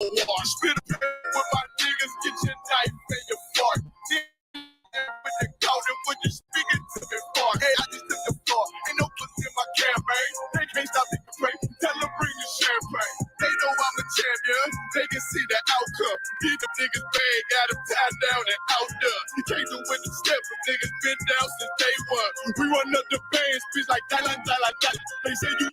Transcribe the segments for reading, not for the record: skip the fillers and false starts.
war. Spit a pen with my niggas, get your knife and your fart. With the coat and when you speaking to me fart. Hey, I just took the floor. Ain't no pussy in my campaign. They can't stop the campaign. Tell them bring the champagne. They know I'm a champion. They can see the outcome. Get the niggas bang, got them tied down and outdone. You can't do with the step. Them niggas been down since day one. We run up the bands, bitch like that, like that, like that. They say you.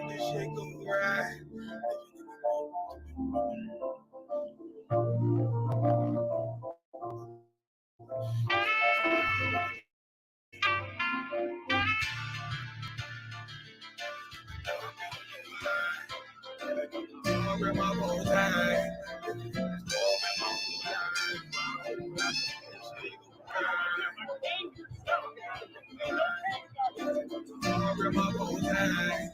This shit gon' ride. grab my whole time. Grab my whole time.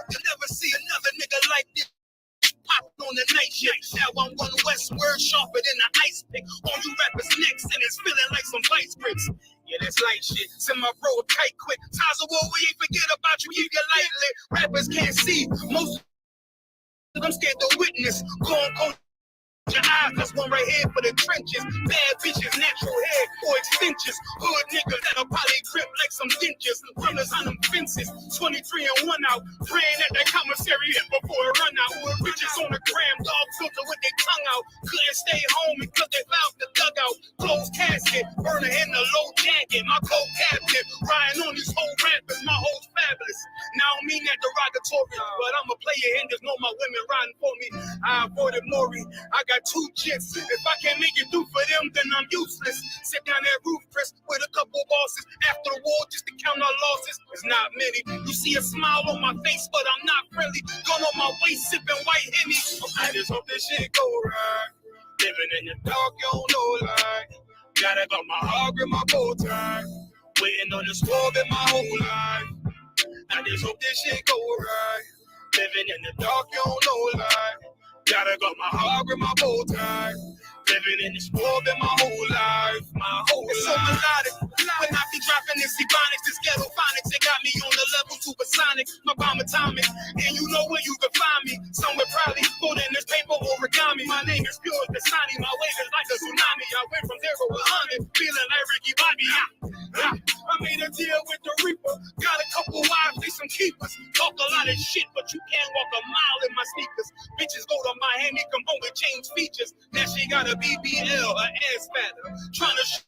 You'll never see another nigga like this. Pop on the night shift. Now I'm one westward, sharper than an ice pick. On you rappers next, and it's feeling like some vice grips. Yeah, that's light shit. Send my bro a kite quick. Times of war, we ain't forget about you. Keep your light lit. Rappers can't see. Most of them scared to witness. Go on, your eyes, that's one right here for the trenches. Bad bitches, natural hair or extensions. Hood niggas that'll probably grip like some dentures. Runners on them fences, 23 and 1 out. Praying at that commissary hit before it run out. Bitches on the gram, dog filter with their tongue out. Couldn't stay home because they found the dugout. Closed casket, burner in the low jacket. My co-captain, riding on these whole rappers. My whole fabulous. Now I don't mean that derogatory, but I'm a player and there's no my women riding for me. I avoided Maury. I got 2 jets. If I can't make it through for them, then I'm useless. Sit down that roof press with a couple bosses. After the war, just to count our losses. It's not many. You see a smile on my face, but I'm not friendly. Gun on my waist, sipping white Henny. I just hope this shit go right. Living in the dark, you don't know lie. Gotta got my heart in my bow tie. Waiting on the storm in my whole life. I just hope this shit go right. Living in the dark, you don't know lie. Gotta got my heart in my bow tie. Living in this world in my whole life. My whole life. It's so melodic. When I be dropping this Ebonics, this ghetto phonics, it got me on the level supersonic. My bomb atomic. And you know where you can find me. Somewhere probably put in this paper origami. My name is pure as Dasani. My wave is like a tsunami. I went from 0 to 100, feeling like Ricky Bobby. I made a deal with the Reaper. Got a couple wives, they some keepers. Talk a lot of shit, but you can't walk a mile in my sneakers. Bitches go to Miami, come home and change features. Now she got a BBL, her ass fatter. Trying to show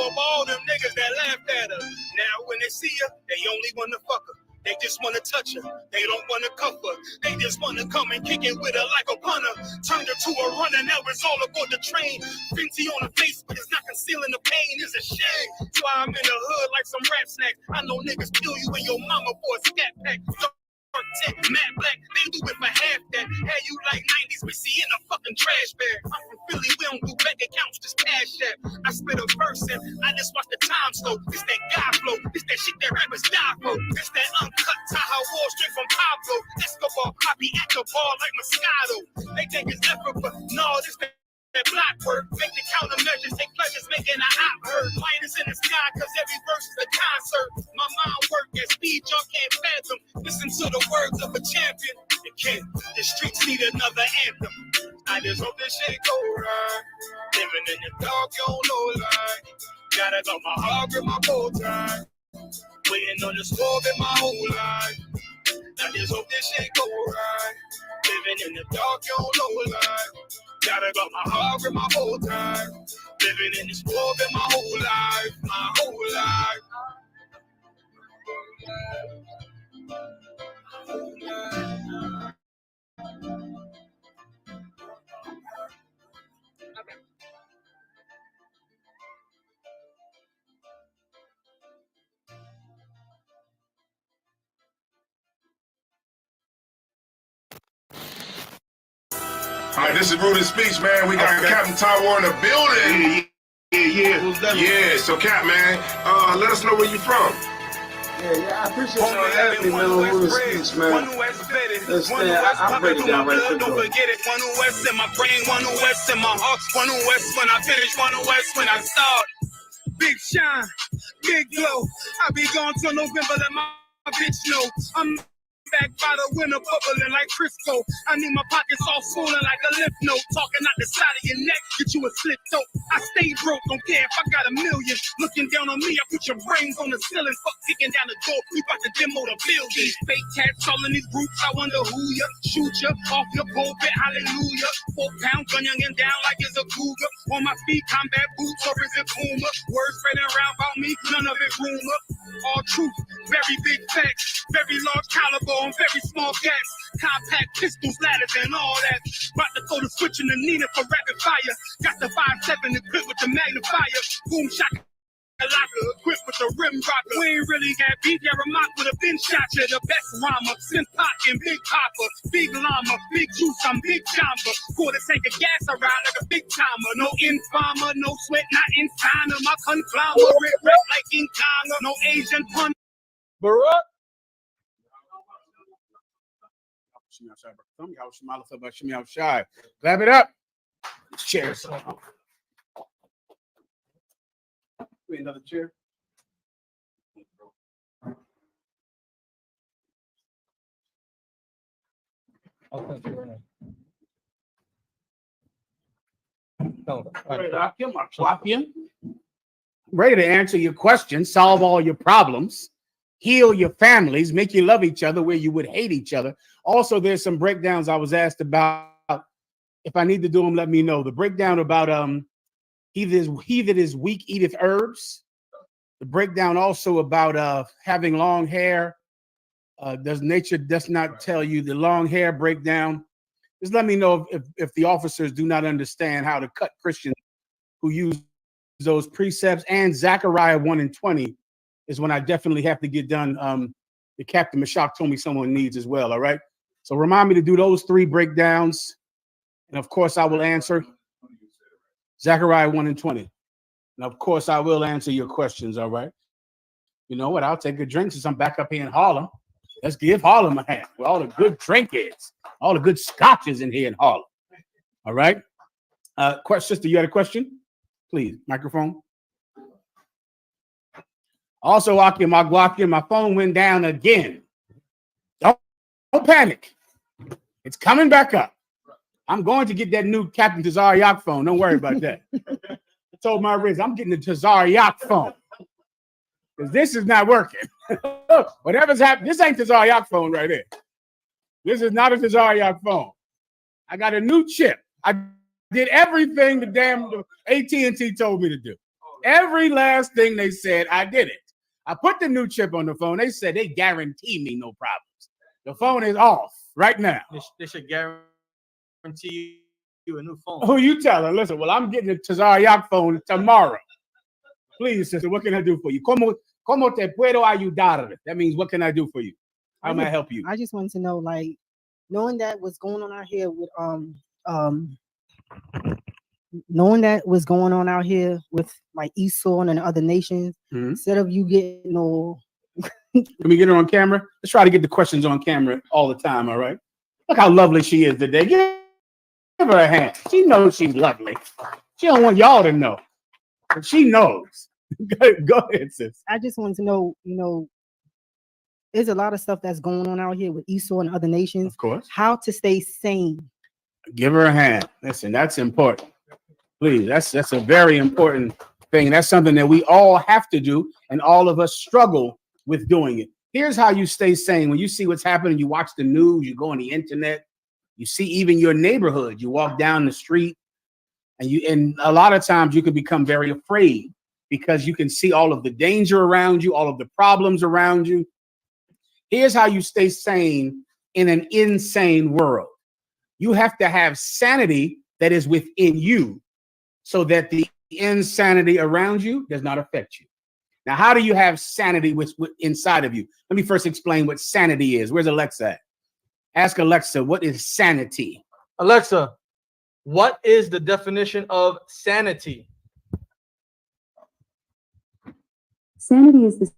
up all them niggas that laughed at her. Now when they see her, they only wanna fuck her. They just wanna touch her. They don't wanna cuff her. They just wanna come and kick it with her like a punter. Turned her to a runner, now it's all aboard the train. Fenty on the face, but it's not concealing the pain. It's a shame. That's why I'm in the hood like some rap snack. I know niggas kill you and your mama for a scat pack. Matte black, they do it for half that. Had you like 90s, we see in a fucking trash bag. I'm from Philly, we don't do bank accounts, just cash app. I spit a verse and I just watch the time slow. It's that guy flow, it's that shit that rappers die for. It's that uncut Tahoe Wall straight from Pablo. Escobar, copy at the ball like Moscato. They think it's effort, but no, this that block work, make the countermeasures, take pleasures, making an op hurt. Light is in the sky, cause every verse is a concert. My mind work at speed, y'all can't fathom. Listen to the words of a champion. It can't, the streets need another anthem. I just hope this shit go right. Living in the dark, you don't know lie. Gotta got my heart in my bow tie. Waiting on the storm in my whole life. I just hope this shit go right. Living in the dark, you don't know lie. Gotta got my heart in my whole time. Living in this world in my whole life. My whole life. All right, this is Rooted Speech, man. We got Captain Taiwan in the building. Yeah. So, Cap, man, let us know where you from. Yeah, I appreciate y'all having me, man, on Rooted Speech, man. I'll break it down right quick, don't forget it. One who West in my brain, one who West in my heart, one who West when I finish, one who West when I start. Big shine, big glow. I be gone till November, let my bitch know. I'm back by the winter, bubbling like Crisco. I need my pockets all swollen like a lymph node. Talking out the side of your neck, get you a slit throat. I stay broke, don't care if I got a million. Looking down on me, I put your brains on the ceiling. Fuck kicking down the door, we about to demo the building. Fake cats all in these groups, I wonder who ya. Shoot ya off your pulpit, hallelujah. 4 pound gun young and down like it's a cougar. On my feet, combat boots or is it Puma? Words spreading around about me, none of it rumor. All truth, very big facts, very large caliber on very small gaps. Compact pistols, ladders, and all that. About to throw the switch in the Nina for rapid fire. Got the 5.7 equipped with the magnifier. Boom shot. Equipped with a rim rocker. We ain't really got beat. Yaramak would have been shot you. The best rhymer. Sin Pot and Big Papa. Big Llama. Big Juice. I'm Big Jamba. Quarter tank of gas around like a big timer. No informer. No sweat. Not in China. My conglomerate rap like in Ghana. No Asian pun. Barack. Clap it up. Cheers. Another chair. Ready to answer your questions, solve all your problems, heal your families, make you love each other where you would hate each other. Also, there's some breakdowns I was asked about. If I need to do them, let me know. The breakdown about he that is weak eateth herbs. The breakdown also about having long hair. Does nature does not tell you the long hair breakdown? Just let me know if the officers do not understand how to cut Christians who use those precepts. And Zechariah 1 and 20 is when I definitely have to get done. The Captain Mashak told me someone needs as well. All right. So remind me to do those 3 breakdowns. And of course, I will answer Zechariah 1 and 20. And of course, I will answer your questions. All right. You know what? I'll take a drink since I'm back up here in Harlem. Let's give Harlem a hand. Where all the good drink is. All the good scotches in here in Harlem. All right. Sister, you had a question? Please, microphone. Also, my phone went down again. Don't panic. It's coming back up. I'm going to get that new Captain Tazariak phone. Don't worry about that. I told my Riz, I'm getting the Tazariak phone. Because this is not working. Whatever's happening, this ain't Tazariak phone right here. This is not a Tazariak phone. I got a new chip. I did everything the damn AT&T told me to do. Every last thing they said, I did it. I put the new chip on the phone. They said they guarantee me no problems. The phone is off right now. They should guarantee you a new phone. Who you telling? Listen, well, I'm getting a Tazariak phone tomorrow. Please, sister, what can I do for you? ¿Cómo te puedo ayudar? That means, what can I do for you? How may I help you? I just wanted to know, like, knowing that what's going on out here with knowing that what's going on out here with like Esau and other nations, instead of you getting all Can we get her on camera? Let's try to get the questions on camera all the time, all right? Look how lovely she is today. Give her a hand. She knows she's lovely. She don't want y'all to know. But she knows. Go ahead, sis. I just wanted to know, there's a lot of stuff that's going on out here with Esau and other nations. Of course. How to stay sane. Give her a hand. Listen, that's important. Please, that's a very important thing. That's something that we all have to do, and all of us struggle with doing it. Here's how you stay sane. When you see what's happening, you watch the news, you go on the internet, you see even your neighborhood, you walk down the street, and a lot of times you can become very afraid because you can see all of the danger around you, all of the problems around you. Here's how you stay sane in an insane world. You have to have sanity that is within you so that the insanity around you does not affect you. Now, how do you have sanity inside of you? Let me first explain what sanity is. Where's Alexa at? Ask Alexa, what is sanity? Alexa, what is the definition of sanity? Sanity is the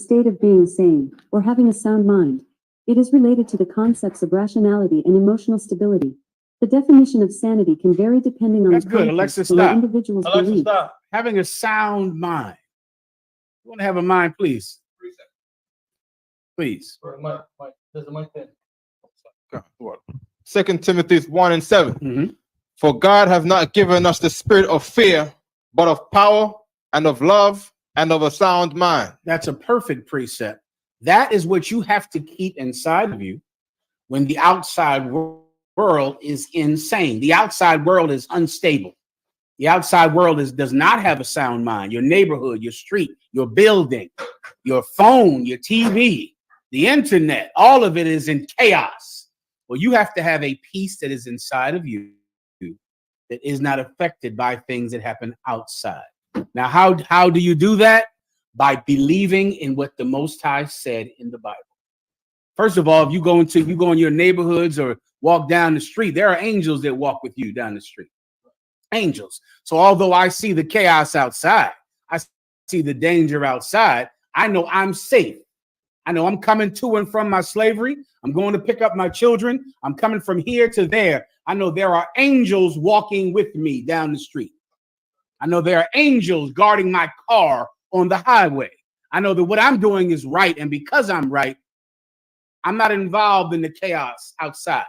state of being sane or having a sound mind. It is related to the concepts of rationality and emotional stability. The definition of sanity can vary depending on That's the good. context Alexa, and the stop. individual's Alexa, beliefs. stop. Having a sound mind. You want to have a mind, please? Please. There's a mic there. 2 Timothy 1 and 7. For God hath not given us the spirit of fear, but of power and of love and of a sound mind. That's a perfect precept. That is what you have to keep inside of you when the outside world is insane. The outside world is unstable. The outside world does not have a sound mind. Your neighborhood, your street, your building, your phone, your TV, the internet, all of it is in chaos. Well, you have to have a peace that is inside of you that is not affected by things that happen outside. Now, how do you do that? By believing in what the Most High said in the Bible. First of all, if you go in your neighborhoods or walk down the street, there are angels that walk with you down the street. Angels. So although I see the chaos outside, I see the danger outside, I know I'm safe. I know I'm coming to and from my slavery. I'm going to pick up my children. I'm coming from here to there. I know there are angels walking with me down the street. I know there are angels guarding my car on the highway. I know that what I'm doing is right. And because I'm right, I'm not involved in the chaos outside.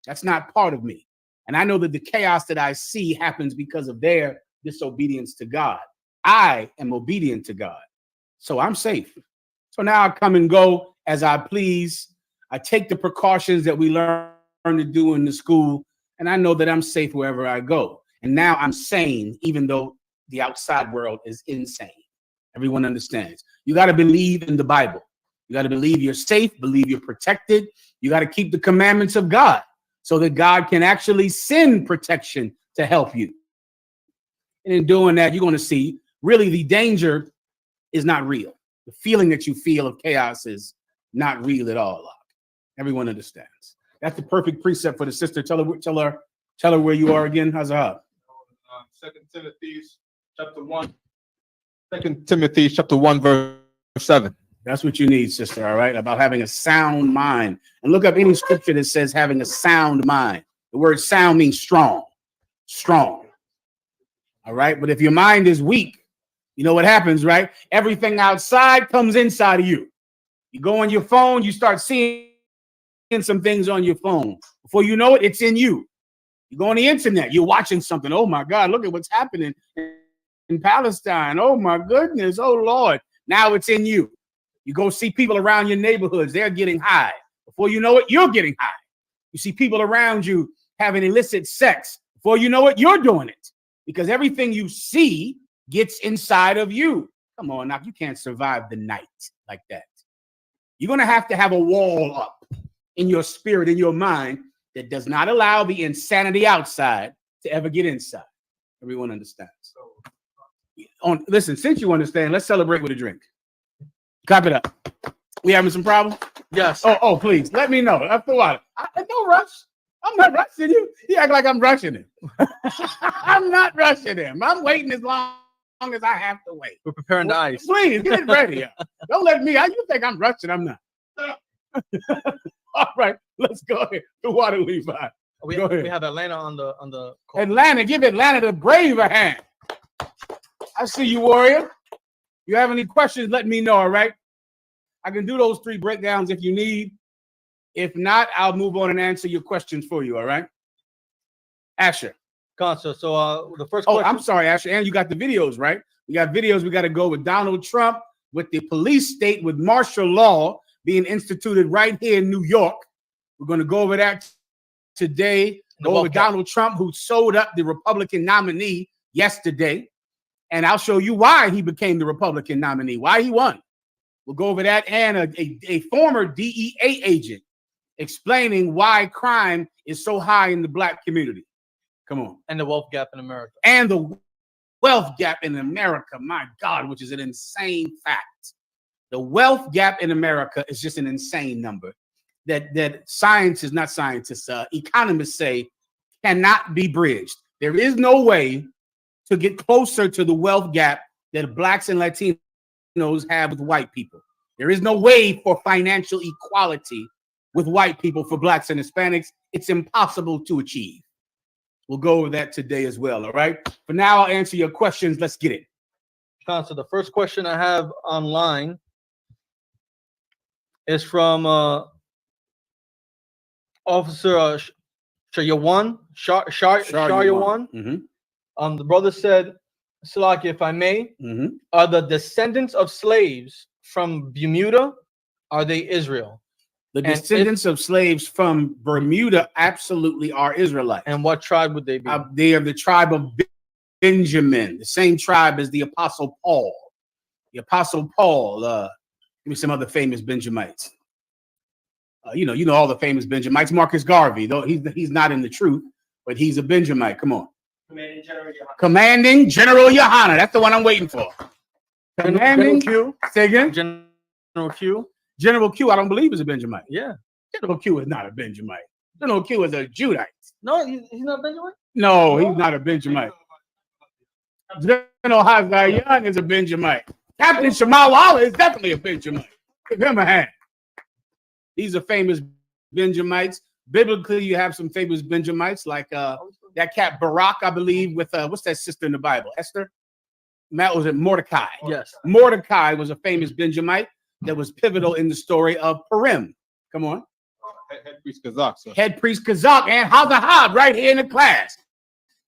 That's not part of me. And I know that the chaos that I see happens because of their disobedience to God. I am obedient to God. So I'm safe. So now I come and go as I please. I take the precautions that we learn to do in the school, and I know that I'm safe wherever I go. And now I'm sane, even though the outside world is insane. Everyone understands. You got to believe in the Bible. You got to believe you're safe, believe you're protected. You got to keep the commandments of God so that God can actually send protection to help you. And in doing that, you're going to see really the danger is not real. The feeling that you feel of chaos is not real at all. Everyone understands. That's the perfect precept for the sister. Tell her where you are again. How's it? 2 Timothy chapter 1. 2 Timothy chapter 1 verse 7. That's what you need, sister. All right, about having a sound mind. And look up any scripture that says having a sound mind. The word sound means strong. Strong. All right, but if your mind is weak, you know what happens, right? Everything outside comes inside of you. You go on your phone, you start seeing some things on your phone. Before you know it, it's in you. You go on the internet, you're watching something. Oh my God, look at what's happening in Palestine. Oh my goodness, oh Lord. Now it's in you. You go see people around your neighborhoods, they're getting high. Before you know it, you're getting high. You see people around you having illicit sex. Before you know it, you're doing it. Because everything you see gets inside of you. Come on now, you can't survive the night like that. You're going to have a wall up in your spirit, in your mind, that does not allow the insanity outside to ever get inside. Everyone understands. Listen, since you understand, let's celebrate with a drink. Clap it up. We having some problems? Yes. Oh, please, let me know. After a while. No rush. I'm not rushing you. You act like I'm rushing him. I'm not rushing him. I'm waiting as long as I have to wait. We're preparing the ice. Please, get ready. Don't let me. You think I'm rushing? I'm not. All right, let's go ahead. The water Levi. We have Atlanta on the call. Atlanta, give Atlanta the brave a hand. I see you, warrior. You have any questions, let me know, all right? I can do those 3 breakdowns if you need. If not, I'll move on and answer your questions for you, all right? Asher. So the first question. Oh, I'm sorry, Asher. And you got the videos, right? We got videos. We got to go with Donald Trump, with the police state, with martial law being instituted right here in New York. We're going to go over that today. Go over Donald Trump, who sold up the Republican nominee yesterday. And I'll show you why he became the Republican nominee, why he won. We'll go over that, and a former DEA agent explaining why crime is so high in the Black community. Come on. And the wealth gap in America. And the wealth gap in America, my God, which is an insane fact. The wealth gap in America is just an insane number that economists say cannot be bridged. There is no way to get closer to the wealth gap that Blacks and Latinos have with white people. There is no way for financial equality with white people for Blacks and Hispanics. It's impossible to achieve. We'll go over that today as well, all right? For now, I'll answer your questions. Let's get it. So the first question I have online is from Officer Shayawan. The brother said, Salaki, if I may, are the descendants of slaves from Bermuda, are they Israel? The descendants of slaves from Bermuda absolutely are Israelites. And what tribe would they be? They are the tribe of Benjamin, the same tribe as the Apostle Paul. The Apostle Paul, give me some other famous Benjamites. You know all the famous Benjamites. Marcus Garvey, though he's not in the truth, but he's a Benjamite. Come on. Commanding General Yohana. That's the one I'm waiting for. Commanding General Q. Say again? General Q. General Q, I don't believe is a Benjamite. Yeah. General Q is not a Benjamite. General Q is a Judite. No, he's not Benjamin. No, he's not a Benjamite. General Hazayan is a Benjamite. Captain Shamawala is definitely a Benjamite. Give him a hand. These are famous Benjamites. Biblically, you have some famous Benjamites like that cat Barak, I believe, with what's that sister in the Bible? Esther? Was it Mordecai? Yes. Mordecai was a famous Benjamite that was pivotal in the story of Purim. Come on. Head priest Kazak, sir. Head priest Kazak and Hazahad right here in the class.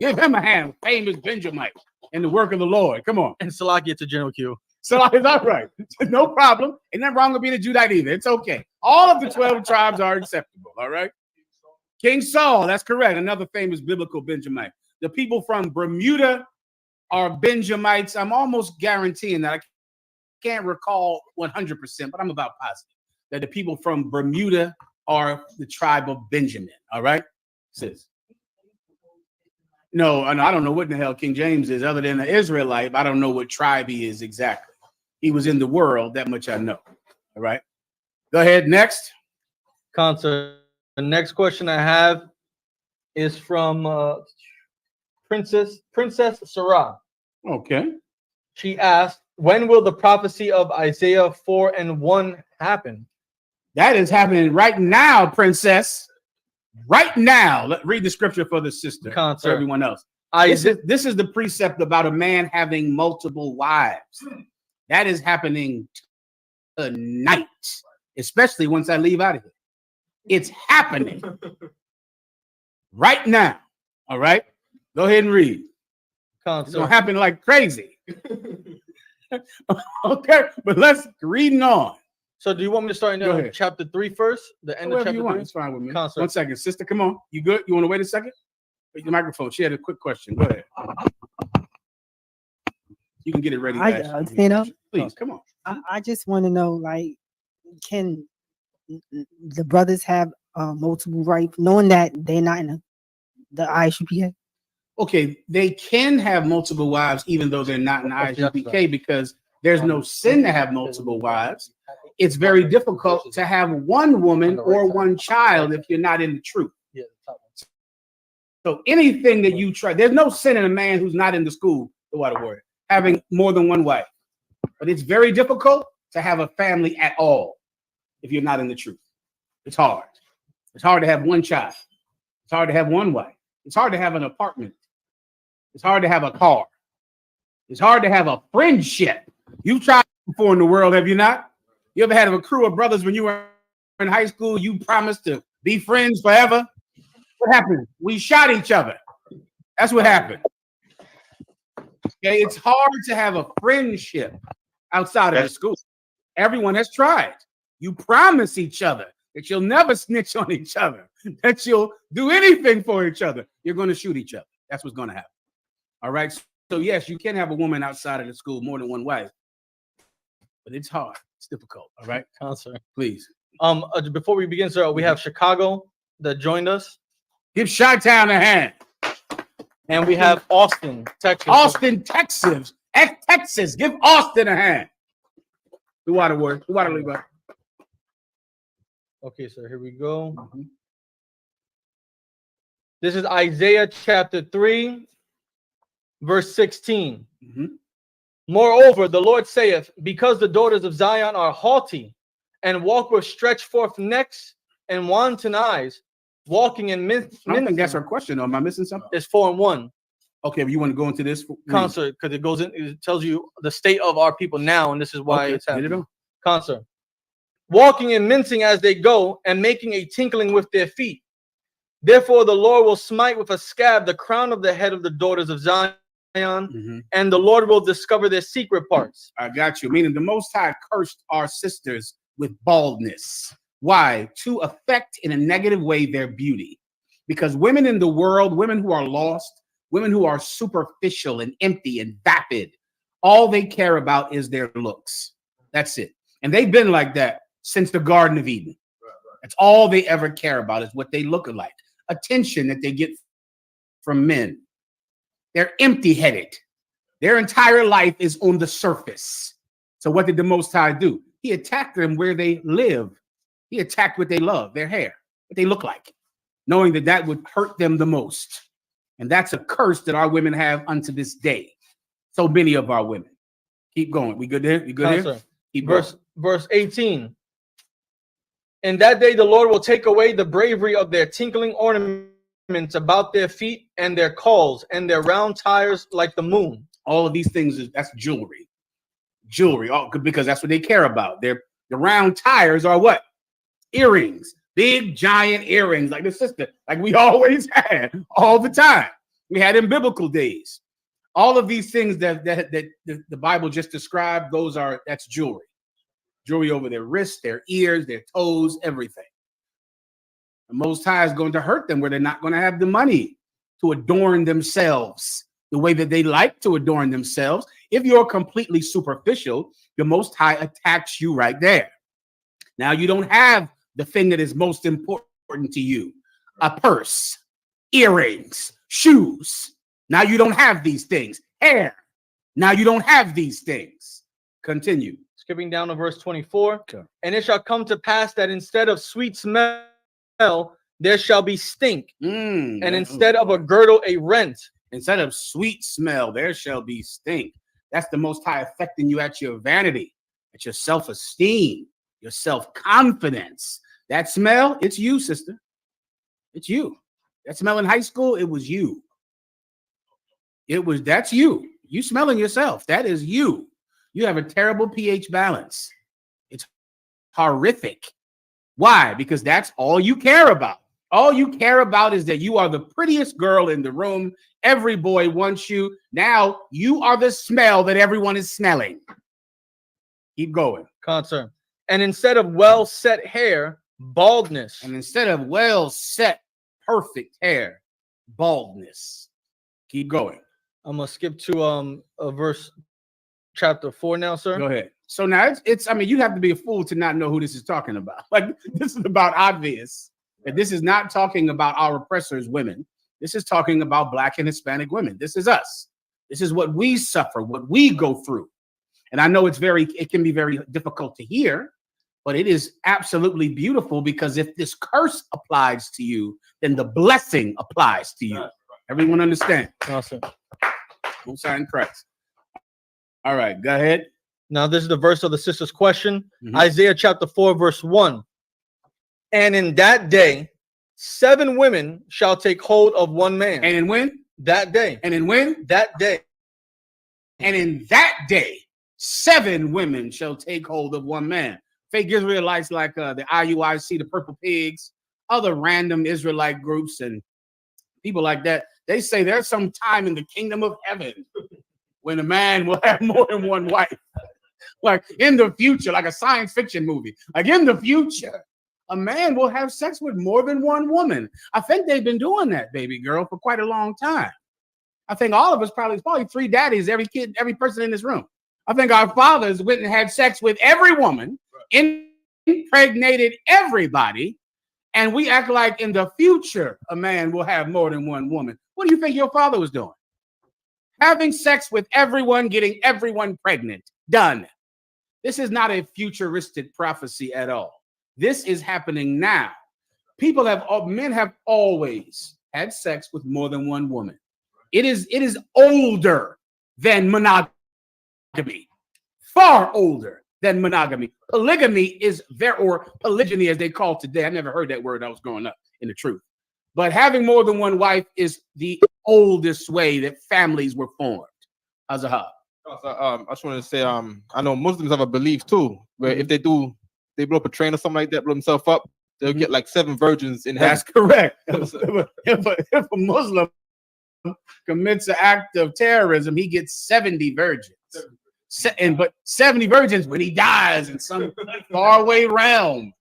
Give him a hand. Famous Benjamite in the work of the Lord. Come on. And Salakia to General Q. So it's all right. No problem. Ain't nothing wrong with being a Judite either. It's okay. All of the 12 tribes are acceptable. All right. King Saul, that's correct. Another famous biblical Benjamite. The people from Bermuda are Benjamites. I'm almost guaranteeing that. I can't recall 100%, but I'm about positive that the people from Bermuda are the tribe of Benjamin. All right, sis. No, I don't know what in the hell King James is other than an Israelite. I don't know what tribe he is exactly. He was in the world, that much I know. All right. Go ahead. Next. Concert. The next question I have is from Princess Sarah. Okay. She asked, when will the prophecy of Isaiah 4:1 happen? That is happening right now, Princess. Right now. Let's read the scripture for the sister. Concert. For everyone else. This is the precept about a man having multiple wives. That is happening tonight, especially once I leave out of here. It's happening right now. All right. Go ahead and read. It's gonna happen like crazy. Okay, but let's reading on. So do you want me to start in chapter 3 first? The end of chapter 3? It's fine with me. Concert. 1 second, sister. Come on. You good? You want to wait a second? Wait the microphone. She had a quick question. Go ahead. You can get it ready. Please, come on. I just want to know, like, can the brothers have multiple rights, knowing that they're not in the ISUPK? Okay, they can have multiple wives even though they're not in the ISUPK because there's no sin to have multiple wives. It's very difficult to have one woman or one child if you're not in the truth. So anything that you try, there's no sin in a man who's not in the school, the water word, having more than one wife. But it's very difficult to have a family at all if you're not in the truth. It's hard. It's hard to have one child. It's hard to have one wife. It's hard to have an apartment. It's hard to have a car. It's hard to have a friendship. You've tried before in the world, have you not? You ever had a crew of brothers when you were in high school? You promised to be friends forever. What happened? We shot each other. That's what happened. Okay, it's hard to have a friendship outside of the school. Everyone has tried. You promise each other that you'll never snitch on each other, that you'll do anything for each other. You're going to shoot each other. That's what's going to happen. All right. So yes, you can have a woman outside of the school, more than one wife, but it's hard. It's difficult. All right. Sir. Please. Before we begin, sir, we have Chicago that joined us. Give Chi-Town a hand. And we have Austin, Texas. Austin, Texas. Texas. Give Austin a hand. The water word. The water league. Okay, sir. Here we go. This is Isaiah chapter 3, verse 16. Moreover, the Lord saith, because the daughters of Zion are haughty and walk with stretched forth necks and wanton eyes, walking in I don't think that's our question. Am I missing something? It's 4:1. Okay, but you want to go into this concert because it goes in. It tells you the state of our people now, and this is why it's happening. Concert. Walking and mincing as they go, and making a tinkling with their feet. Therefore, the Lord will smite with a scab the crown of the head of the daughters of Zion, and the Lord will discover their secret parts. I got you. Meaning the Most High cursed our sisters with baldness. Why? To affect in a negative way their beauty. Because women in the world, women who are lost, women who are superficial and empty and vapid, all they care about is their looks. That's it. And they've been like that since the Garden of Eden. That's all they ever care about is what they look like. Attention that they get from men. They're empty-headed. Their entire life is on the surface. So what did the Most High do? He attacked them where they live. He attacked what they love, their hair, what they look like, knowing that that would hurt them the most. And that's a curse that our women have unto this day. So many of our women. Keep going. We good there? You good here? Keep verse 18. In that day, the Lord will take away the bravery of their tinkling ornaments about their feet and their calls and their round tires like the moon. All of these things, that's jewelry. Jewelry, because that's what they care about. The round tires are what? Earrings. Big, giant earrings like the sister, like we always had all the time. We had in biblical days. All of these things that the Bible just described, that's jewelry. Jewelry over their wrists, their ears, their toes, everything. The Most High is going to hurt them where they're not going to have the money to adorn themselves the way that they like to adorn themselves. If you're completely superficial, the Most High attacks you right there. Now you don't have the thing that is most important to you, a purse, earrings, shoes. Now you don't have these things. Hair. Now you don't have these things. Continue. Skipping down to verse 24. Okay. And it shall come to pass that instead of sweet smell, there shall be stink. And instead of a girdle, a rent. Instead of sweet smell, there shall be stink. That's the Most High affecting you at your vanity, at your self-esteem, your self-confidence. That smell, it's you, sister. It's you. That smell in high school, it was you. That's you. You smelling yourself. That is you. You have a terrible pH balance. It's horrific. Why? Because that's all you care about. All you care about is that you are the prettiest girl in the room. Every boy wants you. Now you are the smell that everyone is smelling. Keep going. Concern. And instead of well set hair, baldness. And instead of well set, perfect hair, baldness. Keep going. I'm gonna skip to verse chapter 4 now, sir. Go ahead. So now it's I mean, you have to be a fool to not know who this is talking about. Like, this is about obvious that this is not talking about our oppressors, women. This is talking about Black and Hispanic women. This is us. This is what we suffer, what we go through. And I know it can be very difficult to hear, but it is absolutely beautiful, because if this curse applies to you, then the blessing applies to you. Everyone understand? Awesome. Most High in Christ. All right, go ahead. Now, this is the verse of the sister's question. Isaiah chapter 4, verse 1. And in that day, 7 women shall take hold of one man. And in when? That day. And in when? That day. And in that day, 7 women shall take hold of one man. Fake Israelites like the IUIC, the Purple Pigs, other random Israelite groups and people like that, they say there's some time in the kingdom of heaven when a man will have more than one wife. Like in the future, like a science fiction movie, like in the future, a man will have sex with more than one woman. I think they've been doing that, baby girl, for quite a long time. I think all of us probably 3 daddies, every kid, every person in this room. I think our fathers went and had sex with every woman, impregnated everybody, and we act like in the future a man will have more than one woman. What do you think your father was doing? Having sex with everyone, getting everyone pregnant. Done. This is not a futuristic prophecy at all. This is happening now. Men have always had sex with more than one woman. It is older than monogamy. Far older than monogamy. Polygamy is or polygyny as they call it today. I never heard that word. I was growing up in the truth. But having more than one wife is the oldest way that families were formed. Azahab. I just want to say, I know Muslims have a belief too, where if they blow up a train or something like that, blow themselves up, they'll get like 7 virgins in heaven. That's correct. If a Muslim commits an act of terrorism, he gets 70 virgins. But 70 virgins when he dies in some faraway realm.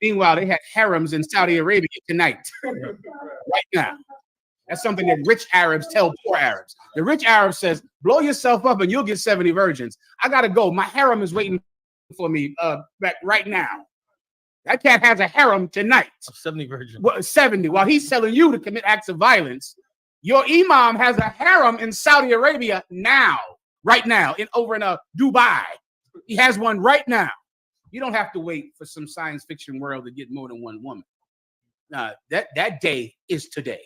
Meanwhile, they had harems in Saudi Arabia tonight, right now. That's something that rich Arabs tell poor Arabs. The rich Arab says, blow yourself up and you'll get 70 virgins. I got to go. My harem is waiting for me back right now. That cat has a harem tonight. 70 virgins. Well, 70. While he's telling you to commit acts of violence, Your imam has a harem in Saudi Arabia now, right now, over in Dubai. He has one right now. You don't have to wait for some science fiction world to get more than one woman. That day is today.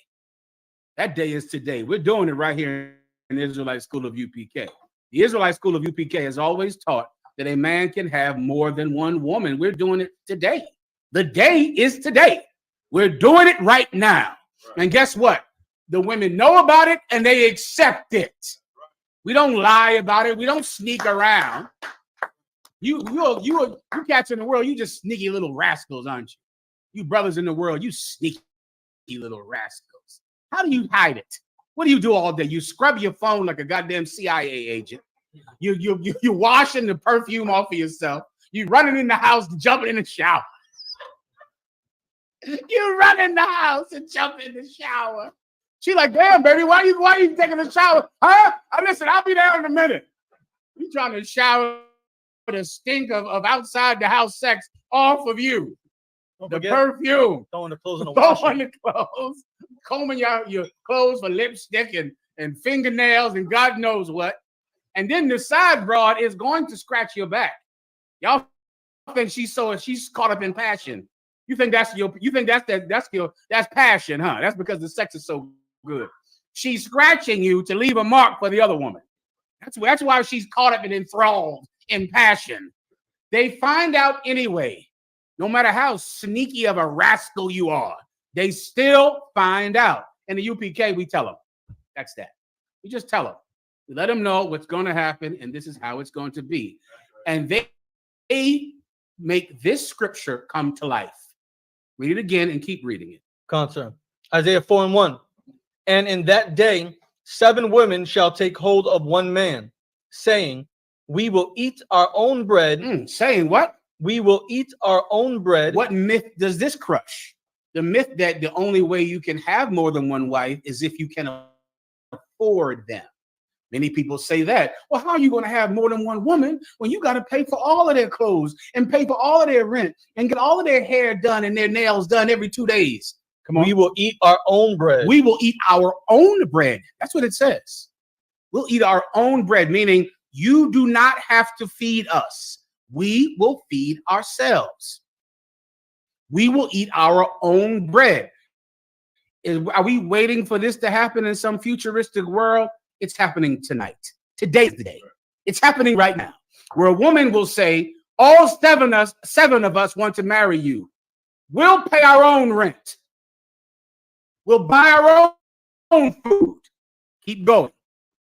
That day is today. We're doing it right here in the Israelite School of UPK. The Israelite School of UPK has always taught that a man can have more than one woman. We're doing it today. The day is today. We're doing it right now. Right. And guess what? The women know about it and they accept it. We don't lie about it. We don't sneak around. You cats in the world, you just sneaky little rascals, aren't you? You brothers in the world, you sneaky little rascals. How do you hide it? What do you do all day? You scrub your phone like a goddamn CIA agent. You're washing the perfume off of yourself. You running in the house, jumping in the shower. You run in the house and jump in the shower. She like, damn, baby, why you taking a shower? Huh? Listen, I'll be there in a minute. You trying to shower the stink of outside the house sex off of you. The perfume. Throwing the clothes in the washer. Throwing the clothes. Combing your clothes for lipstick and fingernails and God knows what. And then the side broad is going to scratch your back. Y'all think she's caught up in passion. You think that's passion, huh? That's because the sex is so good. She's scratching you to leave a mark for the other woman. That's why she's caught up and enthralled in passion. They find out anyway. No matter how sneaky of a rascal you are, they still find out. In the UPK, we tell them. That's that. We just tell them. We let them know what's going to happen, and this is how it's going to be. And they make this scripture come to life. Read it again and keep reading it. Concern. Isaiah 4:1. And in that day, 7 women shall take hold of one man, saying, we will eat our own bread. Saying what? We will eat our own bread. What myth does this crush? The myth that the only way you can have more than one wife is if you can afford them. Many people say that. Well, how are you going to have more than one woman when you got to pay for all of their clothes and pay for all of their rent and get all of their hair done and their nails done every 2 days? Come on. We will eat our own bread. We will eat our own bread. That's what it says. We'll eat our own bread, meaning you do not have to feed us. We will feed ourselves. We will eat our own bread. Are we waiting for this to happen in some futuristic world? It's happening tonight. Today's the day. It's happening right now. Where a woman will say, all 7 of us want to marry you. We'll pay our own rent. We'll buy our own food. Keep going.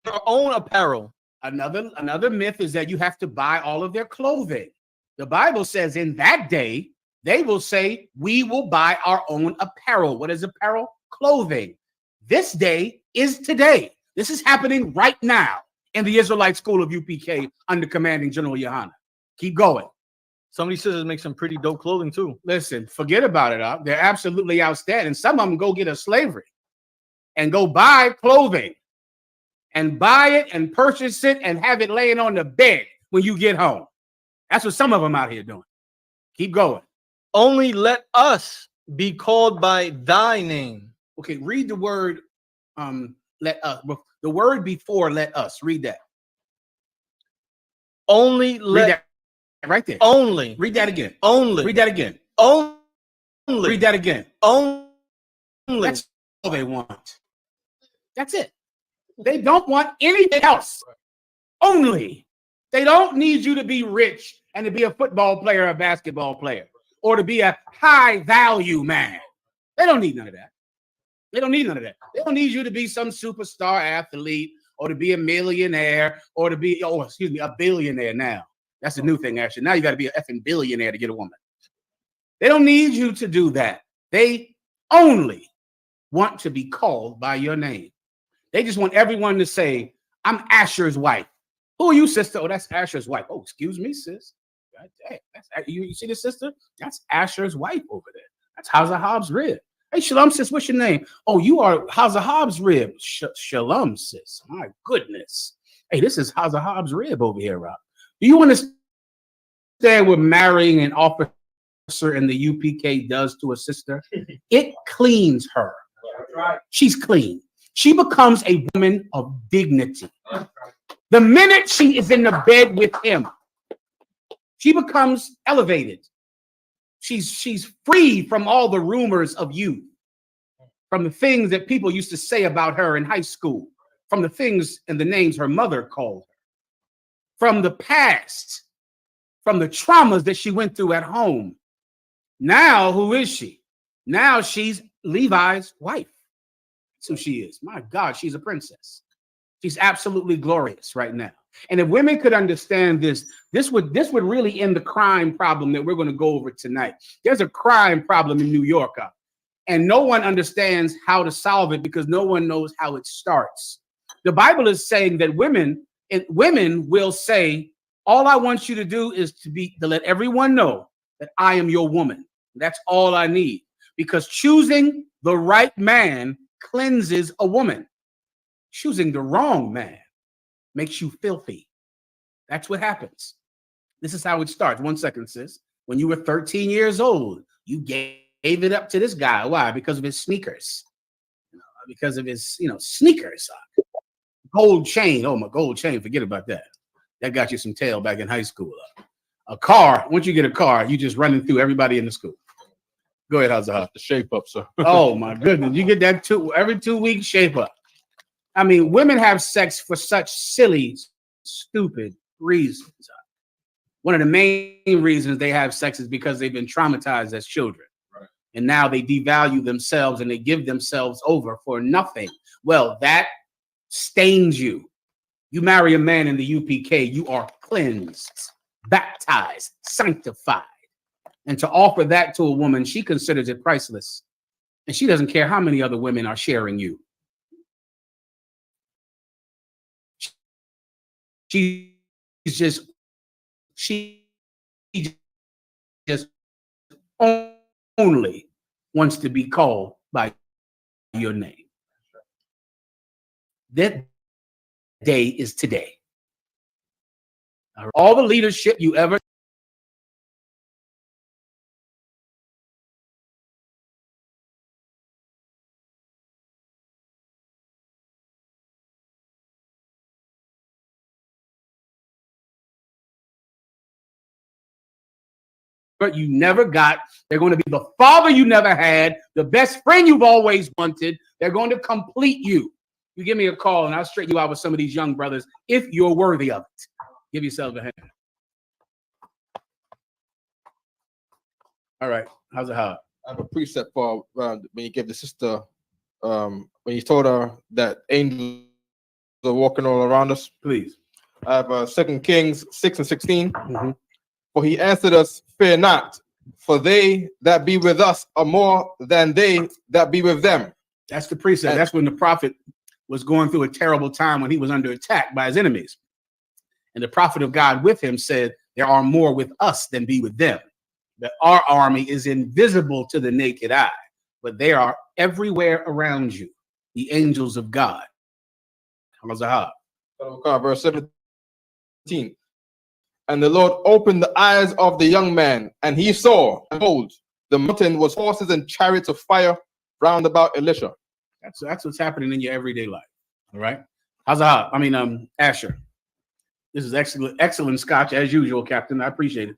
Our own apparel. Another myth is that you have to buy all of their clothing. The Bible says in that day, they will say, we will buy our own apparel. What is apparel? Clothing. This day is today. This is happening right now in the Israelite School of UPK under commanding General Yohana. Keep going. Some of these sisters make some pretty dope clothing too. Listen, forget about it. They're absolutely outstanding. Some of them go get a slavery and go buy clothing and buy it and purchase it and have it laying on the bed when you get home. That's what some of them out here doing. Keep going. Only let us be called by thy name. Okay, read the word let us. The word before let us. Read that. Only let. Read that right there. Only. Read that again. Only. Read that again. Only. Read that again. Only. That's all they want. That's it. They don't want anything else. Only. They don't need you to be rich and to be a football player or a basketball player or to be a high value man. They don't need none of that. They don't need none of that. They don't need you to be some superstar athlete or to be a millionaire or to be, a billionaire now. That's the new thing, actually. Now you got to be an effing billionaire to get a woman. They don't need you to do that. They only want to be called by your name. They just want everyone to say, I'm Asher's wife. Who are you, sister? Oh, that's Asher's wife. Oh, excuse me, sis. God dang, you see this, sister? That's Asher's wife over there. That's Hazahab's rib. Hey, Shalom, sis, what's your name? Oh, you are Hazahab's rib. Shalom, sis. My goodness. Hey, this is Hazahab's rib over here, Rob. Do you understand what marrying an officer in the UPK does to a sister? It cleans her. She's clean. She becomes a woman of dignity. The minute she is in the bed with him, she becomes elevated. She's free from all the rumors of youth, from the things that people used to say about her in high school, from the things and the names her mother called her, from the past, from the traumas that she went through at home. Now, who is she? Now she's Levi's wife. That's who she is. My God, she's a princess. She's absolutely glorious right now. And if women could understand this, this would really end the crime problem that we're going to go over tonight. There's a crime problem in New York, and no one understands how to solve it because no one knows how it starts. The Bible is saying that women will say, all I want you to do is to let everyone know that I am your woman. That's all I need, because choosing the right man cleanses a woman. Choosing the wrong man makes you filthy. That's what happens. This is how it starts. 1 second, sis. When you were 13 years old, you gave it up to this guy. Why? Because of his sneakers. Because of his, sneakers. Gold chain. Oh, my gold chain. Forget about that. That got you some tail back in high school. A car. Once you get a car, you just running through everybody in the school. Go ahead, Hazard. The shape up, sir. Oh, my goodness. You get that every 2 weeks shape up. I mean, women have sex for such silly, stupid reasons. One of the main reasons they have sex is because they've been traumatized as children. Right. And now they devalue themselves and they give themselves over for nothing. Well, that stains you. You marry a man in the UPK, you are cleansed, baptized, sanctified. And to offer that to a woman, she considers it priceless. And she doesn't care how many other women are sharing you. She just only wants to be called by your name. That day is today. All the leadership you ever you never got. They're going to be the father you never had, the best friend you've always wanted. They're going to complete you. You give me a call and I'll straighten you out with some of these young brothers if you're worthy of it. Give yourself a hand. All right. How's it hard? I have a precept for when you give the sister, when you told her that angels are walking all around us. Please. I have 2 Kings 6:16. Mm-hmm. For he answered us, fear not, for they that be with us are more than they that be with them. That's the precept. That's when the prophet was going through a terrible time when he was under attack by his enemies. And the prophet of God with him said, there are more with us than be with them. That our army is invisible to the naked eye, but they are everywhere around you, the angels of God. Verse 17. And the Lord opened the eyes of the young man, and he saw, and behold, the mountain was horses and chariots of fire round about Elisha. That's what's happening in your everyday life. All right. Asher. This is excellent scotch as usual, Captain. I appreciate it.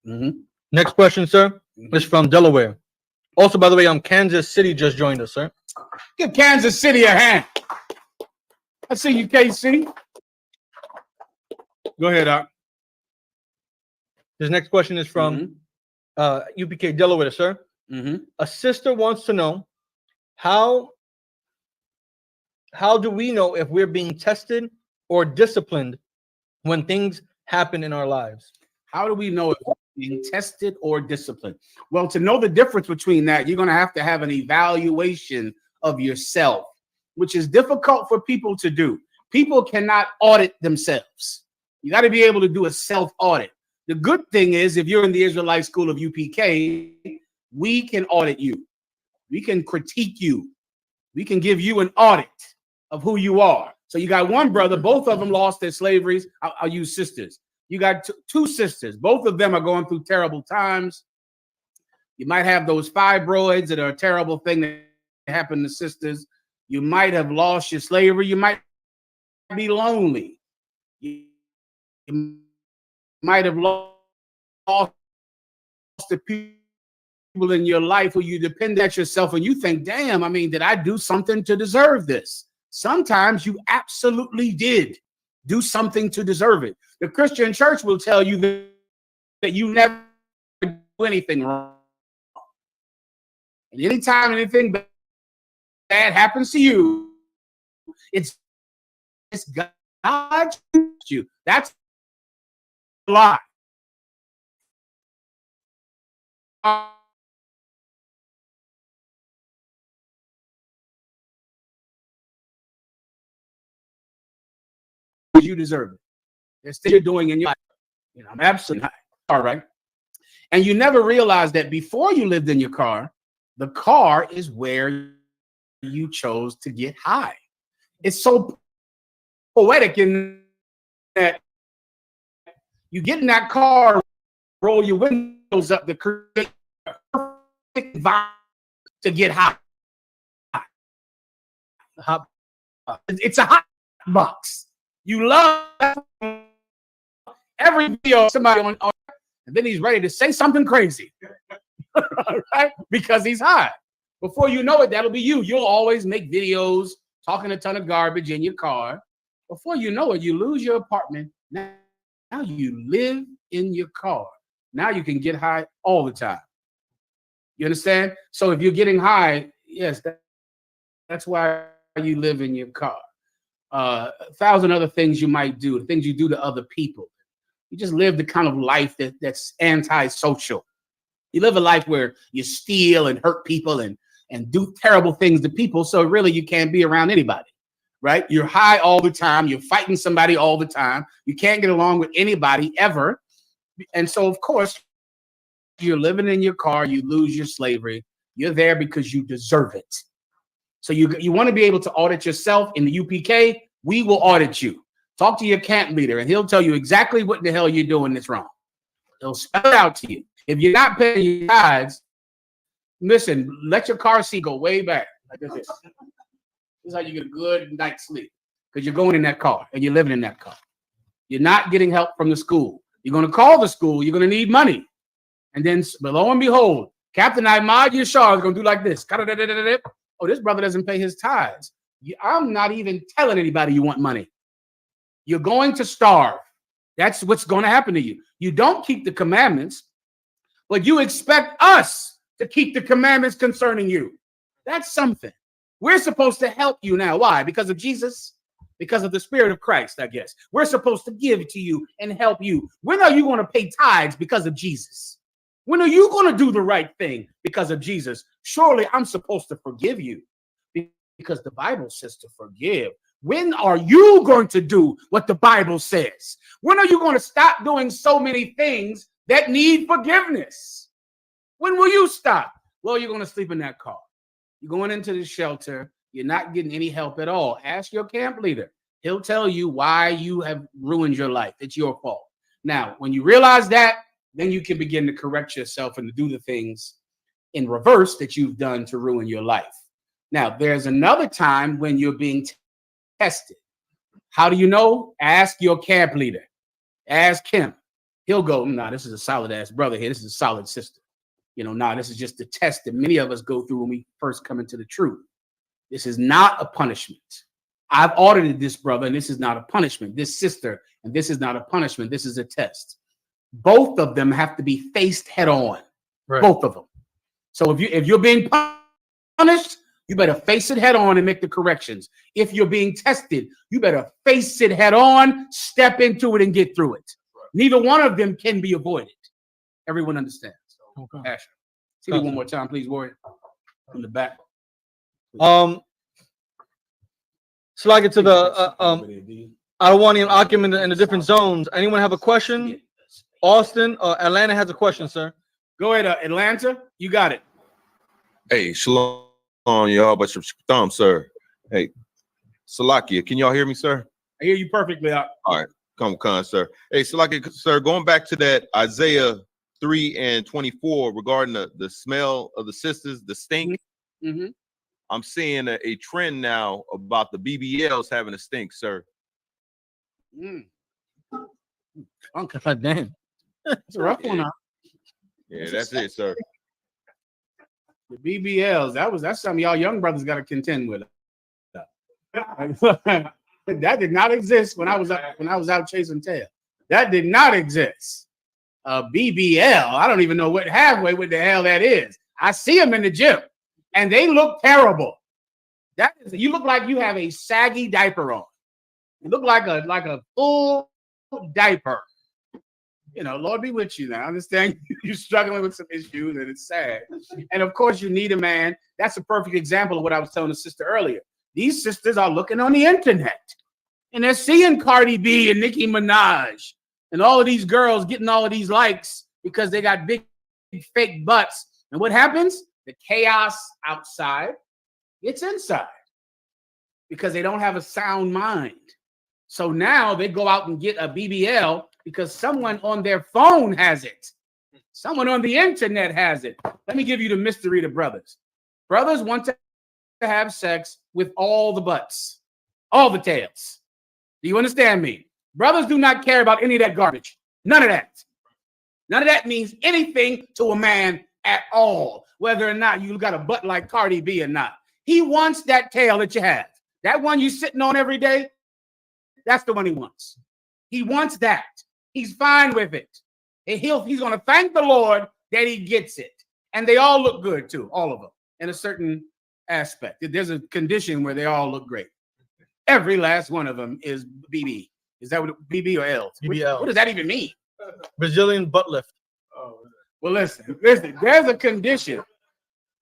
Mm-hmm. Next question, sir, is from Delaware. Also, by the way, Kansas City just joined us, sir. Give Kansas City a hand. I see you, KC. Go ahead, Doc. This next question is from UPK Delaware, sir. Mm-hmm. A sister wants to know how do we know if we're being tested or disciplined when things happen in our lives? How do we know if we're being tested or disciplined? Well, to know the difference between that, you're going to have an evaluation of yourself, which is difficult for people to do. People cannot audit themselves. You got to be able to do a self-audit. The good thing is, if you're in the Israelite School of UPK, we can audit you. We can critique you. We can give you an audit of who you are. So you got one brother, both of them lost their slaveries. I'll use sisters. You got two sisters. Both of them are going through terrible times. You might have those fibroids that are a terrible thing that happen to sisters. You might have lost your slavery. You might be lonely. You might have lost the people in your life who you depend on yourself and you think, damn, I mean, did I do something to deserve this? Sometimes you absolutely did do something to deserve it. The Christian church will tell you that you never do anything wrong. And anytime anything bad happens to you, it's God you. That's a lie. You deserve it. Instead, you're doing in your life. You know, I'm absolutely not. All right. And you never realized that before you lived in your car, the car is where you chose to get high. It's so poetic in that you get in that car, roll your windows up to create a perfect vibe to get high. It's a hot box. You love every video of somebody on, and then he's ready to say something crazy, right? Because he's high. Before you know it, that'll be you. You'll always make videos talking a ton of garbage in your car. Before you know it, you lose your apartment. Now you live in your car. Now you can get high all the time. You understand? So if you're getting high, yes, that's why you live in your car. 1,000 other things you might do, the things you do to other people. You just live the kind of life that's antisocial. You live a life where you steal and hurt people and do terrible things to people. So really you can't be around anybody, right? You're high all the time. You're fighting somebody all the time. You can't get along with anybody ever. And so, of course, you're living in your car. You lose your slavery. You're there because you deserve it. So you want to be able to audit yourself in the UPK. We will audit you. Talk to your camp leader, and he'll tell you exactly what the hell you're doing that's wrong. He'll spell it out to you. If you're not paying your tithes, listen, let your car seat go way back. Like this. This is how you get a good night's sleep, because you're going in that car and you're living in that car. You're not getting help from the school. You're going to call the school. You're going to need money. And then, lo and behold, Captain Ahmad Yashar is going to do like this. Oh, this brother doesn't pay his tithes. I'm not even telling anybody you want money. You're going to starve. That's what's going to happen to you. You don't keep the commandments, but you expect us to keep the commandments concerning you. That's something. We're supposed to help you now. Why? Because of Jesus? Because of the Spirit of Christ, I guess. We're supposed to give to you and help you. When are you going to pay tithes because of Jesus? When are you going to do the right thing because of Jesus? Surely I'm supposed to forgive you because the Bible says to forgive. When are you going to do what the Bible says? When are you going to stop doing so many things that need forgiveness? When will you stop? Well, you're going to sleep in that car. You're going into the shelter. You're not getting any help at all. Ask your camp leader. He'll tell you why you have ruined your life. It's your fault. Now, when you realize that, then you can begin to correct yourself and to do the things in reverse that you've done to ruin your life. Now, there's another time when you're being tested. How do you know? Ask your camp leader. Ask him. He'll go, nah, this is a solid ass brother here. This is a solid sister. You know, nah, this is just the test that many of us go through when we first come into the truth. This is not a punishment. I've audited this brother, and this is not a punishment. This sister, and this is not a punishment. This is a test. Both of them have to be faced head on. Right. Both of them. So if you're being punished, you better face it head on and make the corrections. If you're being tested, you better face it head on, step into it, and get through it. Neither one of them can be avoided. Everyone understands. Okay. Asher, see me one more time, please, Warrior. From the back. So I get to the I don't want to argument in the different zones. Anyone have a question? Austin or Atlanta has a question, sir. Go ahead, Atlanta. You got it. Hey, shalom, y'all. But your thumb, sir. Hey, Salakia, can y'all hear me, sir? I hear you perfectly. All right, come on, sir. Hey, Salakia, sir, going back to that Isaiah 3:24 regarding the smell of the sisters, the stink. Mm-hmm. I'm seeing a trend now about the BBLs having a stink, sir. Oh, God damn. it's a rough one. Huh? Yeah, that's it, sir. The BBLs, that's something y'all young brothers got to contend with. That did not exist when I was out chasing tail. That did not exist. BBL, I don't even know what the hell that is. I see them in the gym, and they look terrible. You look like you have a saggy diaper on. You look like a full diaper. You know, Lord be with you now. I understand you're struggling with some issues, and it's sad. And of course, you need a man. That's a perfect example of what I was telling the sister earlier. These sisters are looking on the internet, and they're seeing Cardi B and Nicki Minaj and all of these girls getting all of these likes because they got big fake butts. And what happens? The chaos outside gets inside because they don't have a sound mind. So now they go out and get a BBL because someone on their phone has it. Someone on the internet has it. Let me give you the mystery to brothers. Brothers want to have sex with all the butts, all the tails. Do you understand me? Brothers do not care about any of that garbage. None of that. None of that means anything to a man at all, whether or not you got a butt like Cardi B or not. He wants that tail that you have. That one you sitting on every day, that's the one he wants. He wants that. He's fine with it. And he's going to thank the Lord that he gets it. And they all look good too, all of them, in a certain aspect. There's a condition where they all look great. Every last one of them is BB. Is that what BB or L? BBL. What does that even mean? Brazilian butt lift. Oh, well, listen. There's a condition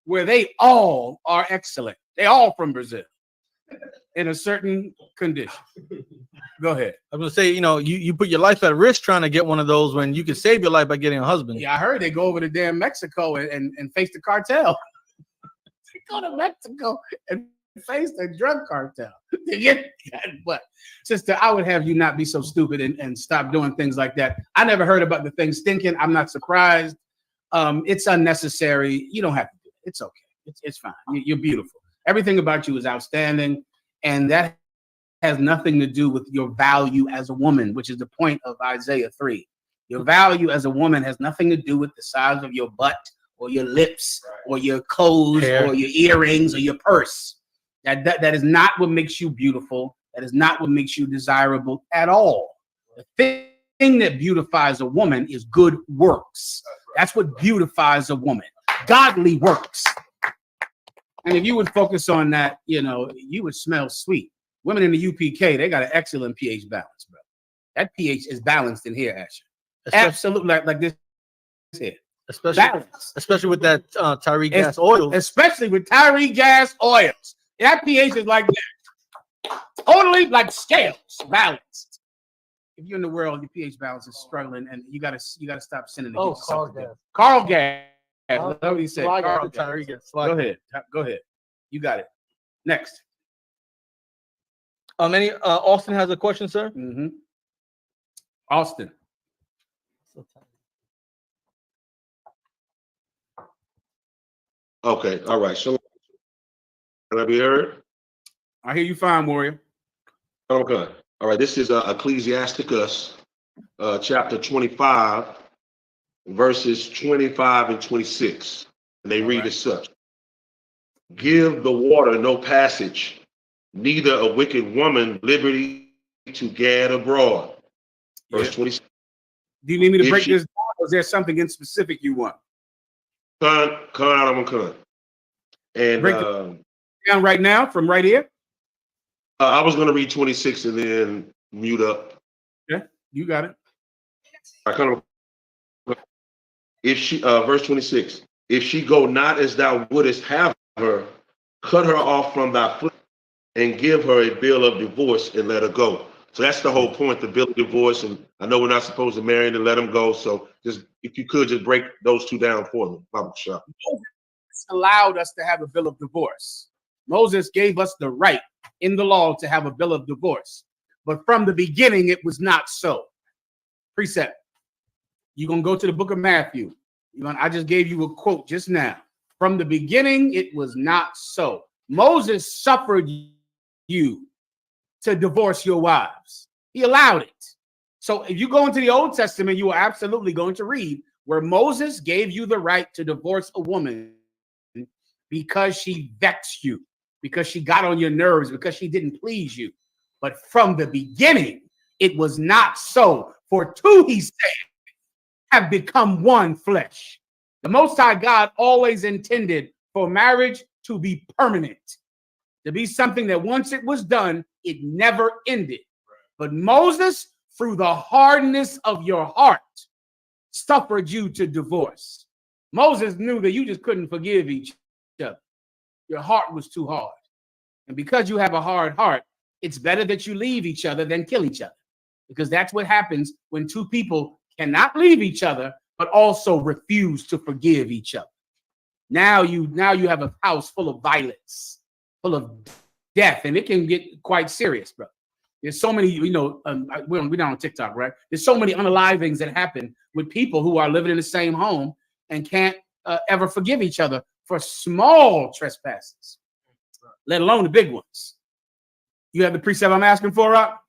where they all are excellent. They all from Brazil in a certain condition. Go ahead. I'm gonna say, you put your life at risk trying to get one of those when you can save your life by getting a husband. Yeah, I heard they go over to damn Mexico and face the cartel. They go to Mexico and face the drug cartel to get that butt. Sister, I would have you not be so stupid and stop doing things like that. I never heard about the thing stinking. I'm not surprised. It's unnecessary. You don't have to do it. It's okay. It's fine. You're beautiful. Everything about you is outstanding, and that has nothing to do with your value as a woman, which is the point of Isaiah 3. Your value as a woman has nothing to do with the size of your butt or your lips or your clothes or your earrings or your purse. That is not what makes you beautiful. That is not what makes you desirable at all. The thing that beautifies a woman is good works. That's what beautifies a woman. Godly works. And if you would focus on that, you would smell sweet. Women in the UPK, they got an excellent pH balance, bro. That pH is balanced in here, Asher. Absolutely, like this here. Especially with that Tyree gas oil. Especially with Tyree gas oils. That pH is like that. Totally like scales, balanced. If you're in the world, your pH balance is struggling, and you gotta stop sending it. Carl gas. That's what he said. Carl gas. Go ahead. You got it. Next. Austin has a question, sir. Mm-hmm. Austin. Okay, all right. So, can I be heard? I hear you fine, Warrior. Okay. All right. This is Ecclesiasticus, chapter 25, verses 25 and 26. And they read as such: Give the water no passage, neither a wicked woman liberty to gad abroad. Verse 26. Do you need me to break this down, or is there something in specific you want? Con out of con. And break it down right now from right here. I was going to read 26 and then mute up. Yeah, you got it. I kind of. If she, verse 26, if she go not as thou wouldest have her, cut her off from thy foot and give her a bill of divorce and let her go. So that's the whole point, the bill of divorce. And I know we're not supposed to marry and let them go. So just, if you could just break those two down for me. Moses allowed us to have a bill of divorce. Moses gave us the right in the law to have a bill of divorce. But from the beginning, it was not so. Precept. You're going to go to the book of Matthew. I just gave you a quote just now. From the beginning, it was not so. Moses suffered you to divorce your wives. He allowed it. So if you go into the Old Testament, you are absolutely going to read where Moses gave you the right to divorce a woman because she vexed you, because she got on your nerves, because she didn't please you. But from the beginning, it was not so. For two, he said, have become one flesh. The Most High God always intended for marriage to be permanent, to be something that once it was done, it never ended. But Moses, through the hardness of your heart, suffered you to divorce. Moses knew that you just couldn't forgive each other. Your heart was too hard. And because you have a hard heart, it's better that you leave each other than kill each other. Because that's what happens when two people cannot leave each other, but also refuse to forgive each other. Now you have a house full of violence, full of death, and it can get quite serious, bro. There's so many, we're not on TikTok, right? There's so many unalivings that happen with people who are living in the same home and can't ever forgive each other for small trespasses, let alone the big ones. You have the precept I'm asking for, Rock?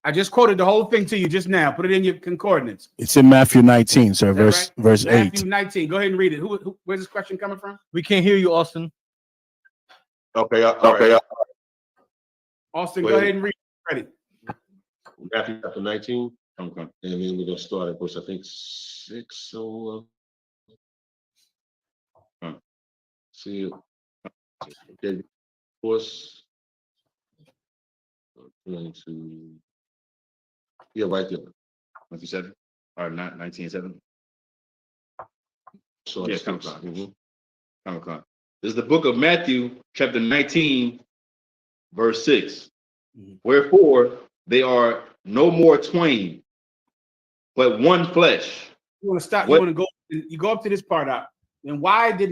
I just quoted the whole thing to you just now. Put it in your concordance. It's in Matthew 19, sir, verse 8. Matthew 19. Go ahead and read it. Where's this question coming from? We can't hear you, Austin. Okay. Okay. Austin, go ahead and read it. Ready. Matthew chapter 19. And then we're going to start at verse, I think, 6. So, see, okay, of course, going to, yeah, right there. 27 or not 19:7. So yeah, Comic-Con. This is the book of Matthew, chapter 19, verse 6. Wherefore they are no more twain, but one flesh. You want to stop? You want to go? You go up to this part out. Then why did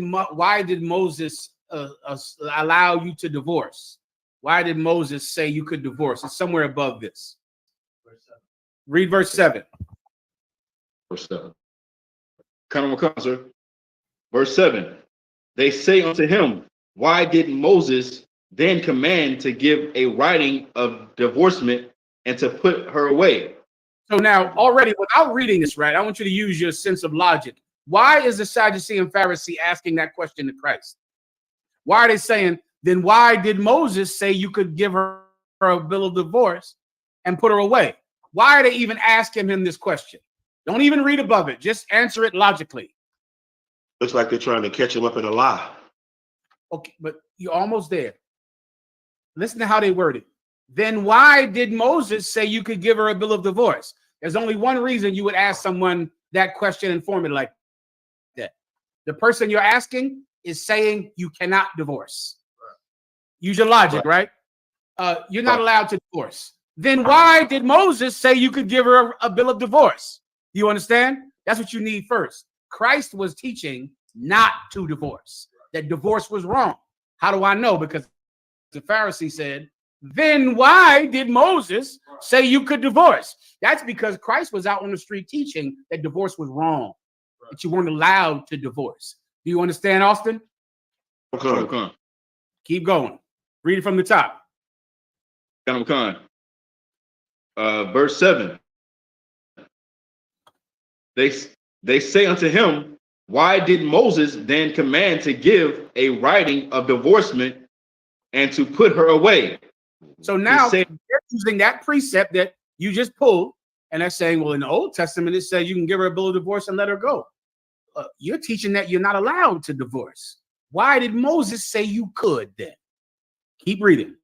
Moses allow you to divorce? Why did Moses say you could divorce? It's somewhere above this. Read verse 7. Verse 7. Come, sir. Verse 7. They say unto him, why did Moses then command to give a writing of divorcement and to put her away? So now, already, without reading this, right, I want you to use your sense of logic. Why is the Sadducee and Pharisee asking that question to Christ? Why are they saying, then why did Moses say you could give her a bill of divorce and put her away? Why are they even asking him this question? Don't even read above it. Just answer it logically. Looks like they're trying to catch him up in a lie. Okay, but you're almost there. Listen to how they word it. Then why did Moses say you could give her a bill of divorce? There's only one reason you would ask someone that question and form it like that. The person you're asking is saying you cannot divorce. Use your logic, right? You're not allowed to divorce. Then why did Moses say you could give her a bill of divorce? Do you understand? That's what you need first. Christ was teaching not to divorce, that divorce was wrong. How do I know? Because the Pharisee said, then why did Moses say you could divorce? That's because Christ was out on the street teaching that divorce was wrong, that you weren't allowed to divorce. Do you understand, Austin? Okay. Keep going. Read it from the top. Verse 7. They say unto him, why did Moses then command to give a writing of divorcement and to put her away? So now they're using that precept that you just pulled, and they're saying, well, in the Old Testament, it says you can give her a bill of divorce and let her go. You're teaching that you're not allowed to divorce. Why did Moses say you could then? Keep reading.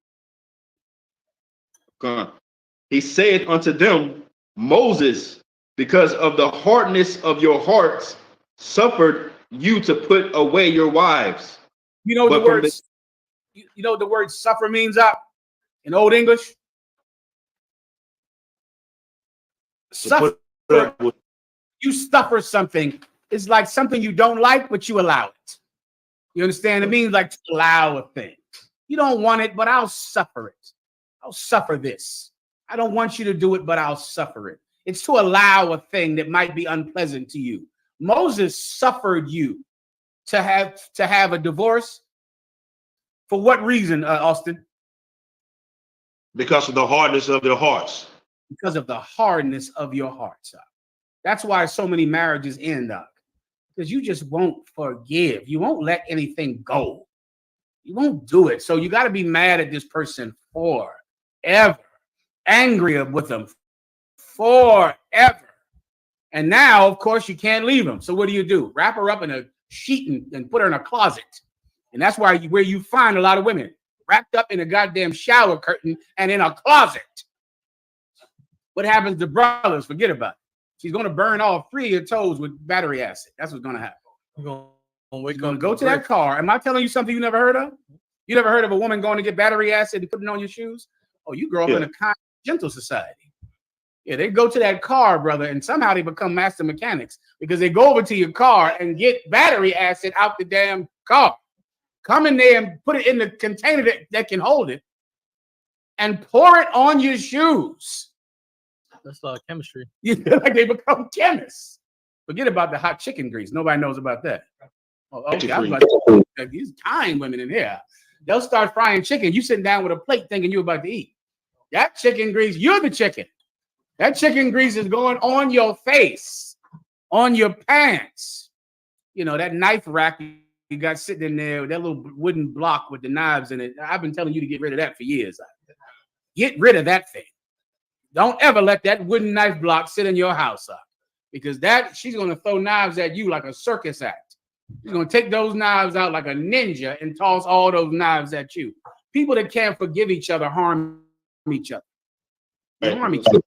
He saith unto them, Moses, because of the hardness of your hearts, suffered you to put away your wives. You know the word. You know the word suffer means up in Old English. Suffer. You suffer something. It's like something you don't like, but you allow it. You understand? It means like to allow a thing. You don't want it, but I'll suffer it. I'll suffer this. I don't want you to do it, but I'll suffer it. It's to allow a thing that might be unpleasant to you. Moses suffered you to have a divorce? For what reason, Austin? Because of the hardness of their hearts. Because of the hardness of your hearts. That's why so many marriages end up. Because you just won't forgive. You won't let anything go. You won't do it. So you got to be mad at this person forever. Angry with them forever. And now, of course, you can't leave them. So what do? Wrap her up in a sheet and put her in a closet. And that's where you find a lot of women wrapped up in a goddamn shower curtain and in a closet. What happens to brothers? Forget about it. She's going to burn all 3 of your toes with battery acid. That's what's going to happen. You're going to go to that car. Am I telling you something you never heard of? You never heard of a woman going to get battery acid and putting it on your shoes? Oh, you grow up in a kind, gentle society. Yeah, they go to that car, brother, and somehow they become master mechanics because they go over to your car and get battery acid out the damn car. Come in there and put it in the container that can hold it and pour it on your shoes. That's chemistry. You feel like they become chemists. Forget about the hot chicken grease. Nobody knows about that. Oh, okay. I was like, these kind women in here. They'll start frying chicken. You sitting down with a plate thinking you're about to eat. That chicken grease, you're the chicken. That chicken grease is going on your face, on your pants. You know, that knife rack you got sitting in there with that little wooden block with the knives in it. I've been telling you to get rid of that for years. Get rid of that thing. Don't ever let that wooden knife block sit in your house up because she's going to throw knives at you like a circus act. She's going to take those knives out like a ninja and toss all those knives at you. People that can't forgive each other harm each other. They harm each other.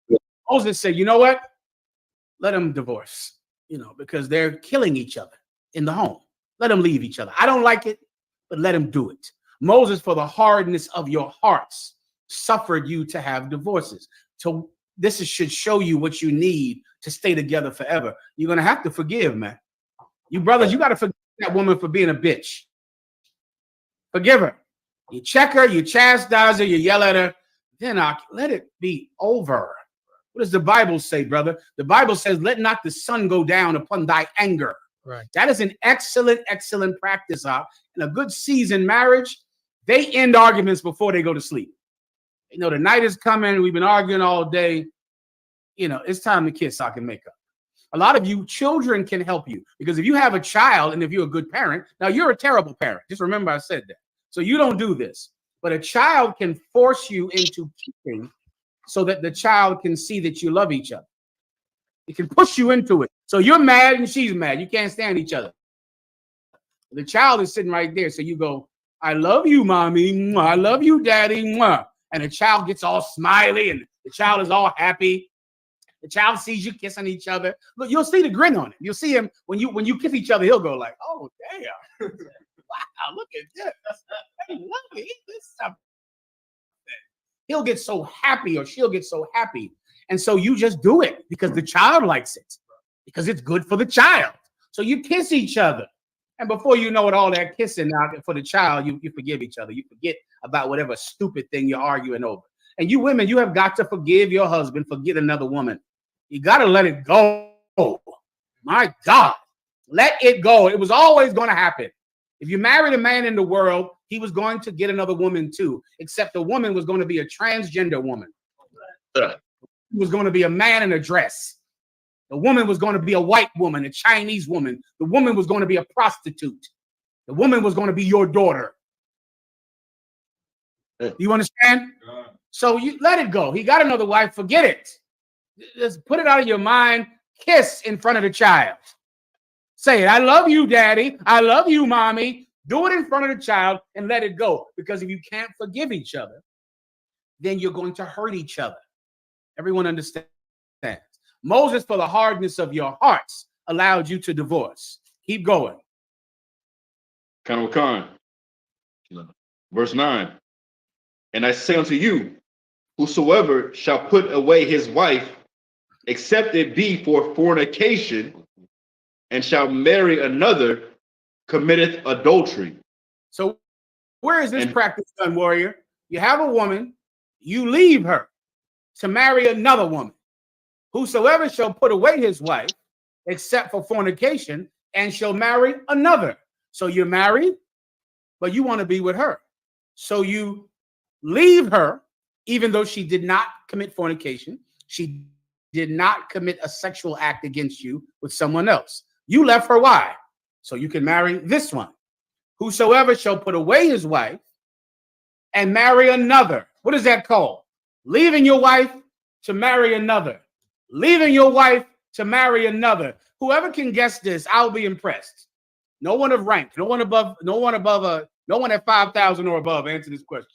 Moses said, you know what? Let them divorce, because they're killing each other in the home. Let them leave each other. I don't like it, but let them do it. Moses, for the hardness of your hearts, suffered you to have divorces. So this should show you what you need to stay together forever. You're going to have to forgive, man. You brothers, you got to forgive that woman for being a bitch. Forgive her. You check her, you chastise her, you yell at her. Then let it be over. What does the Bible say, brother? The Bible says, let not the sun go down upon thy anger. Right. That is an excellent, excellent practice. In a good seasoned marriage, they end arguments before they go to sleep. The night is coming. We've been arguing all day. It's time to kiss so I can make up. A lot of you children can help you because if you have a child and if you're a good parent, now you're a terrible parent. Just remember I said that. So you don't do this. But a child can force you into kissing so that the child can see that you love each other. It can push you into it. So you're mad and she's mad. You can't stand each other. The child is sitting right there. So you go, I love you, mommy. I love you, daddy. And the child gets all smiley and the child is all happy. The child sees you kissing each other. Look, you'll see the grin on him. You'll see him when you kiss each other, he'll go like, oh, damn. Wow, look at this. Hey, let me eat this stuff. He'll get so happy or she'll get so happy. And so you just do it because the child likes it, because it's good for the child. So you kiss each other. And before you know it, all that kissing now for the child, you forgive each other. You forget about whatever stupid thing you're arguing over. And you women, you have got to forgive your husband, forget another woman. You got to let it go. My God, let it go. It was always going to happen. If you married a man in the world, he was going to get another woman too, except the woman was going to be a transgender woman. It was going to be a man in a dress. The woman was going to be a white woman, a Chinese woman. The woman was going to be a prostitute. The woman was going to be your daughter. You understand? So you let it go. He got another wife. Forget it. Just put it out of your mind. Kiss in front of the child. Say it. I love you, daddy. I love you, mommy. Do it in front of the child and let it go. Because if you can't forgive each other, then you're going to hurt each other. Everyone understands. Moses, for the hardness of your hearts, allowed you to divorce. Keep going. Khan. Verse 9. And I say unto you, whosoever shall put away his wife, except it be for fornication, and shall marry another, committeth adultery. So where is this practice done, warrior? You have a woman, you leave her to marry another woman. Whosoever shall put away his wife, except for fornication, and shall marry another. So you're married, but you want to be with her. So you leave her, even though she did not commit fornication. She did not commit a sexual act against you with someone else. You left her. Why? So you can marry this one. Whosoever shall put away his wife and marry another. What is that called? Leaving your wife to marry another. Leaving your wife to marry another. Whoever can guess this, I'll be impressed. No one of rank, no one at 5,000 or above answer this question.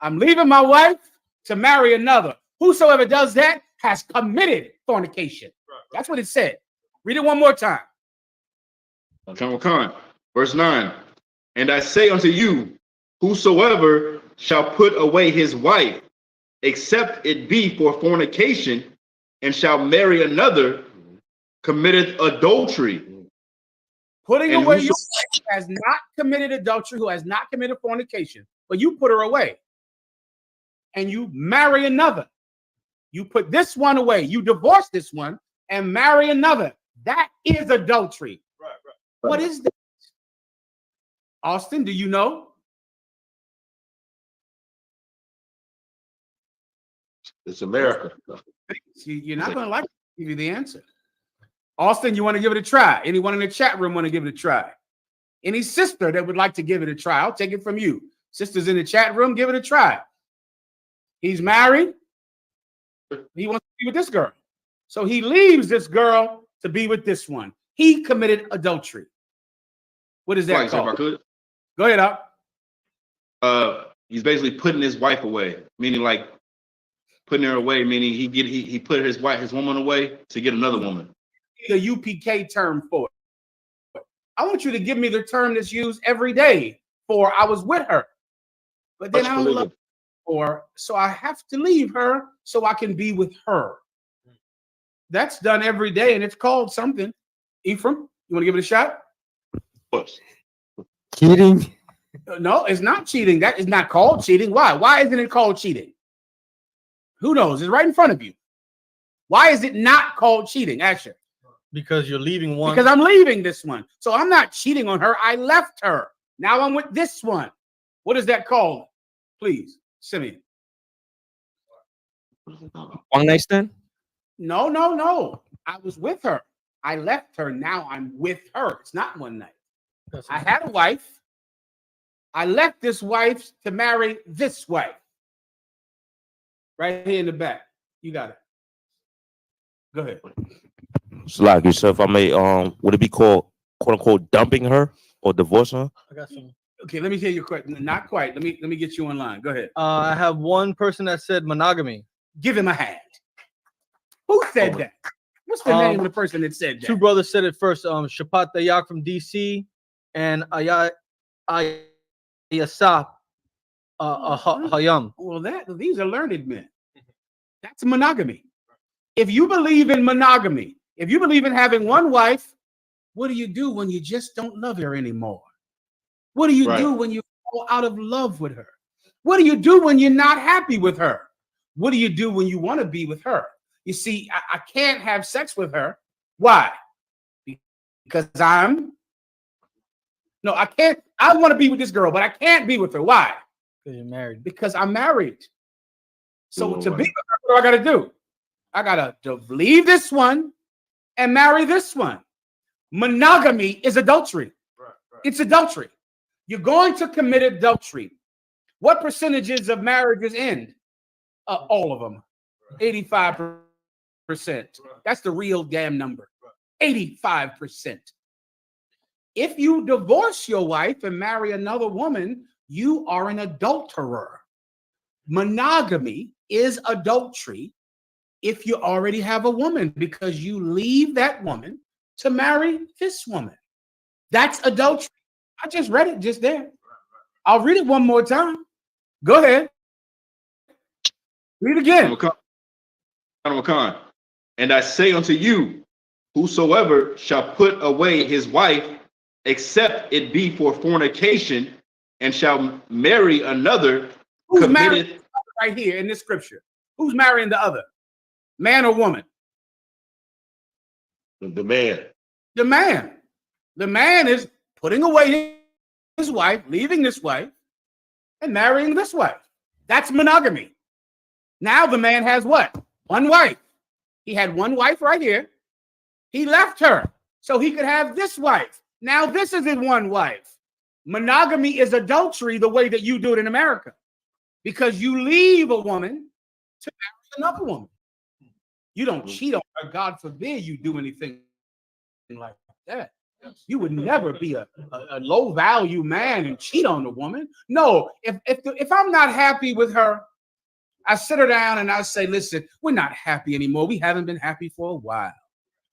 I'm leaving my wife to marry another. Whosoever does that has committed fornication. That's what it said. Read it one more time. Verse 9. And I say unto you, whosoever shall put away his wife, except it be for fornication, and shall marry another, committeth adultery. Putting away your wife who has not committed adultery, who has not committed fornication, but you put her away and you marry another. You put this one away, you divorce this one and marry another. That is adultery. Right. What is that? Austin, do you know? It's America. You're not going to like it. Give you the answer. Austin, you want to give it a try? Anyone in the chat room want to give it a try? Any sister that would like to give it a try? I'll take it from you. Sisters in the chat room, give it a try. He's married. He wants to be with this girl. So he leaves this girl to be with this one. He committed adultery. What is that called? If I could. Go ahead, Al. He's basically putting his wife away, meaning like putting her away, meaning he put his woman away to get another woman. The UPK term for it. I want you to give me the term that's used every day for I was with her, but then I don't love her, so I have to leave her so I can be with her. That's done every day, and it's called something. Ephraim, you want to give it a shot? Cheating? No, it's not cheating. That is not called cheating. Why? Why isn't it called cheating? Who knows? It's right in front of you. Why is it not called cheating, Asher? Because you're leaving one. Because I'm leaving this one. So I'm not cheating on her. I left her. Now I'm with this one. What is that called? Please, Simeon. One night stand? No. I was with her. I left her. Now I'm with her. It's not one night. I had a wife. I left this wife to marry this wife. Right here in the back. You got it. Go ahead. Slack, so if I may, would it be called quote unquote dumping her or divorcing her? I got some. Okay, let me hear your question. Not quite. Let me get you in line. Go ahead. I have one person that said monogamy. Give him a hand. Who said that? What's the name of the person that said that? Two brothers said it first. Shapat Dayak from DC and Ayasap Hayam. Well, these are learned men. That's monogamy. If you believe in monogamy, if you believe in having one wife, what do you do when you just don't love her anymore? What do you do when you fall out of love with her? What do you do when you're not happy with her? What do you do when you want to be with her? You see, I can't have sex with her. Why? Because I can't. I want to be with this girl, but I can't be with her. Why? Because you're married. Because I'm married. So to be with her, what do I got to do? I got to leave this one and marry this one. Monogamy is adultery. It's adultery. You're going to commit adultery. What percentages of marriages end? All of them. 85%. That's the real damn number. 85%. If you divorce your wife and marry another woman, you are an adulterer. Monogamy is adultery if you already have a woman, because you leave that woman to marry this woman. That's adultery. I just read it just there. I'll read it one more time. Go ahead. Read it again. And I say unto you, whosoever shall put away his wife, except it be for fornication, and shall marry another, who's married right here in this scripture? Who's marrying the other? Man or woman? The man. The man. The man is putting away his wife, leaving this wife, and marrying this wife. That's monogamy. Now the man has what? One wife. He had one wife right here. He left her so he could have this wife. Now this is his one wife. Monogamy is adultery the way that you do it in America, because you leave a woman to marry another woman. You don't cheat on her. God forbid you do anything like that. You would never be a low value man and cheat on a woman. No, if I'm not happy with her, I sit her down and I say, listen, we're not happy anymore. We haven't been happy for a while.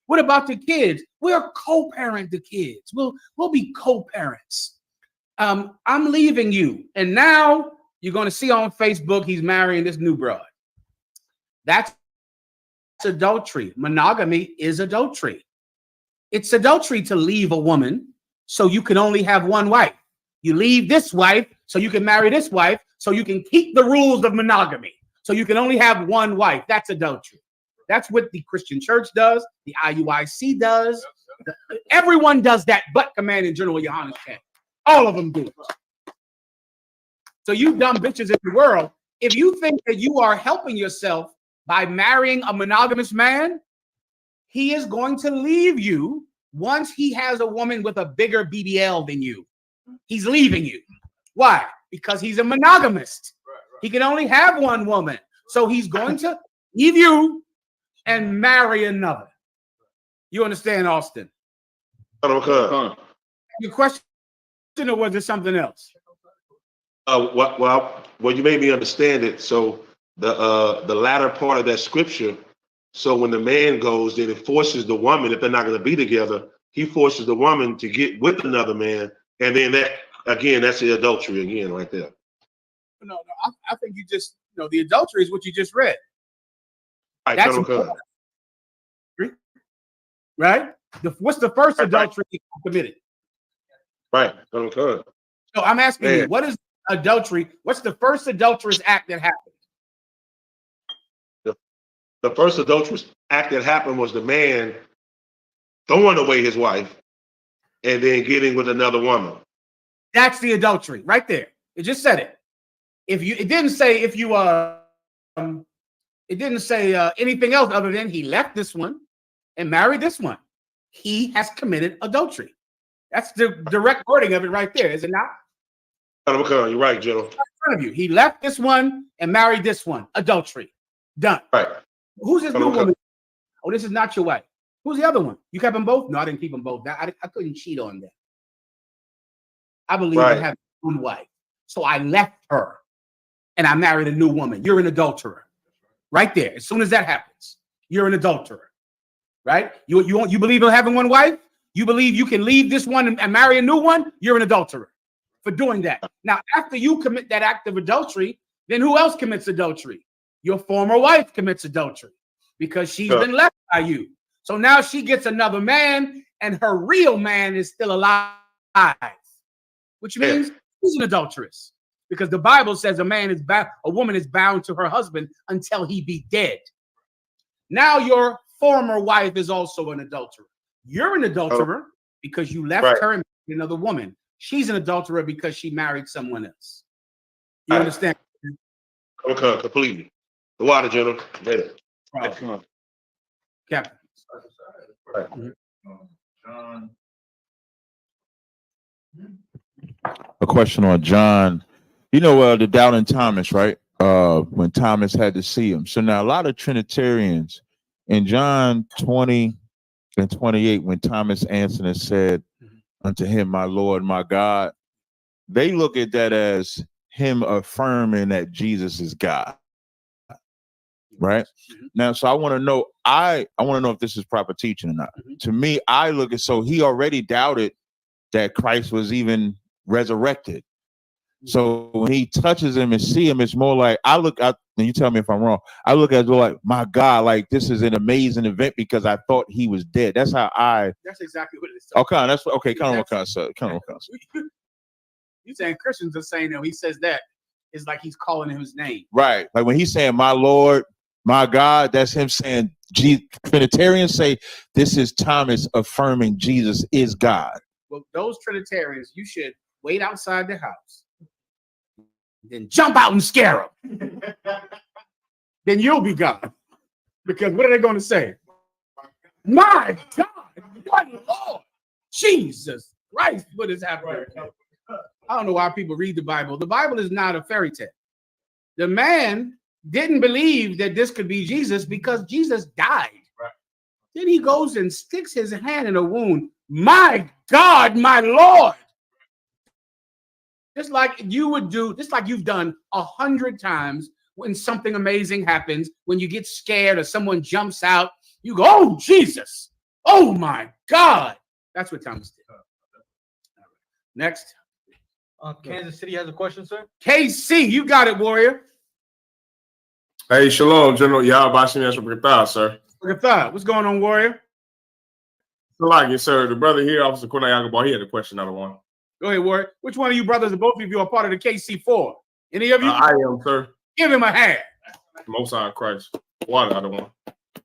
What about the kids? We'll co-parent the kids. We'll be co-parents. I'm leaving you. And now you're going to see on Facebook, he's marrying this new broad. That's adultery. Monogamy is adultery. It's adultery to leave a woman so you can only have one wife. You leave this wife so you can marry this wife so you can keep the rules of monogamy. So you can only have one wife. That's adultery. That's what the Christian church does. The IUIC does. Everyone does that but Commanding General Johannes can. All of them do it. So you dumb bitches in the world, if you think that you are helping yourself by marrying a monogamous man, he is going to leave you once he has a woman with a bigger BBL than you. He's leaving you. Why? Because he's a monogamist. He can only have one woman. So he's going to leave you and marry another. You understand, Austin? Okay. Your question, or was it something else? Well, you made me understand it. So the latter part of that scripture. So when the man goes, then it forces the woman, if they're not going to be together, he forces the woman to get with another man, and then that again, that's the adultery again, right there. No, I think you just, the adultery is what you just read. Right, that's right. What's the first adultery he committed? Right. Okay. So I'm asking you, what is adultery? What's the first adulterous act that happened? The first adulterous act that happened was the man throwing away his wife and then getting with another woman. That's the adultery right there. It just said it. It didn't say anything else other than he left this one and married this one. He has committed adultery. That's the direct wording of it right there, is it not? Okay, you're right, General. In front of you. He left this one and married this one. Adultery. Done. Right. Who's this new woman? Oh, this is not your wife. Who's the other one? You kept them both? No, I didn't keep them both. I couldn't cheat on them. I believe in having one wife. So I left her and I married a new woman. You're an adulterer. Right there. As soon as that happens, you're an adulterer. Right? You believe in having one wife? You believe you can leave this one and marry a new one? You're an adulterer for doing that. Now, after you commit that act of adultery, then who else commits adultery? Your former wife commits adultery because she's been left by you. So now she gets another man and her real man is still alive, which means she's an adulteress because the Bible says a woman is bound to her husband until he be dead. Now your former wife is also an adulterer. You're an adulterer because you left her and married another woman. She's an adulterer because she married someone else. You understand? Okay, completely. The water, General. Later. Captain. A question on John. The doubting Thomas, right? When Thomas had to see him. So now a lot of Trinitarians in John 20 and 28, when Thomas answered and said unto him, my Lord, my God, they look at that as him affirming that Jesus is God. Right now, so I want to know. I want to know if this is proper teaching or not. To me, I look at he already doubted that Christ was even resurrected. So when he touches him and see him, it's more like and you tell me if I'm wrong. I look at it like, my God, like this is an amazing event because I thought he was dead. That's how That's exactly what it is. Okay, that's okay. Come on. You saying Christians are saying that when he says that, it's like he's calling him his name. Right. Like when he's saying, my Lord, my God, that's him saying, Trinitarians say this is Thomas affirming Jesus is God. Well, those Trinitarians, you should wait outside the house, then jump out and scare them. Then you'll be God. Because what are they going to say? My God, what Lord, Jesus Christ, what is happening? I don't know why people read the Bible. The Bible is not a fairy tale. The man didn't believe that this could be Jesus because Jesus died. Right. Then he goes and sticks his hand in a wound. My God, my Lord. Just like you would do, just like you've done 100 times when something amazing happens, when you get scared or someone jumps out, you go, oh, Jesus. Oh, my God. That's what Thomas did. Next. Kansas City has a question, sir. KC, you got it, warrior. Hey, shalom, General Yahbashim Yashua, sir. What's going on, warrior? Salagi, sir. The brother here, Officer Kunayagabal, he had a question, not a one. Go ahead, warrior. Which one of you brothers or both of you are part of the KC4? Any of you? I am, sir. Give him a hand. Most High Christ. Water, not a one.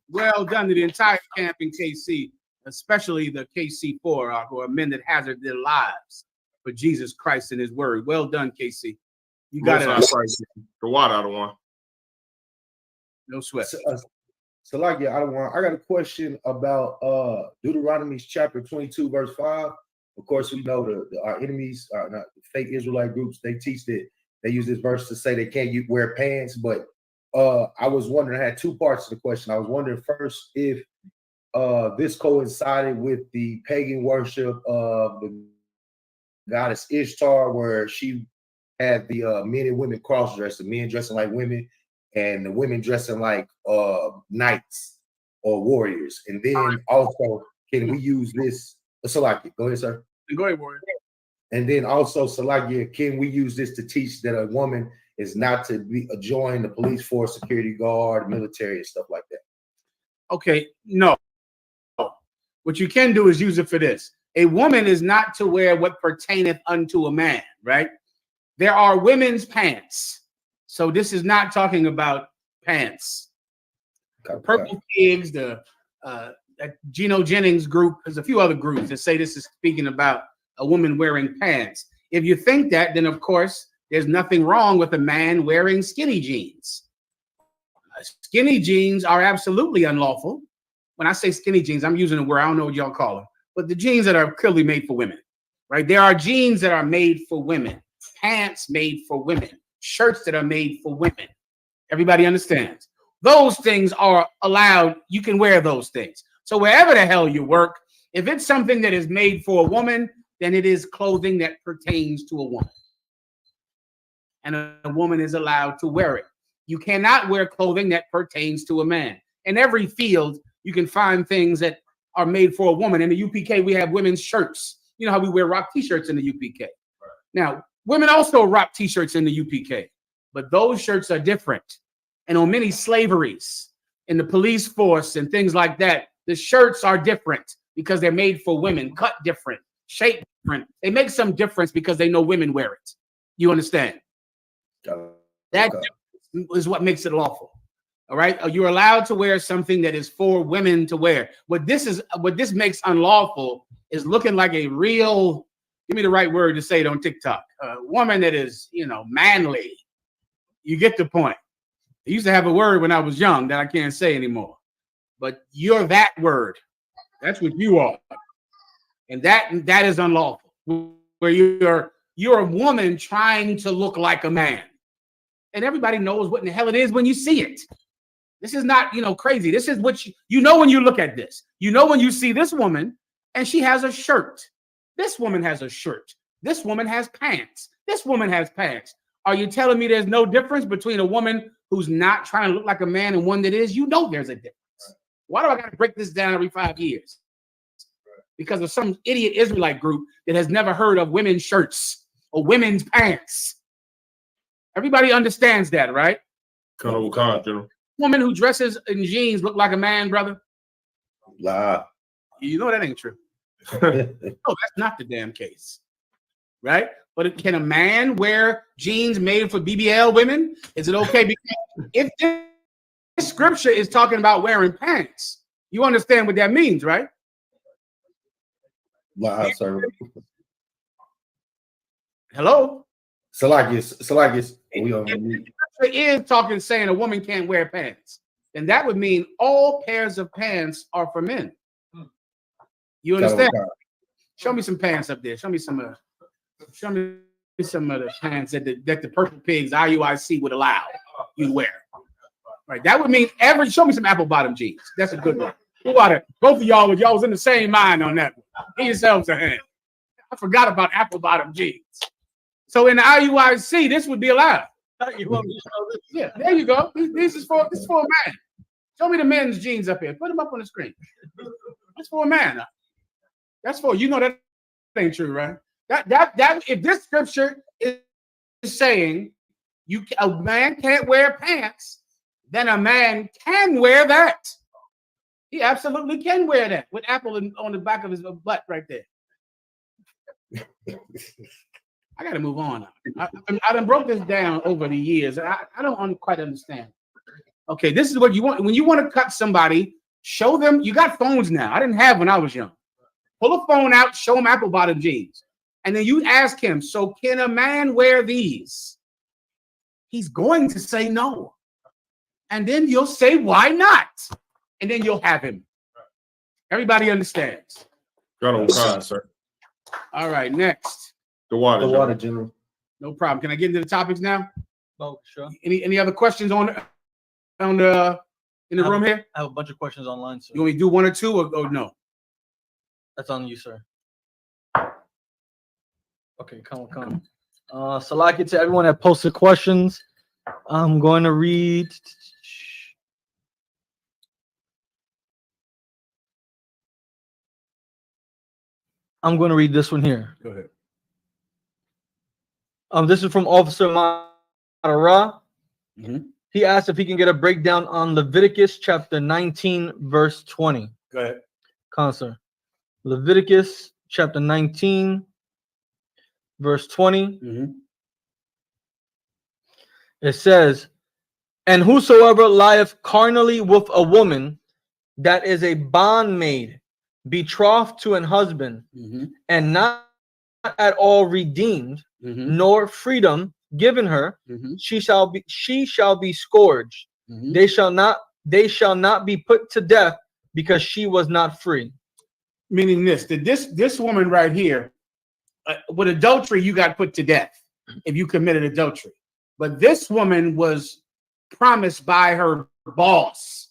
Well done to the entire camp in KC, especially the KC4, who are men that hazard their lives for Jesus Christ and his word. Well done, KC. You got Most it. Christ. The water, out of one. No sweat. Salakia, I got a question about Deuteronomy chapter 22, verse 5. Of course, we know our enemies, not the fake Israelite groups, they teach that they use this verse to say they can't wear pants. But I was wondering, I had two parts to the question. I was wondering first if this coincided with the pagan worship of the goddess Ishtar, where she had the men and women cross-dressed, the men dressing like women and the women dressing like knights or warriors. And then also, can we use this? Salakia, go ahead, sir. Go ahead, warrior. And then also, Salakia, can we use this to teach that a woman is not to join the police force, security guard, military, and stuff like that? Okay, no. What you can do is use it for this. A woman is not to wear what pertaineth unto a man, right? There are women's pants. So this is not talking about pants. Purple Pigs, the Geno Jennings group, there's a few other groups that say this is speaking about a woman wearing pants. If you think that, then of course, there's nothing wrong with a man wearing skinny jeans. Skinny jeans are absolutely unlawful. When I say skinny jeans, I'm using a word, I don't know what y'all call them, but the jeans that are clearly made for women, right? There are jeans that are made for women, pants made for women, shirts that are made for women. Everybody understands. Those things are allowed. You can wear those things. So wherever the hell you work, if it's something that is made for a woman, then it is clothing that pertains to a woman. And a woman is allowed to wear it. You cannot wear clothing that pertains to a man. In every field, you can find things that are made for a woman. In the UPK, we have women's shirts. You know how we wear rock t-shirts in the UPK. Right. Now, women also rock t-shirts in the UPK, but those shirts are different. And on many slaveries in the police force and things like that, the shirts are different because they're made for women, cut different, shaped different. They make some difference because they know women wear it. You understand? That is what makes it lawful. All right. You're allowed to wear something that is for women to wear. What this makes unlawful is looking like a real, give me the right word to say it on TikTok, a woman that is, manly. You get the point. I used to have a word when I was young that I can't say anymore, but you're that word. That's what you are. And that is unlawful, where you're a woman trying to look like a man. And everybody knows what in the hell it is when you see it. This is not, crazy. This is what you know when you look at this. You know when you see this woman and she has a shirt. This woman has a shirt. This woman has pants. This woman has pants. Are you telling me there's no difference between a woman who's not trying to look like a man and one that is? You know there's a difference. Why do I got to break this down every 5 years? Because of some idiot Israelite group that has never heard of women's shirts or women's pants. Everybody understands that, right? Woman who dresses in jeans look like a man, brother? Lie. You know that ain't true. No, that's not the damn case, right? But can a man wear jeans made for BBL women? Is it okay? Because if this scripture is talking about wearing pants, you understand what that means, right? Wow, sorry. Hello? Salakis, we on mute. It is talking saying a woman can't wear pants. And that would mean all pairs of pants are for men. You understand? Show me some pants up there. Show me some of the pants that the Purple Pigs IUIC would allow you to wear. Right. That would mean show me some apple bottom jeans. That's a good one. Who are it? Both of y'all was in the same mind on that one. Give yourselves a hand. I forgot about apple bottom jeans. So in the IUIC, this would be allowed. Yeah, there you go. This is for a man. Show me the men's jeans up here. Put them up on the screen. That's for a man. That's for that ain't true, right? That if this scripture is saying a man can't wear pants, then a man can wear that. He absolutely can wear that with apple on the back of his butt right there. I got to move on. I done broke this down over the years. I don't quite understand. Okay, this is what you want. When you want to cut somebody, show them. You got phones now. I didn't have when I was young. Pull a phone out, show him apple bottom jeans. And then you ask him, so can a man wear these? He's going to say no. And then you'll say, why not? And then you'll have him. Everybody understands. Got on time, sir. All right, next. The water, General. No problem. Can I get into the topics now? Oh, sure. Any other questions in the room here? I have a bunch of questions online, sir. You want me to do one or two or no? That's on you, sir. Okay, come. Salaki, to everyone that posted questions, I'm going to read. I'm going to read this one here. Go ahead. This is from Officer Matara. Mm-hmm. He asked if he can get a breakdown on Leviticus chapter 19, verse 20. Go ahead. Counselor. Leviticus chapter 19, verse 20. Mm-hmm. It says, and whosoever lieth carnally with a woman that is a bondmaid, betrothed to an husband, Mm-hmm. and not at all redeemed, Mm-hmm. nor freedom given her, Mm-hmm. she shall be scourged. Mm-hmm. They shall not be put to death because she was not free. Meaning this woman right here, with adultery, you got put to death if you committed adultery. But this woman was promised by her boss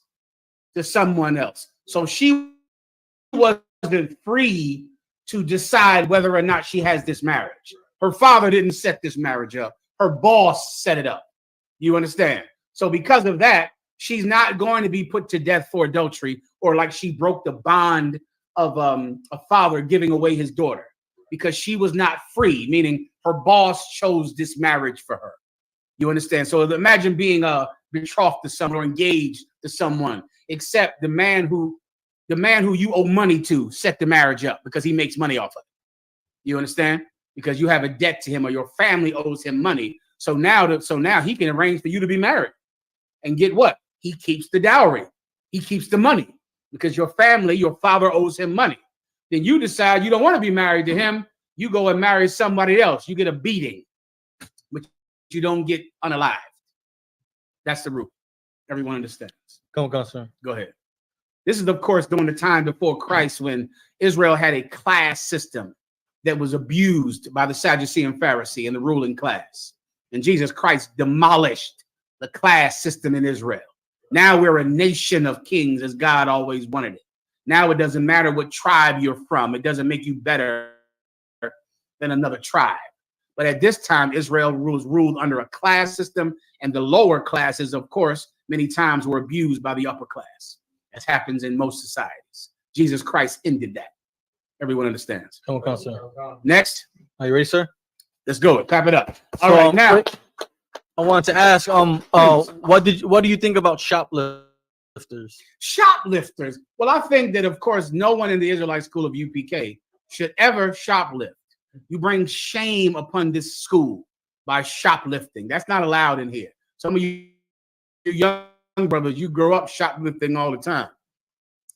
to someone else. So she wasn't free to decide whether or not she has this marriage. Her father didn't set this marriage up. Her boss set it up. You understand? So because of that, she's not going to be put to death for adultery or like she broke the bond of a father giving away his daughter, because she was not free, meaning her boss chose this marriage for her. You understand? So imagine being betrothed to someone or engaged to someone, except the man who you owe money to set the marriage up because he makes money off of it. You understand? Because you have a debt to him or your family owes him money. So now he can arrange for you to be married. And get what? He keeps the dowry. He keeps the money because your father owes him money. Then you decide you don't want to be married to him. You go and marry somebody else. You get a beating, but you don't get unalived. That's the rule. Everyone understands. Come on, sir. Go ahead. This is, of course, during the time before Christ when Israel had a class system that was abused by the Sadducee and Pharisee and the ruling class. And Jesus Christ demolished the class system in Israel. Now we're a nation of kings as God always wanted it. Now it doesn't matter what tribe you're from. It doesn't make you better than another tribe. But at this time, Israel was ruled under a class system, and the lower classes, of course, many times were abused by the upper class, as happens in most societies. Jesus Christ ended that. Everyone understands. Come on, sir. Next. Are you ready, sir? Let's go. Clap it up. All right, now. I wanted to ask, what do you think about shoplifters? Shoplifters. Well, I think that, of course, no one in the Israelite school of UPK should ever shoplift. You bring shame upon this school by shoplifting. That's not allowed in here. Some of you young brothers, you grow up shoplifting all the time.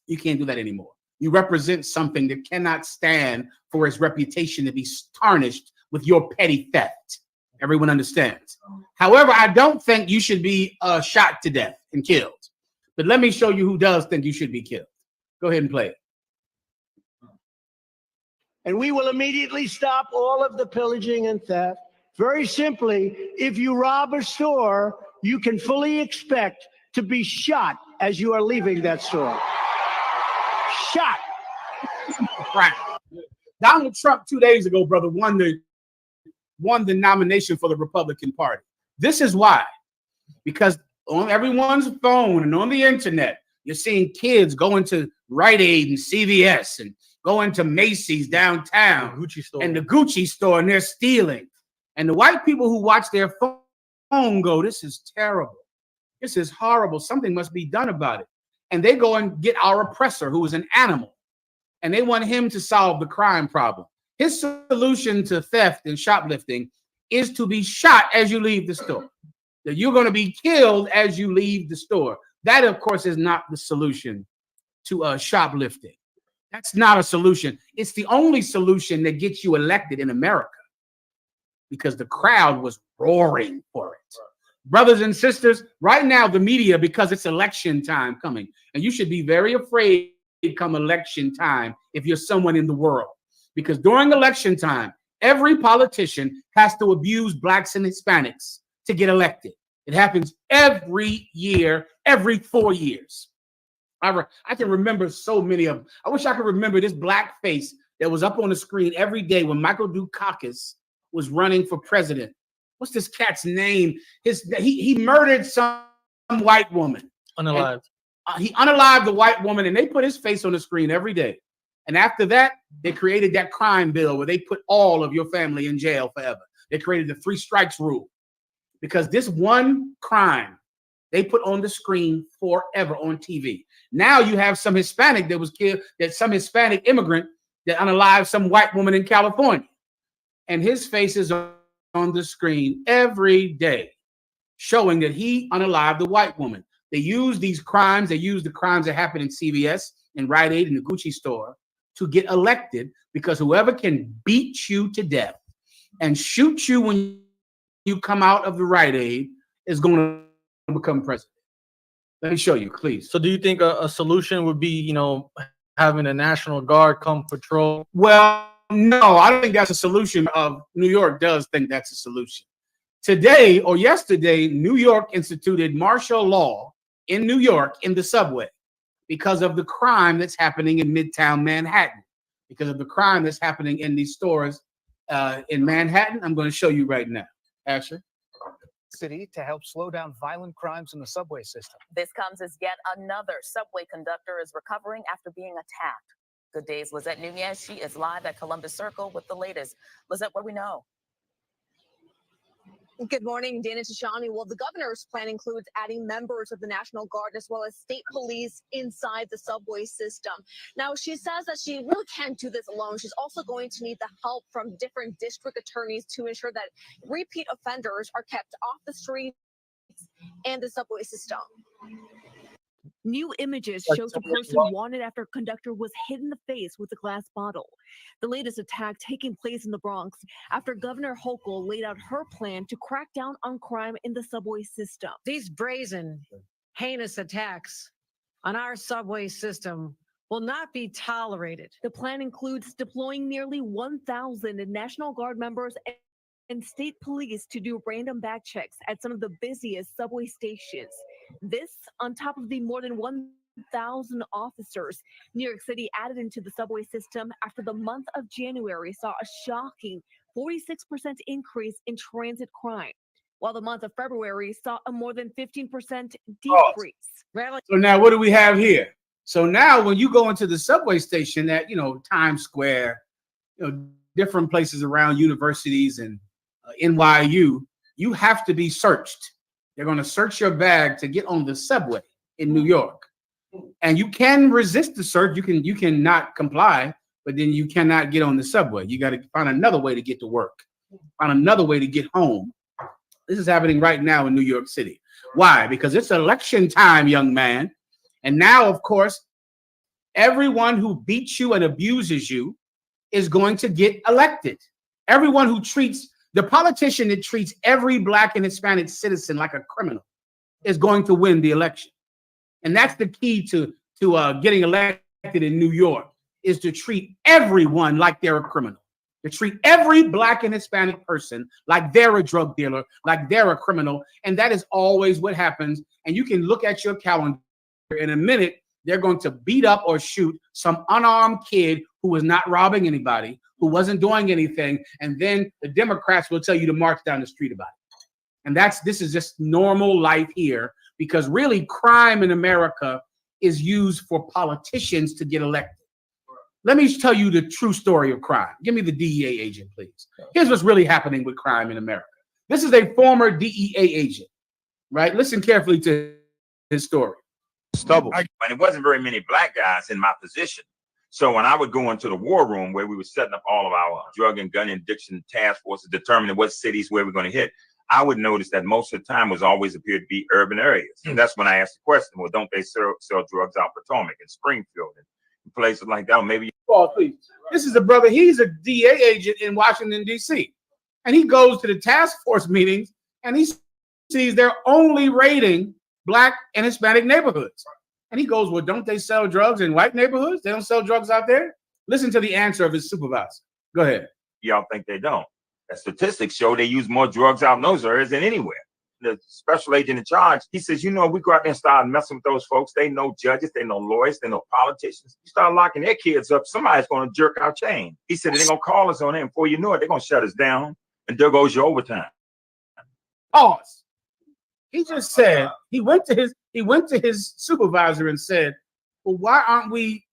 You can't do that anymore. You represent something that cannot stand for its reputation to be tarnished with your petty theft. Everyone understands. However, I don't think you should be shot to death and killed. But let me show you who does think you should be killed. Go ahead and play it. And we will immediately stop all of the pillaging and theft. Very simply, if you rob a store, you can fully expect to be shot as you are leaving that store. Shot. Right. Donald Trump 2 days ago, brother, won the nomination for the Republican Party. This is why. Because on everyone's phone and on the internet, you're seeing kids going to Rite Aid and CVS and going to Macy's downtown and the Gucci store, and they're stealing. And the white people who watch their phone go, this is terrible. This is horrible. Something must be done about it. And they go and get our oppressor, who is an animal, and they want him to solve the crime problem. His solution to theft and shoplifting is to be shot as you leave the store. That you're going to be killed as you leave the store. That, of course, is not the solution to shoplifting. That's not a solution. It's the only solution that gets you elected in America, because the crowd was roaring for it. Brothers and sisters, right now, the media, because it's election time coming, and you should be very afraid come election time if you're someone in the world, because during election time, every politician has to abuse blacks and Hispanics to get elected. It happens every year, every 4 years. I can remember so many of them. I wish I could remember this black face that was up on the screen every day when Michael Dukakis was running for president. What's this cat's name? He murdered some white woman. Unalived. He unalived the white woman, and they put his face on the screen every day. And after that, they created that crime bill where they put all of your family in jail forever. They created the 3 strikes rule, because this one crime they put on the screen forever on TV. Now you have some Hispanic that was killed, that some Hispanic immigrant that unalived some white woman in California. And his face is on the screen every day, showing that he unalived the white woman. They use these crimes, they use the crimes that happen in CVS and Rite Aid and the Gucci store to get elected, because whoever can beat you to death and shoot you when you come out of the Rite Aid is going to become president. Let me show you, please. So do you think a solution would be, having a National Guard come patrol? Well, no, I don't think that's a solution. New York does think that's a solution. Today or yesterday, New York instituted martial law in New York in the subway because of the crime that's happening in Midtown Manhattan, because of the crime that's happening in these stores in Manhattan. I'm going to show you right now. Ashley? City to help slow down violent crimes in the subway system. This comes as yet another subway conductor is recovering after being attacked. Good day's Lizette Nunez. She is live at Columbus Circle with the latest. Lizette, what do we know? Good morning, Dana Tashani. Well, the governor's plan includes adding members of the National Guard as well as state police inside the subway system. Now, she says that she really can't do this alone. She's also going to need the help from different district attorneys to ensure that repeat offenders are kept off the streets and the subway system. New images shows a person wanted after a conductor was hit in the face with a glass bottle. The latest attack taking place in the Bronx after Governor Hochul laid out her plan to crack down on crime in the subway system. These brazen, heinous attacks on our subway system will not be tolerated. The plan includes deploying nearly 1,000 National Guard members and state police to do random bag checks at some of the busiest subway stations. This on top of the more than 1,000 officers New York City added into the subway system after the month of January saw a shocking 46% increase in transit crime, while the month of February saw a more than 15% decrease. So now what do we have here? So now when you go into the subway station at, Times Square, different places around universities and NYU, you have to be searched. They're going to search your bag to get on the subway in New York. And you can resist the search. You can not comply, but then you cannot get on the subway. You got to find another way to get to work, find another way to get home. This is happening right now in New York City. Why? Because it's election time, young man. And now, of course, Everyone who beats you and abuses you is going to get elected. Everyone who treats the politician that treats every Black and Hispanic citizen like a criminal is going to win the election. And that's the key to getting elected in New York, is to treat everyone like they're a criminal. To treat every Black and Hispanic person like they're a drug dealer, like they're a criminal. And that is always what happens. And you can look at your calendar in a minute, they're going to beat up or shoot some unarmed kid who was not robbing anybody, who wasn't doing anything. And then the Democrats will tell you to march down the street about it. And this is just normal life here, because really crime in America is used for politicians to get elected. Let me tell you the true story of crime. Give me the DEA agent, please. Here's what's really happening with crime in America. This is a former DEA agent, right? Listen carefully to his story. Stubble. And it wasn't very many Black guys in my position. So when I would go into the war room where we were setting up all of our drug and gun addiction task forces, determining what cities where we're going to hit, I would notice that most of the time was always appeared to be urban areas. And that's when I asked the question, well, don't they sell drugs out Potomac and Springfield and places like that? Or maybe. Paul, please. This is a brother. He's a DEA agent in Washington, D.C. And he goes to the task force meetings and he sees they're only raiding Black and Hispanic neighborhoods. And he goes, well, don't they sell drugs in white neighborhoods? They don't sell drugs out there? Listen to the answer of his supervisor. Go ahead. Y'all think they don't. The statistics show they use more drugs out in those areas than anywhere. The special agent in charge, he says, you know, we go out there and start messing with those folks. They know judges, they know lawyers, they know politicians. You start locking their kids up, somebody's going to jerk our chain. He said, they're going to call us on it. And before you know it, they're going to shut us down. And there goes your overtime. Pause. He just said, he went to his supervisor and said, well, why aren't we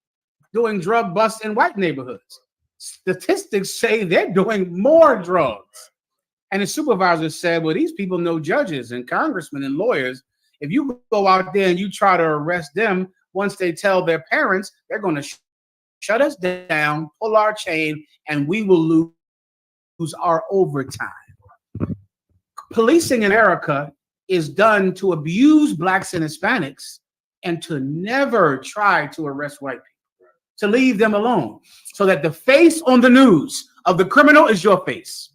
doing drug busts in white neighborhoods? Statistics say they're doing more drugs. And his supervisor said, well, these people know judges and congressmen and lawyers. If you go out there and you try to arrest them, once they tell their parents, they're going to shut us down, pull our chain, and we will lose our overtime. Policing in America is done to abuse Blacks and Hispanics and to never try to arrest white people, to leave them alone, so that the face on the news of the criminal is your face.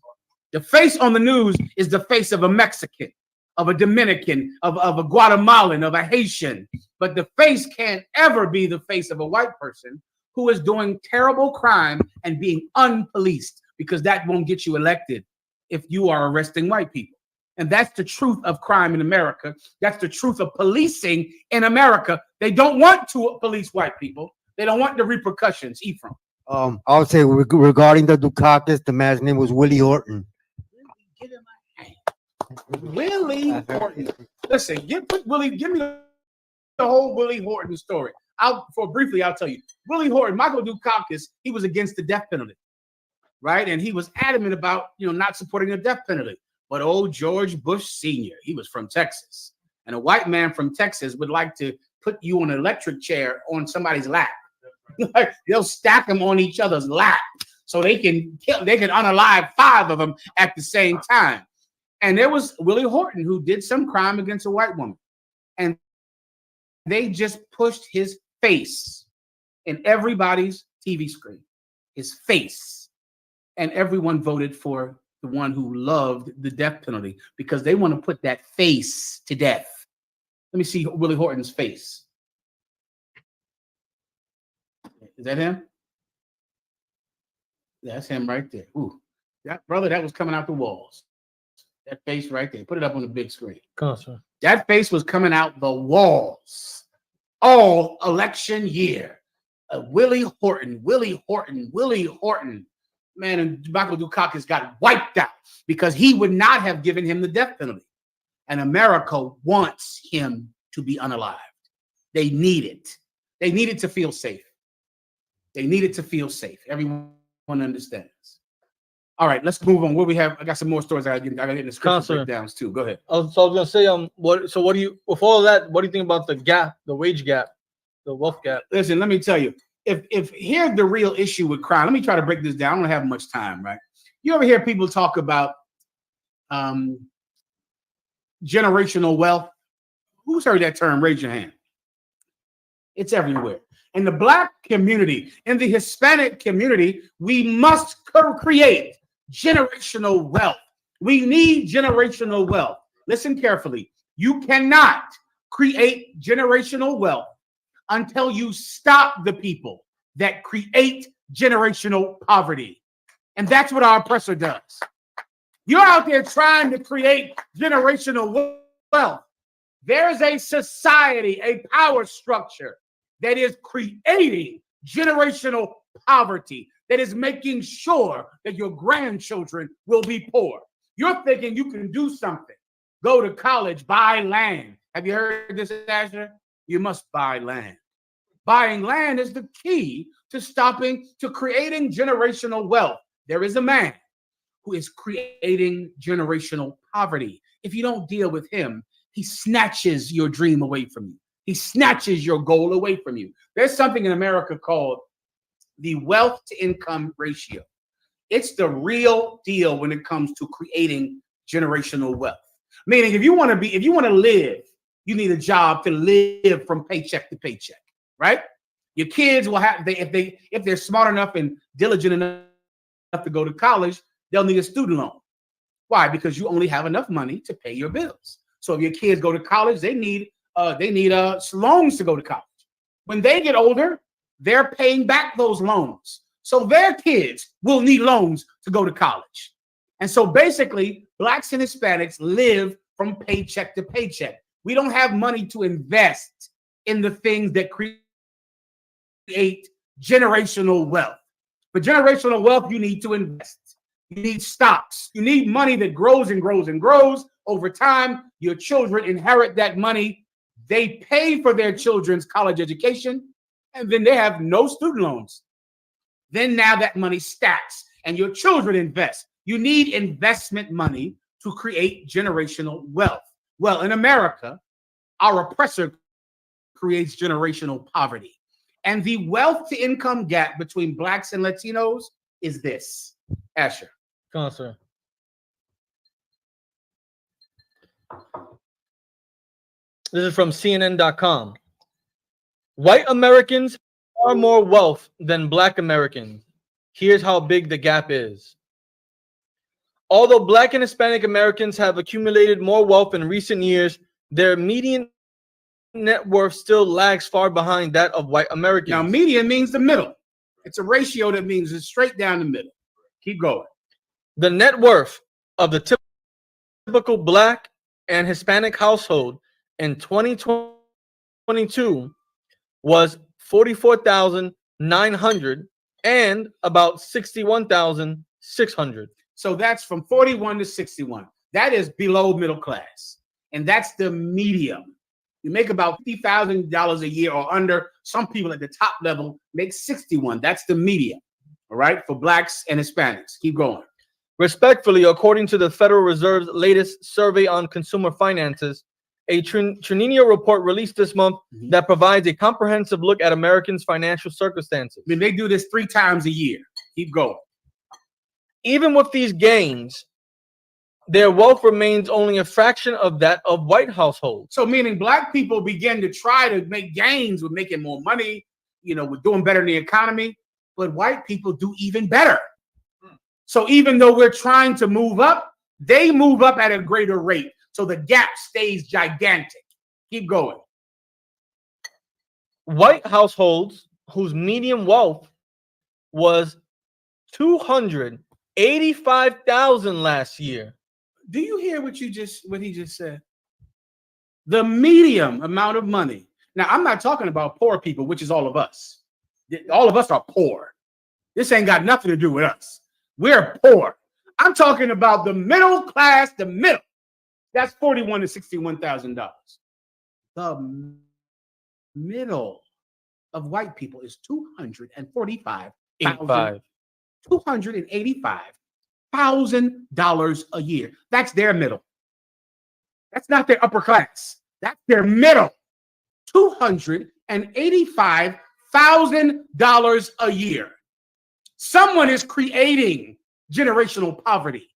The face on the news is the face of a Mexican, of a Dominican, of a Guatemalan, of a Haitian. But the face can't ever be the face of a white person who is doing terrible crime and being unpoliced, because that won't get you elected if you are arresting white people. And that's the truth of crime in America. That's the truth of policing in America. They don't want to police white people. They don't want the repercussions. Ephraim. I would say regarding the Dukakis, the man's name was Willie Horton. Willie Horton. Listen, give me the whole Willie Horton story. I'll tell you. Willie Horton, Michael Dukakis, he was against the death penalty, right? And he was adamant about not supporting the death penalty. But old George Bush Sr., he was from Texas. And a white man from Texas would like to put you on an electric chair on somebody's lap. They'll stack them on each other's lap so they can unalive 5 of them at the same time. And there was Willie Horton who did some crime against a white woman. And they just pushed his face in everybody's TV screen, his face. And everyone voted for the one who loved the death penalty because they want to put that face to death. Let me see Willie Horton's face. Is that him? That's him right there. Ooh, that brother, that was coming out the walls. That face right there. Put it up on the big screen. That face was coming out the walls all election year. Willie Horton. Man, and Michael Dukakis got wiped out because he would not have given him the death penalty. And America wants him to be unalived. They need it. They need it to feel safe. Everyone understands. All right, let's move on. What we have? I got some more stories. I got to get the scripture breakdowns too. Go ahead. So I was gonna say, what do you, with all of that, what do you think about the gap, the wage gap, the wealth gap? Listen, let me tell you. If here's the real issue with crime, let me try to break this down. I don't have much time, right? You ever hear people talk about generational wealth? Who's heard that term? Raise your hand. It's everywhere. In the Black community, in the Hispanic community, we must create generational wealth. We need generational wealth. Listen carefully. You cannot create generational wealth until you stop the people that create generational poverty. And that's what our oppressor does. You're out there trying to create generational wealth. There's a society, a power structure that is creating generational poverty, that is making sure that your grandchildren will be poor. You're thinking you can do something. Go to college, buy land. Have you heard this, Asher? You must buy land. Buying land is the key to creating generational wealth. There is a man who is creating generational poverty. If you don't deal with him, he snatches your dream away from you. He snatches your goal away from you. There's something in America called the wealth to income ratio. It's the real deal when it comes to creating generational wealth. Meaning, if you want to live, you need a job to live from paycheck to paycheck, right? Your kids will have, if they're smart enough and diligent enough to go to college, they'll need a student loan. Why? Because you only have enough money to pay your bills. So if your kids go to college, they need loans to go to college. When they get older, they're paying back those loans. So their kids will need loans to go to college. And so basically, Blacks and Hispanics live from paycheck to paycheck. We don't have money to invest in the things that create generational wealth. For generational wealth, you need to invest. You need stocks. You need money that grows and grows and grows. Over time, your children inherit that money. They pay for their children's college education, and then they have no student loans. Then now that money stacks, and your children invest. You need investment money to create generational wealth. Well, in America, our oppressor creates generational poverty. And the wealth to income gap between Blacks and Latinos is this. Asher. Come on, sir. This is from CNN.com. White Americans have far more wealth than Black Americans. Here's how big the gap is. Although Black and Hispanic Americans have accumulated more wealth in recent years, their median net worth still lags far behind that of white Americans. Now, median means the middle. It's a ratio that means it's straight down the middle. Keep going. The net worth of the typical Black and Hispanic household in 2022 was $44,900 and about $61,600. So that's from 41 to 61. That is below middle class. And that's the medium. You make about $50,000 a year or under. Some people at the top level make 61. That's the median. All right, for Blacks and Hispanics. Keep going. Respectfully, according to the Federal Reserve's latest survey on consumer finances, a Triennial report released this month that provides a comprehensive look at Americans' financial circumstances. I mean, they do this 3 times a year. Keep going. Even with these gains, their wealth remains only a fraction of that of white households. So meaning Black people begin to try to make gains with making more money, with doing better in the economy, but white people do even better. So even though we're trying to move up, they move up at a greater rate. So the gap stays gigantic. Keep going. White households whose median wealth was $285,000 last year. Do you hear what he just said? The medium amount of money. Now, I'm not talking about poor people, which is all of us. All of us are poor. This ain't got nothing to do with us. We're poor. I'm talking about the middle class, the middle. That's $41,000 to $61,000. The middle of white people is $285,000 a year. That's their middle. That's not their upper class. That's their middle. $285,000 a year. Someone is creating generational poverty.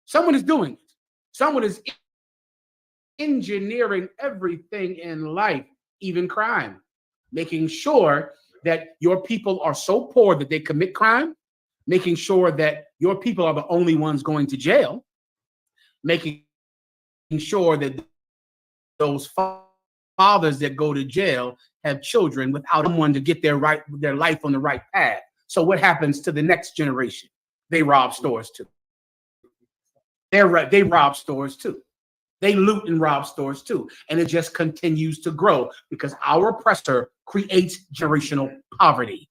Someone is doing it. Someone is engineering everything in life, even crime, making sure that your people are so poor that they commit crime, making sure that your people are the only ones going to jail, making sure that those fathers that go to jail have children without someone to get their life on the right path. So what happens to the next generation? They rob stores too. They rob stores too. They loot and rob stores too. And it just continues to grow because our oppressor creates generational poverty.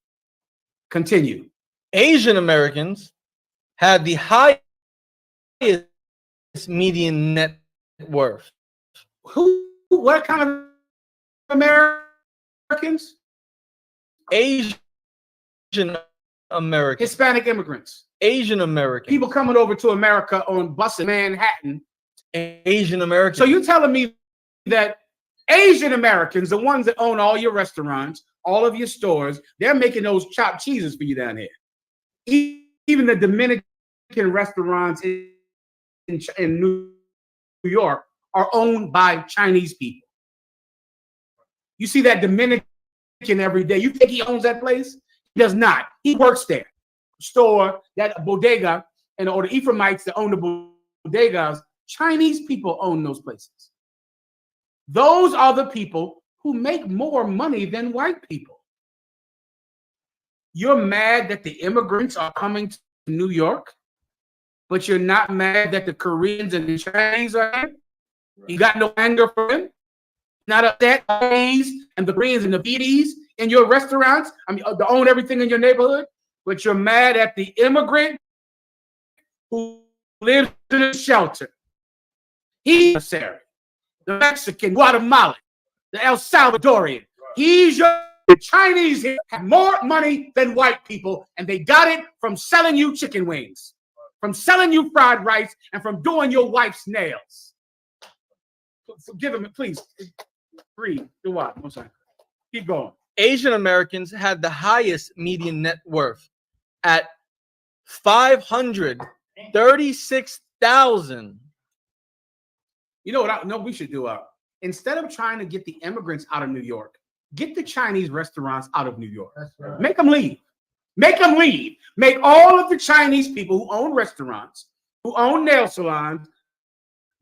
Continue. Asian Americans had the highest median net worth. What kind of Americans? Asian Americans. Hispanic immigrants. Asian Americans. People coming over to America on bus in Manhattan. Asian Americans. So you're telling me that Asian Americans, the ones that own all your restaurants, all of your stores, they're making those chopped cheeses for you down here. Even the Dominican restaurants in New York are owned by Chinese people. You see that Dominican every day. You think he owns that place? He does not. He works there. Store, that bodega, or the Ephraimites that own the bodegas, Chinese people own those places. Those are the people who make more money than white people. You're mad that the immigrants are coming to New York, but you're not mad that the Koreans and the Chinese are here? You got no anger for them? Not upset and the Koreans and the Vietnamese in your restaurants? I mean, they own everything in your neighborhood, but you're mad at the immigrant who lives in a shelter. He's the Mexican, Guatemalan, the El Salvadorian. The Chinese here have more money than white people, and they got it from selling you chicken wings, from selling you fried rice, and from doing your wife's nails. Forgive him, please. Read the what? I'm sorry. Keep going. Asian Americans had the highest median net worth at $536,000. You know what I know we should do? Instead of trying to get the immigrants out of New York, get the Chinese restaurants out of New York. Right. Make them leave. Make them leave. Make all of the Chinese people who own restaurants, who own nail salons,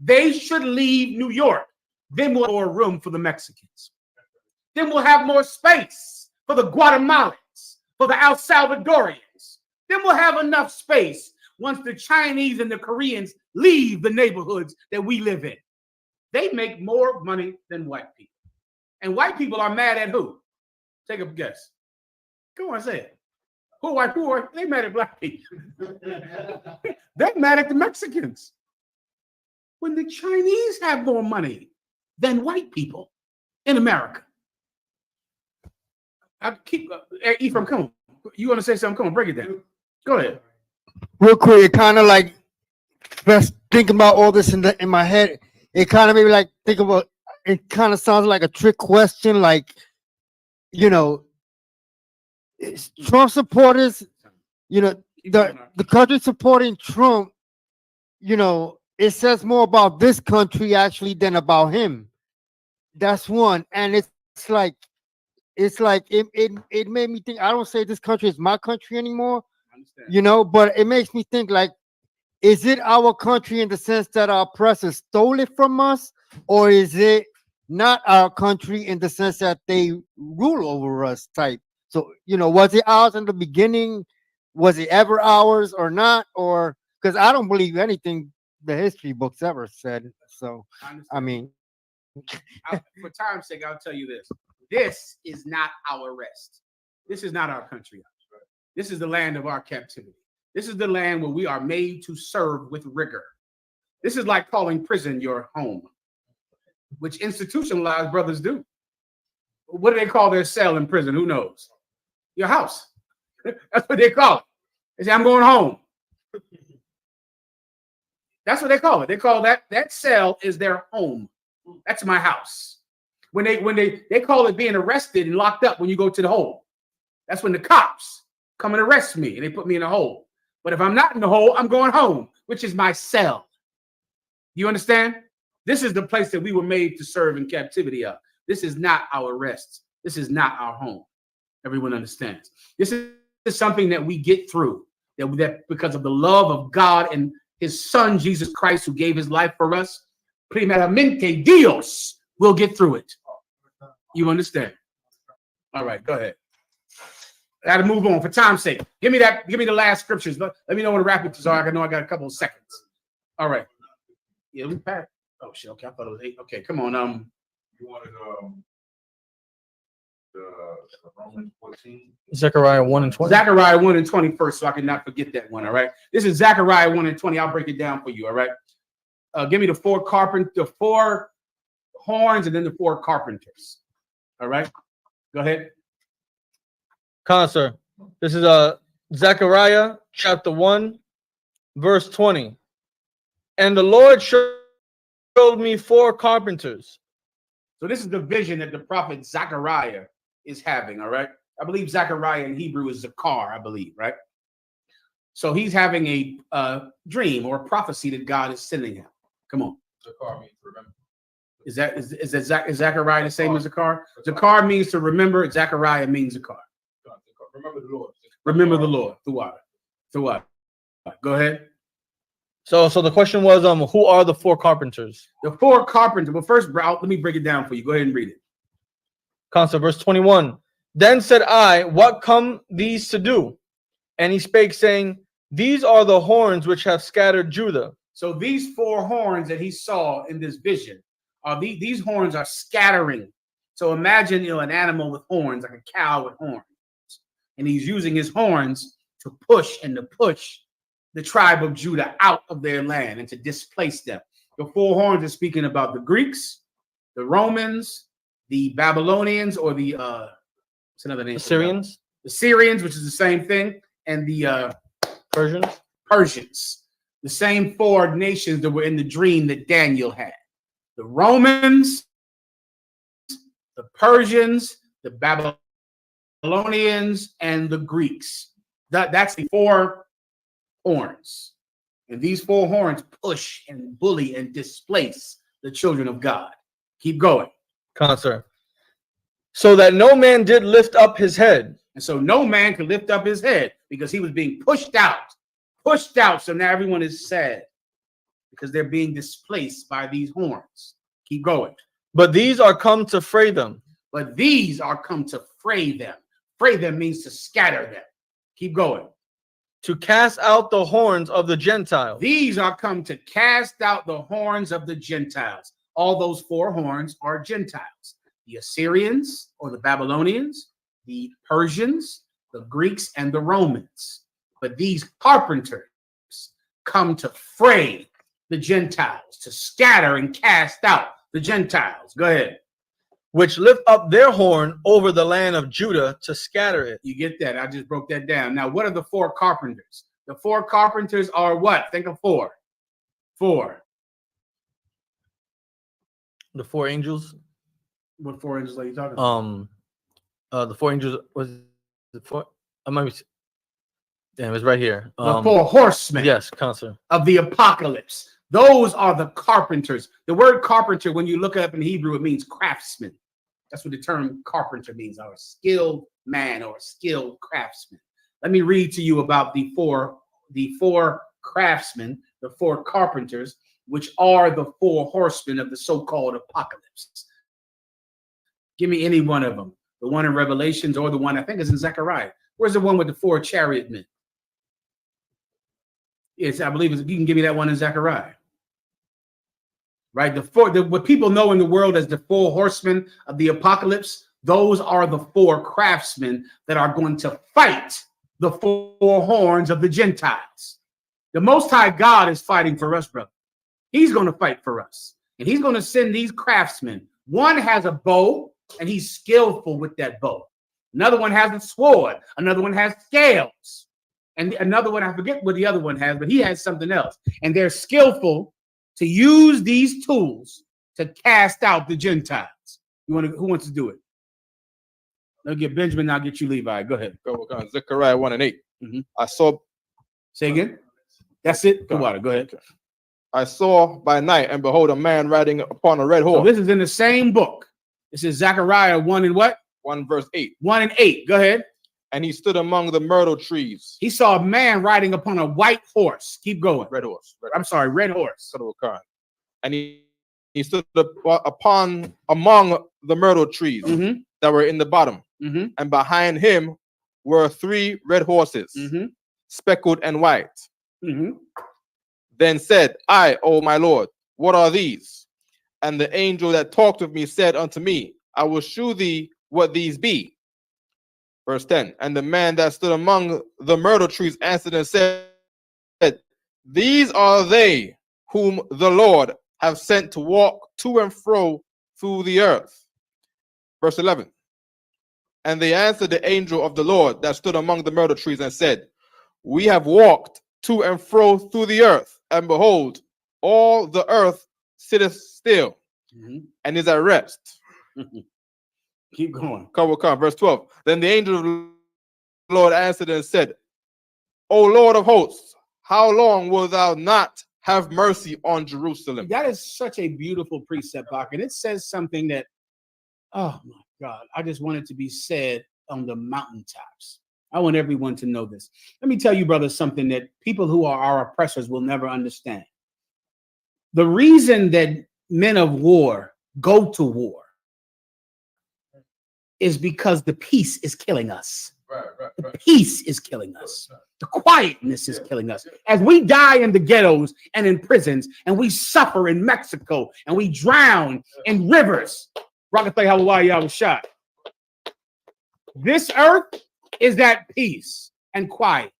they should leave New York. Then we'll have more room for the Mexicans. Then we'll have more space for the Guatemalans, for the El Salvadorians. Then we'll have enough space once the Chinese and the Koreans leave the neighborhoods that we live in. They make more money than white people. And white people are mad at who? Take a guess. Go on, say it. Who are they mad at black people? They're mad at the Mexicans. When the Chinese have more money than white people in America. I keep Ephraim, come on. You want to say something? Come on, break it down. Go ahead. Real quick, it kind of like just thinking about all this in my head. It kind of made me like think about. It kind of sounds like a trick question, like, you know, Trump supporters, you know, the country supporting Trump, you know, it says more about this country actually than about him. That's one. And it's like it made me think, I don't say this country is my country anymore, you know, but it makes me think like, is it our country in the sense that our oppressors stole it from us, or is it not our country in the sense that they rule over us type? So, you know, was it ours in the beginning? Was it ever ours or not? Or because I don't believe anything the history books ever said. So, I mean, for time's sake, I'll tell you this. This is not our rest. This is not our country. This is the land of our captivity. This is the land where we are made to serve with rigor. This is like calling prison your home, which institutionalized brothers do. What do they call their cell in prison? Who knows? Your house. That's what they call it. They say, I'm going home. That's what they call it. They call that cell is their home. That's my house. When they call it being arrested and locked up when you go to the hole. That's when the cops come and arrest me and they put me in a hole. But if I'm not in the hole, I'm going home, which is my cell. You understand? This is the place that we were made to serve in captivity of. This is not our rest. This is not our home. Everyone understands. This is something that we get through, that because of the love of God and his son, Jesus Christ, who gave his life for us, primeramente Dios will get through it. You understand? All right, go ahead. I got to move on for time's sake. Give me the last scriptures. Let me know when the rapid are. I know I got a couple of seconds. All right. Yeah, we packed. Oh shit. Okay, I thought it was 8. Okay, come on. You wanted the Romans 14. Zechariah 1 and 20. Zechariah 1 and 20 first, so I can not forget that one. All right. This is Zechariah 1 and 20. I'll break it down for you. All right. Give me the 4 horns, and then the 4 carpenters. All right. Go ahead. Sir. This is Zechariah chapter 1, verse 20. And the Lord showed me 4 carpenters. So this is the vision that the prophet Zechariah is having, all right? I believe Zechariah in Hebrew is Zakar, I believe, right? So he's having a dream or a prophecy that God is sending him. Come on. Zakar means remember. Is Zechariah the same as Zakar? Zakar means to remember. Zechariah means Zakar. Remember the Lord. Remember the Lord. Throughout. Go ahead. So the question was, who are the 4 carpenters? The 4 carpenters. Well, first, let me break it down for you. Go ahead and read it. Verse 21. Then said I, what come these to do? And he spake, saying, these are the horns which have scattered Judah. So these 4 horns that he saw in this vision, these horns are scattering. So imagine, an animal with horns, like a cow with horns. And he's using his horns to push the tribe of Judah out of their land and to displace them. The 4 horns are speaking about the Greeks, the Romans, the Babylonians, or the what's another name? Assyrians. The Syrians, which is the same thing, and the Persians. The same 4 nations that were in the dream that Daniel had. The Romans, the Persians, the Babylonians, and the Greeks. That's the 4 horns. And these 4 horns push and bully and displace the children of God. Keep going. Sir. So that no man did lift up his head. And so no man could lift up his head because he was being pushed out. So now everyone is sad because they're being displaced by these horns. Keep going. But these are come to fray them. Fray them. Fray them means to scatter them. Keep going. To cast out the horns of the Gentiles. These are come to cast out the horns of the Gentiles. All those 4 horns are Gentiles. The Assyrians or the Babylonians, the Persians, the Greeks, and the Romans. But these carpenters come to fray the Gentiles, to scatter and cast out the Gentiles. Go ahead. Which lift up their horn over the land of Judah to scatter it. You get that? I just broke that down. Now, what are the 4 carpenters? The 4 carpenters are what? Think of 4. 4. The 4 angels. What 4 angels are you talking about? The 4 angels was the 4. I might be. Damn, it's right here. The 4 horsemen. Yes, Sir. Of the apocalypse. Those are the carpenters. The word carpenter, when you look it up in Hebrew, it means craftsman. That's what the term carpenter means, or a skilled man or a skilled craftsman. Let me read to you about the four craftsmen, the 4 carpenters, which are the 4 horsemen of the so-called apocalypse. Give me any one of them. The one in Revelations or the one I think is in Zechariah. Where's the one with the 4 chariot men? Yes, I believe you can give me that one in Zechariah. Right? What people know in the world as the 4 horsemen of the apocalypse, those are the 4 craftsmen that are going to fight the 4 horns of the Gentiles. The Most High God is fighting for us, brother. He's going to fight for us. And he's going to send these craftsmen. One has a bow, and he's skillful with that bow. Another one has a sword. Another one has scales. And another one, I forget what the other one has, but he has something else. And they're skillful to use these tools to cast out the Gentiles. Who wants to do it? I'll get Benjamin, I'll get you Levi. Go ahead. Go on. Zechariah 1 and 8. Mm-hmm. I saw. Say again. That's it. Go ahead. I saw by night, and behold, a man riding upon a red horse. So this is in the same book. This is Zechariah 1 and what? 1 verse 8. 1 and 8. Go ahead. And he stood among the myrtle trees. He saw a man riding upon a white horse. Keep going. Red horse. I'm sorry, red horse. And he stood among the myrtle trees that were in the bottom. And behind him were 3 red horses, speckled and white. Then said I, O my Lord, what are these? And the angel that talked with me said unto me, I will shew thee what these be. Verse 10. And the man that stood among the myrtle trees answered and said, these are they whom the Lord have sent to walk to and fro through the earth. Verse 11. And they answered the angel of the Lord that stood among the myrtle trees and said, we have walked to and fro through the earth, and behold, all the earth sitteth still and is at rest. Keep going. Come. Verse 12. Then the angel of the Lord answered and said, O Lord of hosts, how long wilt thou not have mercy on Jerusalem? That is such a beautiful precept, Bach, and it says something that, oh my God, I just want it to be said on the mountaintops. I want everyone to know this. Let me tell you, brother, something that people who are our oppressors will never understand. The reason that men of war go to war is because the peace is killing us. The peace is killing us. The quietness is killing us. As we die in the ghettos and in prisons, and we suffer in Mexico, and we drown in rivers. Rockefeller, Hawaii, I was shot. This earth is at peace and quiet.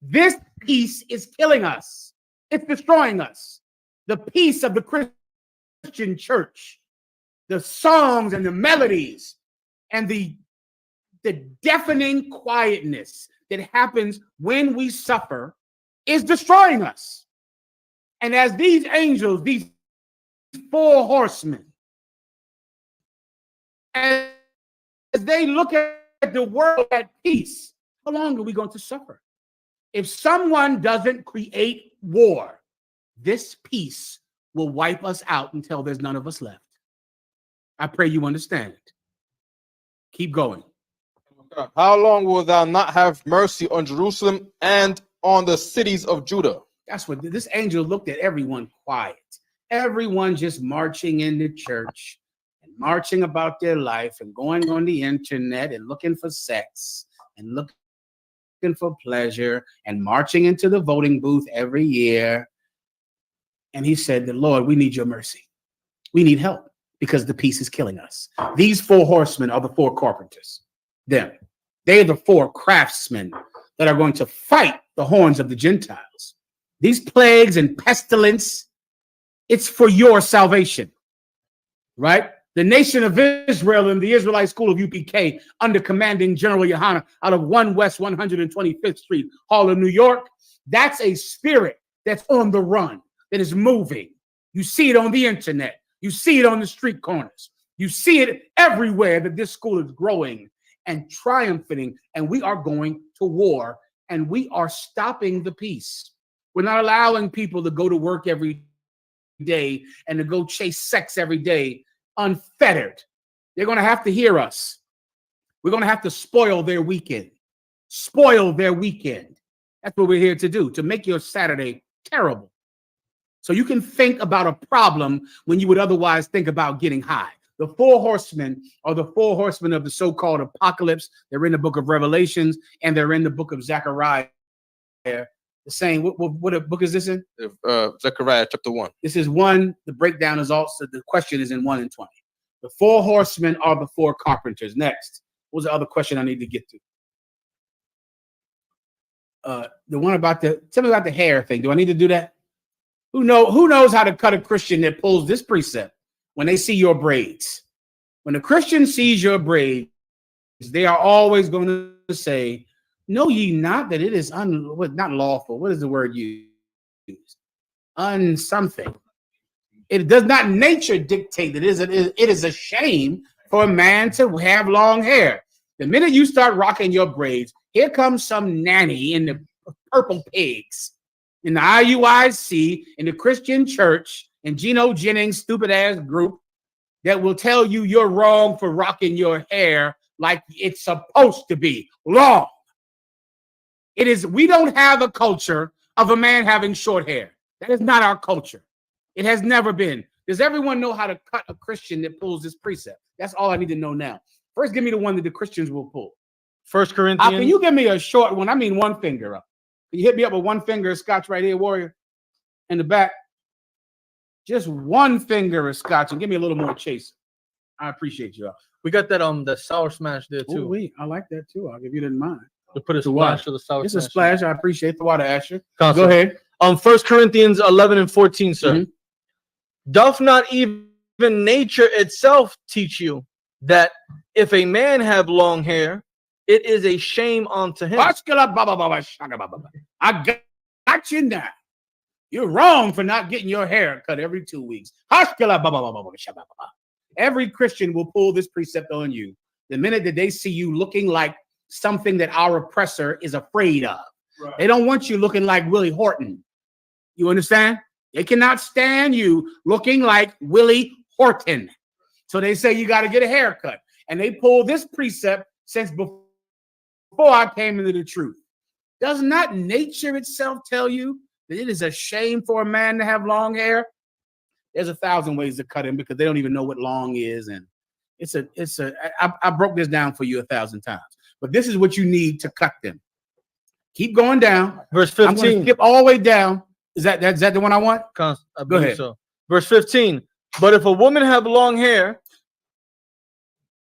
This peace is killing us. It's destroying us. The peace of the Christian church, the songs and the melodies, and the deafening quietness that happens when we suffer is destroying us. And as these angels, these 4 horsemen, as they look at the world at peace, how long are we going to suffer? If someone doesn't create war, this peace will wipe us out until there's none of us left. I pray you understand. Keep going. How long will thou not have mercy on Jerusalem and on the cities of Judah? That's what this angel looked at. Everyone quiet. Everyone just marching in the church and marching about their life and going on the internet and looking for sex and looking for pleasure and marching into the voting booth every year. And he said, the Lord, we need your mercy. We need help because the peace is killing us. These 4 horsemen are the 4 carpenters. They are the 4 craftsmen that are going to fight the horns of the Gentiles. These plagues and pestilence, it's for your salvation, right? The nation of Israel and the Israelite school of UPK under commanding General Yohana out of 1 West 125th Street, Harlem, New York, that's a spirit that's on the run, that is moving. You see it on the internet. You see it on the street corners. You see it everywhere that this school is growing and triumphing, and we are going to war, and we are stopping the peace. We're not allowing people to go to work every day and to go chase sex every day unfettered. They're going to have to hear us. We're going to have to spoil their weekend. Spoil their weekend. That's what we're here to do, to make your Saturday terrible. So you can think about a problem when you would otherwise think about getting high. The 4 horsemen are the 4 horsemen of the so-called apocalypse. They're in the book of Revelations and they're in the book of Zechariah. The same. What book is this in? Zechariah chapter 1. This is 1. The breakdown is also, the question is in 1 and 20. The 4 horsemen are the 4 carpenters. Next. What was the other question I need to get to? The one about tell me about the hair thing. Do I need to do that? Who knows how to cut a Christian that pulls this precept when they see your braids? When a Christian sees your braids, they are always going to say, know ye not that it is not lawful. What is the word used? Something. It does not nature dictate that it is a shame for a man to have long hair. The minute you start rocking your braids, here comes some nanny in the purple pigs, in the IUIC, in the Christian church, in Geno Jennings' stupid ass group, that will tell you you're wrong for rocking your hair like it's supposed to be. Wrong. It is, we don't have a culture of a man having short hair. That is not our culture. It has never been. Does everyone know how to cut a Christian that pulls this precept? That's all I need to know now. First, give me the one that the Christians will pull. 1 Corinthians. Can you give me a short one? I mean, one finger up. Can you hit me up with one finger of scotch right here, warrior? In the back. Just one finger of scotch and give me a little more chase. I appreciate you. We got that the sour smash there too. Ooh, I like that too. I'll give you that in mind. To put a splash of the sour It's smash. a splash. I appreciate the water, Asher. Concept. Go ahead. 1 Corinthians 11 and 14, sir. Doth not even nature itself teach you that if a man have long hair, it is a shame unto him? I got you now. You're wrong for not getting your hair cut every 2 weeks. Every Christian will pull this precept on you the minute that they see you looking like something that our oppressor is afraid of. Right. They don't want you looking like Willie Horton. You understand? They cannot stand you looking like Willie Horton. So they say you got to get a haircut. And they pull this precept since before I came into the truth. Does not nature itself tell you that it is a shame for a man to have long hair? There's 1,000 ways to cut him because they don't even know what long is. And I broke this down for you 1,000 times. But this is what you need to cut them. Keep going down. Verse 15. I'm going to skip all the way down. Is that the one I want? I Go ahead. So. Verse 15. But if a woman have long hair,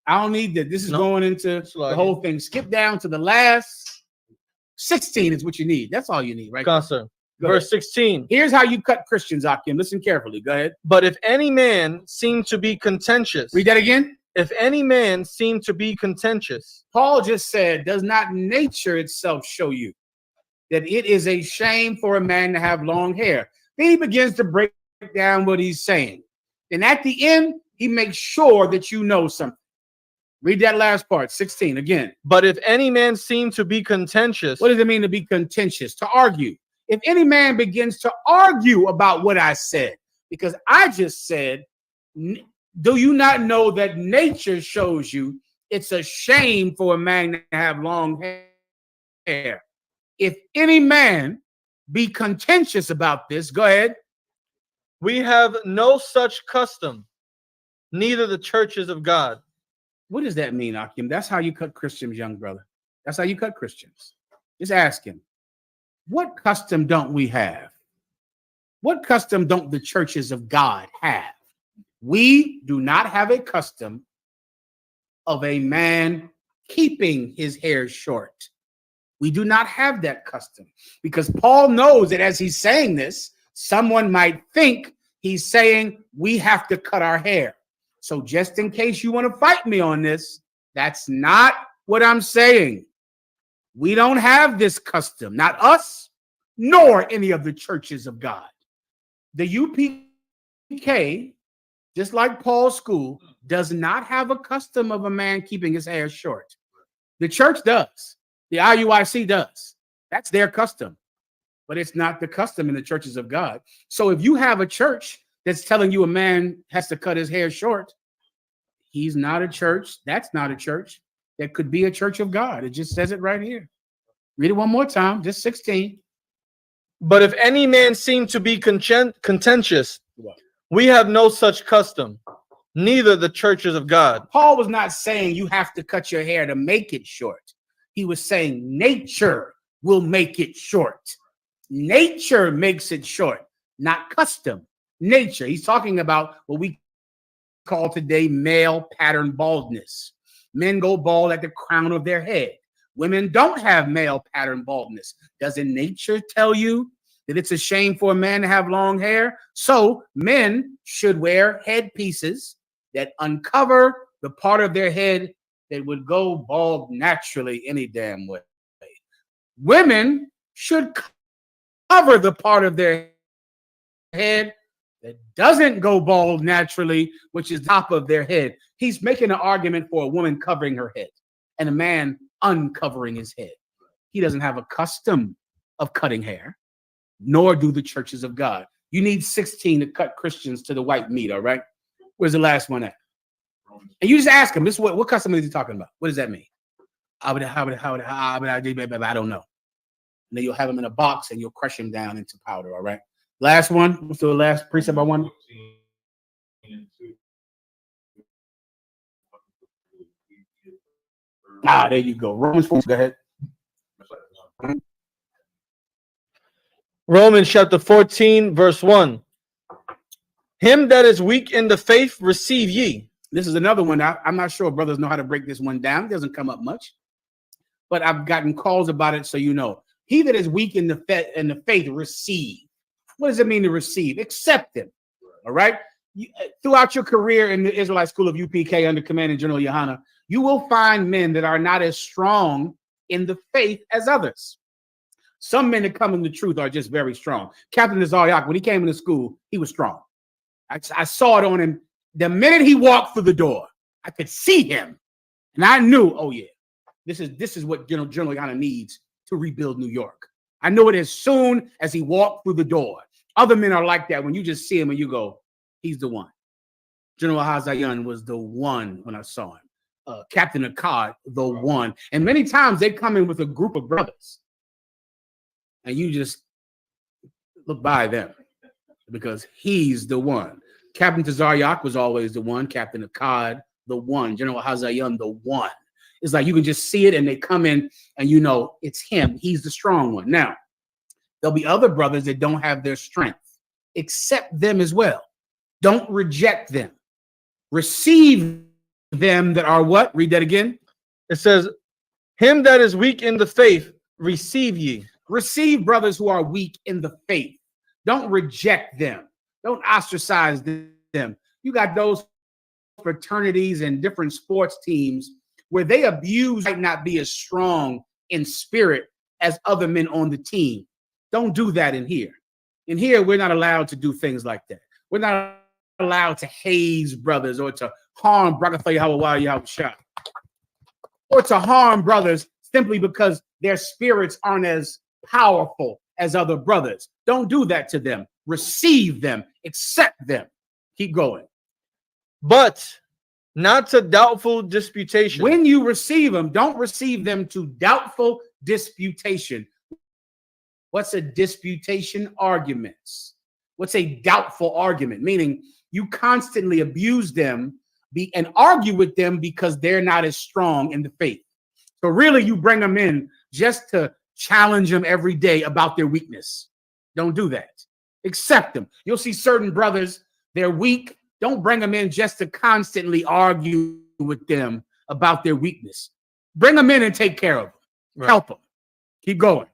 I don't need that. This is going into the whole thing. Skip down to the last 16 is what you need. That's all you need, right? Concert. Verse 16. Here's how you cut Christians, Akim. Listen carefully. Go ahead. But if any man seem to be contentious. Read that again. If any man seem to be contentious. Paul just said, does not nature itself show you that it is a shame for a man to have long hair? Then he begins to break down what he's saying. And at the end, he makes sure that you know something. Read that last part, 16 again. But if any man seem to be contentious. What does it mean to be contentious? To argue. If any man begins to argue about what I said, because I just said, do you not know that nature shows you it's a shame for a man to have long hair? If any man be contentious about this, go ahead. We have no such custom, neither the churches of God. What does that mean, Akim? That's how you cut Christians, young brother. That's how you cut Christians. Just ask him. What custom don't we have? What custom don't the churches of God have? We do not have a custom of a man keeping his hair short. We do not have that custom because Paul knows that as he's saying this, someone might think he's saying we have to cut our hair. So just in case you want to fight me on this, that's not what I'm saying. We don't have this custom, not us, nor any of the churches of God. The UPK, just like Paul's school, does not have a custom of a man keeping his hair short. The church does. The IUIC does. That's their custom. But it's not the custom in the churches of God. So if you have a church that's telling you a man has to cut his hair short, he's not a church. That's not a church. That could be a church of God. It just says it right here. Read it one more time, just 16. But if any man seem to be contentious, we have no such custom, neither the churches of God. Paul was not saying you have to cut your hair to make it short. He was saying nature will make it short. Nature makes it short, not custom. Nature. He's talking about what we call today male pattern baldness. Men go bald at the crown of their head. Women don't have male pattern baldness. Doesn't nature tell you that it's a shame for a man to have long hair? So men should wear headpieces that uncover the part of their head that would go bald naturally any damn way. Women should cover the part of their head that doesn't go bald naturally, which is the top of their head. He's making an argument for a woman covering her head and a man uncovering his head. He doesn't have a custom of cutting hair, nor do the churches of God. You need 16 to cut Christians to the white meat, all right? Where's the last one at? And you just ask him, this is what customer is he talking about? What does that mean? I don't know. And then you'll have him in a box and you'll crush him down into powder. All right. Last one. What's the last precept I want? There you go. Romans 4. Go ahead. Romans chapter 14, verse 1. Him that is weak in the faith, receive ye. This is another one. I'm not sure brothers know how to break this one down. It doesn't come up much, but I've gotten calls about it, so you know. He that is weak in the faith, receive. What does it mean to receive? Accept him. All right. Throughout your career in the Israelite School of UPK under commanding General Yohana, you will find men that are not as strong in the faith as others. Some men that come in the truth are just very strong. Captain Zaryak, when he came into school, he was strong. I saw it on him. The minute he walked through the door, I could see him. And I knew, oh yeah, this is what General Yohana needs to rebuild New York. I knew it as soon as he walked through the door. Other men are like that when you just see him and you go, he's the one. General Hazayan was the one when I saw him. Captain Akkad, the one. And many times they come in with a group of brothers. And you just look by them because he's the one. Captain Tazaryak was always the one. Captain Akkad, the one. General Hazayan, the one. It's like you can just see it and they come in and you know it's him. He's the strong one. Now, there'll be other brothers that don't have their strength. Accept them as well. Don't reject them. Receive them that are what? Read that again. It says, him that is weak in the faith, receive ye. Receive brothers who are weak in the faith. Don't reject them. Don't ostracize them. You got those fraternities and different sports teams where they abuse might not be as strong in spirit as other men on the team. Don't do that in here. In here, we're not allowed to do things like that. We're not allowed to haze brothers or to harm or to harm brothers simply because their spirits aren't as powerful as other brothers. Don't do that to them. Receive them. Accept them. Keep going. But not to doubtful disputation. When you receive them, don't receive them to doubtful disputation. What's a disputation? Arguments. What's a doubtful argument? Meaning you constantly abuse them and argue with them because they're not as strong in the faith. So really you bring them in just to challenge them every day about their weakness. Don't do that. Accept them. You'll see certain brothers, they're weak. Don't bring them in just to constantly argue with them about their weakness. Bring them in and take care of them. Right. Help them. Keep going.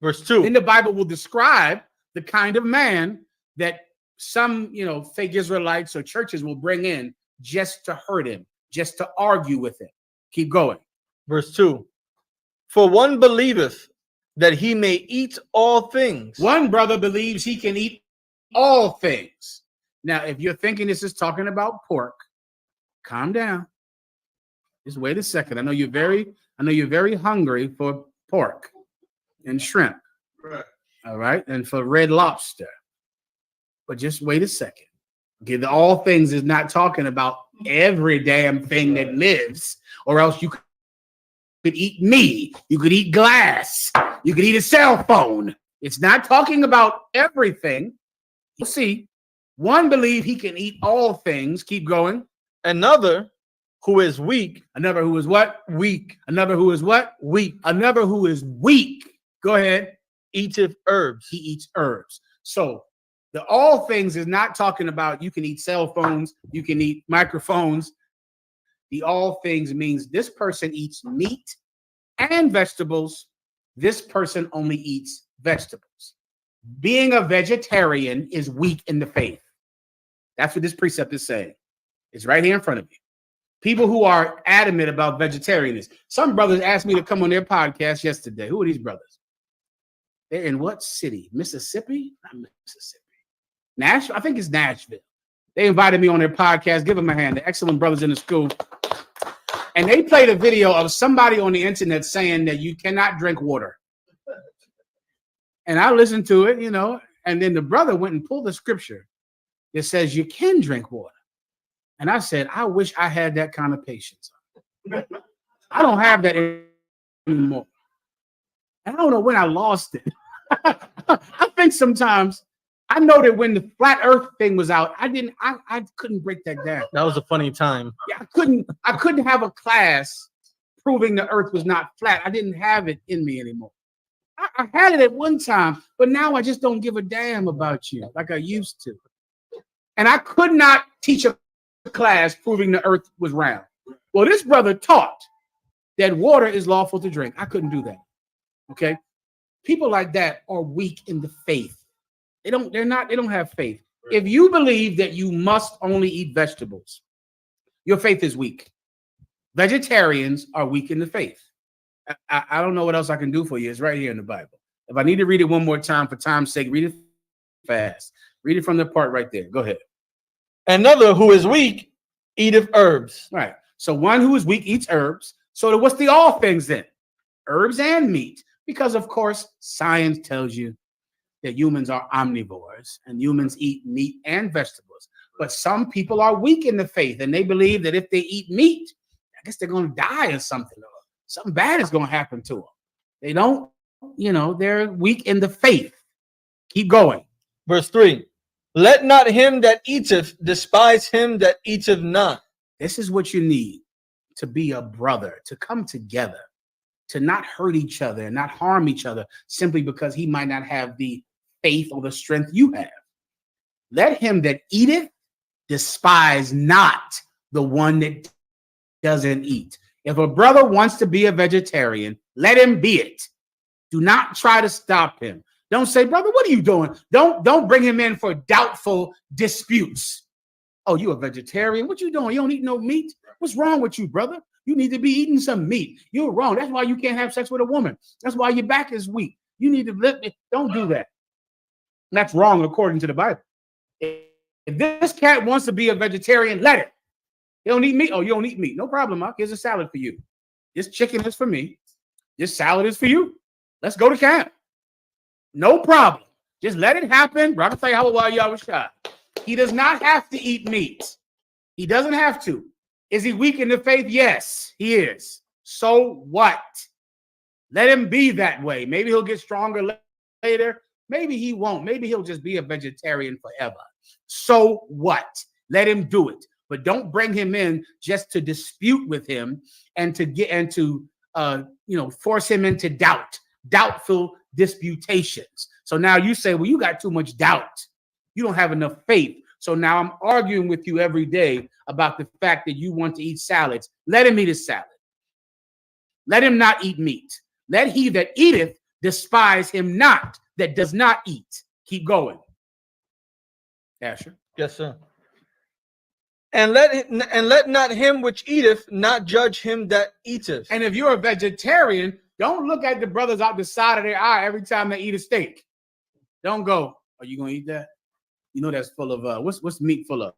Verse 2. Then the Bible will describe the kind of man that some, fake Israelites or churches will bring in just to hurt him, just to argue with him. Keep going. Verse 2. For one believeth that he may eat all things. One brother believes he can eat all things. Now, if you're thinking this is talking about pork, calm down. Just wait a second. I know you're very hungry for pork and shrimp. Right. All right, and for red lobster. But just wait a second. Okay, the all things is not talking about every damn thing that lives, or else you could eat me. You could eat glass. You could eat a cell phone. It's not talking about everything. You'll see. One believe he can eat all things. Keep going. Another who is weak. Another who is what? Weak. Another who is what? Weak. Another who is weak. Go ahead. Eateth herbs. He eats herbs. So the all things is not talking about you can eat cell phones, you can eat microphones. The all things means this person eats meat and vegetables. This person only eats vegetables. Being a vegetarian is weak in the faith. That's what this precept is saying. It's right here in front of you. People who are adamant about vegetarianism. Some brothers asked me to come on their podcast yesterday. Who are these brothers? They're in what city? Mississippi? Not Mississippi. Nashville? I think it's Nashville. They invited me on their podcast. Give them a hand. They're excellent brothers in the school. And they played a video of somebody on the internet saying that you cannot drink water. And I listened to it, and then the brother went and pulled the scripture that says you can drink water. And I said, I wish I had that kind of patience. I don't have that anymore. I don't know when I lost it. I think sometimes I know that when the flat earth thing was out, I couldn't break that down. That was a funny time. Yeah, I couldn't have a class proving the earth was not flat. I didn't have it in me anymore. I had it at one time, but now I just don't give a damn about you like I used to. And I could not teach a class proving the earth was round. Well, this brother taught that water is lawful to drink. I couldn't do that. Okay. People like that are weak in the faith. They don't have faith. If you believe that you must only eat vegetables, your faith is weak. Vegetarians are weak in the faith. I don't know what else I can do for you. It's right here in the Bible. If I need to read it one more time for time's sake, read it fast. Read it from the part right there. Go ahead. Another who is weak eateth herbs. Right. So one who is weak eats herbs. So what's the all things then? Herbs and meat. Because of course, science tells you that humans are omnivores and humans eat meat and vegetables. But some people are weak in the faith and they believe that if they eat meat, I guess they're going to die or something. Or something bad is going to happen to them. They don't, they're weak in the faith. Keep going. Verse 3. Let not him that eateth despise him that eateth not. This is what you need to be a brother, to come together, to not hurt each other and not harm each other simply because he might not have the faith or the strength you have. Let him that eateth despise not the one that doesn't eat. If a brother wants to be a vegetarian, let him be it. Do not try to stop him. Don't say, brother, what are you doing? Don't bring him in for doubtful disputes. Oh, you a vegetarian? What you doing? You don't eat no meat? What's wrong with you, brother? You need to be eating some meat. You're wrong. That's why you can't have sex with a woman. That's why your back is weak. You need to live. Don't do that. That's wrong according to the Bible. If this cat wants to be a vegetarian, let it. You don't eat meat. Oh, you don't eat meat. No problem, Mark. Here's a salad for you. This chicken is for me. This salad is for you. Let's go to camp. No problem. Just let it happen. He does not have to eat meat. He doesn't have to. Is he weak in the faith? Yes, he is. So what? Let him be that way. Maybe he'll get stronger later. Maybe he won't. Maybe he'll just be a vegetarian forever. So what? Let him do it. But don't bring him in just to dispute with him and to force him into doubtful disputations. So now you say, well, you got too much doubt. You don't have enough faith. So now I'm arguing with you every day about the fact that you want to eat salads. Let him eat his salad. Let him not eat meat. Let he that eateth despise him not that does not eat. Keep going. Asher. Yes, sir. And let not him which eateth not judge him that eateth. And if you're a vegetarian, don't look at the brothers out the side of their eye every time they eat a steak. Don't go, are you going to eat that? You know that's full of what's meat full of?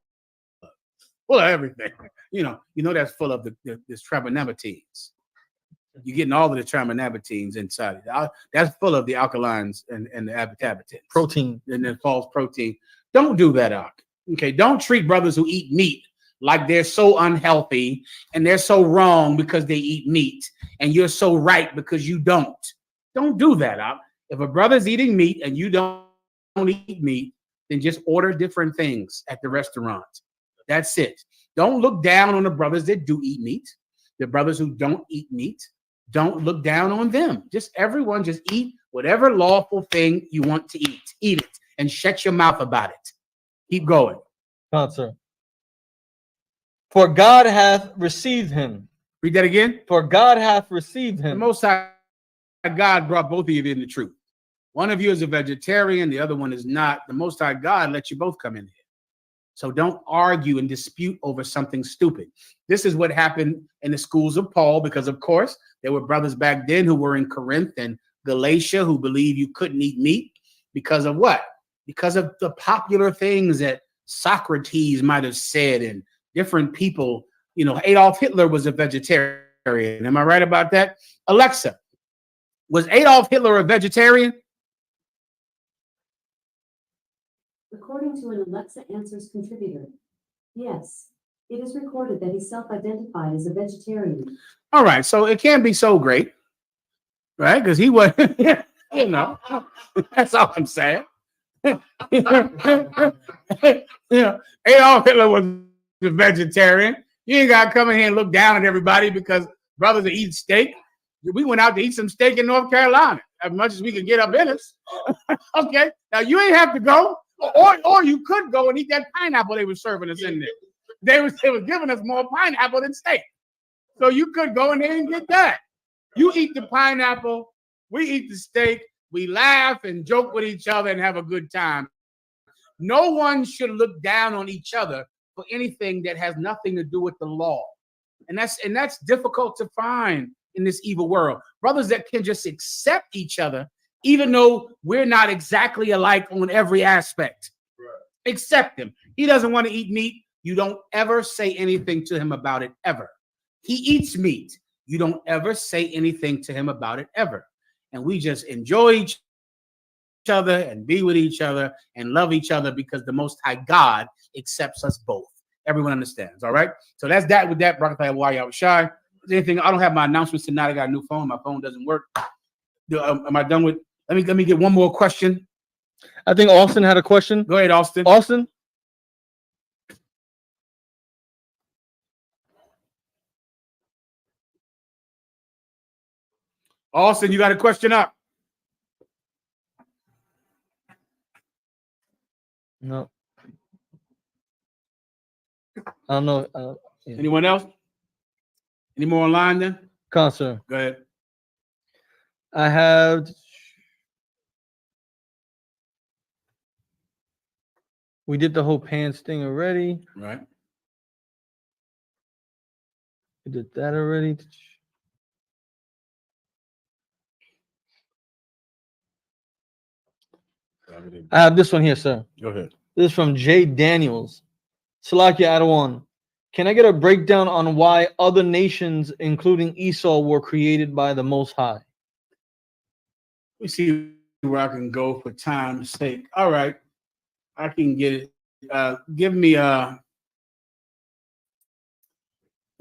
Full of everything. You know that's full of this tribonabatines. You're getting all of the tribonabatines inside. That's full of the alkalines and the abitabitins. Protein. And then false protein. Don't do that, Ak. Okay, don't treat brothers who eat meat like they're so unhealthy and they're so wrong because they eat meat and you're so right because you don't. Don't do that, Ak. If a brother's eating meat and you don't eat meat, then just order different things at the restaurant. That's it. Don't look down on the brothers that do eat meat. The brothers who don't eat meat, don't look down on them. Everyone just eat whatever lawful thing you want to eat. Eat it and shut your mouth about it. Keep going. Answer. For God hath received him. Read that again. For God hath received him. The Most High God brought both of you in the truth. One of you is a vegetarian, the other one is not. The Most High God let you both come in here. So don't argue and dispute over something stupid. This is what happened in the schools of Paul, because of course there were brothers back then who were in Corinth and Galatia who believed you couldn't eat meat because of what? Because of the popular things that Socrates might have said and different people. Adolf Hitler was a vegetarian. Am I right about that? Alexa, was Adolf Hitler a vegetarian? According to an Alexa Answers contributor, yes. It is recorded that he self-identified as a vegetarian. All right, so it can't be so great, right? Because he was, you know, that's all I'm saying. Adolf Hitler was a vegetarian. You ain't got to come in here and look down at everybody because brothers are eating steak. We went out to eat some steak in North Carolina, as much as we could get up in us. Okay, now you ain't have to go, or you could go and eat that pineapple they were serving us in there. They was giving us more pineapple than steak, so you could go in there and get that. You eat the pineapple, we eat the steak. We laugh and joke with each other and have a good time. No one should look down on each other for anything that has nothing to do with the law, and that's difficult to find in this evil world. Brothers that can just accept each other, even though we're not exactly alike on every aspect. Right. Accept him. He doesn't want to eat meat. You don't ever say anything to him about it ever. He eats meat. You don't ever say anything to him about it ever. And we just enjoy each other and be with each other and love each other because the Most High God accepts us both. Everyone understands, all right? So that's that with that. Barakallahu why I was shy. Anything? I don't have my announcements tonight. I got a new phone. My phone doesn't work. Am I done with? Let me get one more question. I think Austin had a question. Go ahead, Austin. Austin. Austin, you got a question up? No. I don't know. Yeah. Anyone else? Any more online then? Concert. Go ahead. I have. We did the whole pants thing already. Right. We did that already. I have this one here, sir. Go ahead. This is from Jay Daniels. Salakia Adawan. Can I get a breakdown on why other nations, including Esau, were created by the Most High? Let me see where I can go for time's sake. All right. I can get it. Give me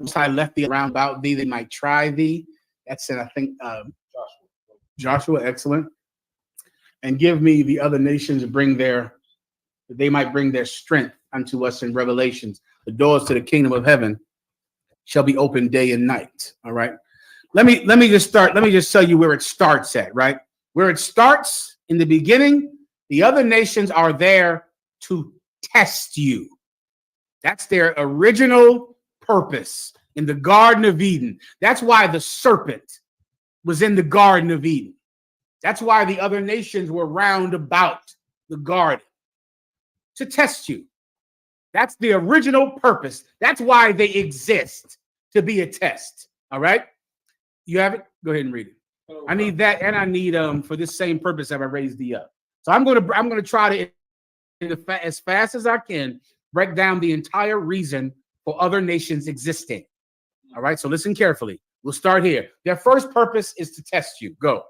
Most High left thee around about thee, they might try thee. That's it, I think. Joshua, excellent. And give me the other nations they might bring their strength unto us in Revelations. The doors to the kingdom of heaven shall be open day and night. All right. Let me just tell you where it starts at, right? Where it starts in the beginning, the other nations are there to test you. That's their original purpose in the Garden of Eden. That's why the serpent was in the Garden of Eden. That's why the other nations were round about the garden, to test you. That's the original purpose. That's why they exist, to be a test. All right? You have it? Go ahead and read it. I need that, and I need for this same purpose have I raised thee up. So I'm gonna try to as fast as I can break down the entire reason for other nations existing. All right, so listen carefully. We'll start here. Their first purpose is to test you. Go.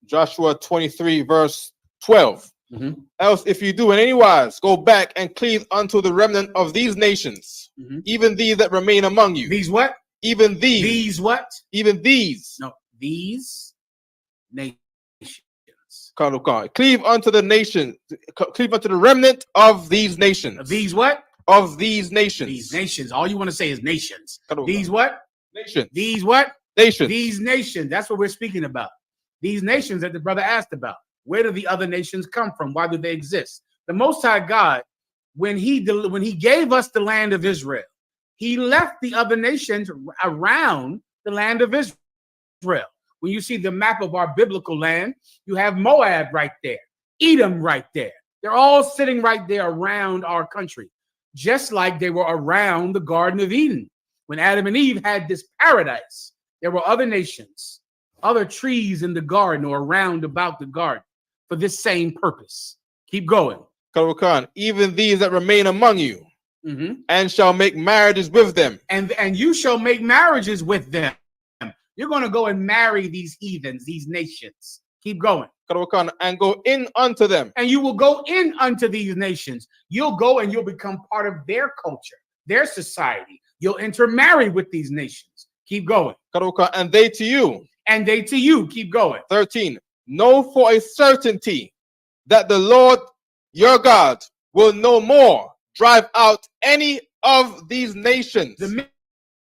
Joshua 23, verse 12. Mm-hmm. Else, if you do in any wise, go back and cleave unto the remnant of these nations, even these that remain among you. These what? Even these. These what? Even these. No, these nations. Cleave unto the nation. Cleave unto the remnant of these nations. These what? Of these nations. These nations. All you want to say is nations. These what? Nations. These what? Nations. These nations. That's what we're speaking about. These nations that the brother asked about. Where do the other nations come from? Why do they exist? The Most High God, when he gave us the land of Israel, he left the other nations around the land of Israel. When you see the map of our biblical land, you have Moab right there, Edom right there. They're all sitting right there around our country, just like they were around the Garden of Eden. When Adam and Eve had this paradise, there were other nations, other trees in the garden or around about the garden for this same purpose. Keep going. Even these that remain among you, and shall make marriages with them. And you shall make marriages with them. You're going to go and marry these heathens, these nations. Keep going. And go in unto them. And you will go in unto these nations. You'll go and you'll become part of their culture. their society. You'll intermarry with these nations. Keep going. And they to you. And they to you. Keep going. 13. Know for a certainty that the Lord your God will no more drive out any of these nations. The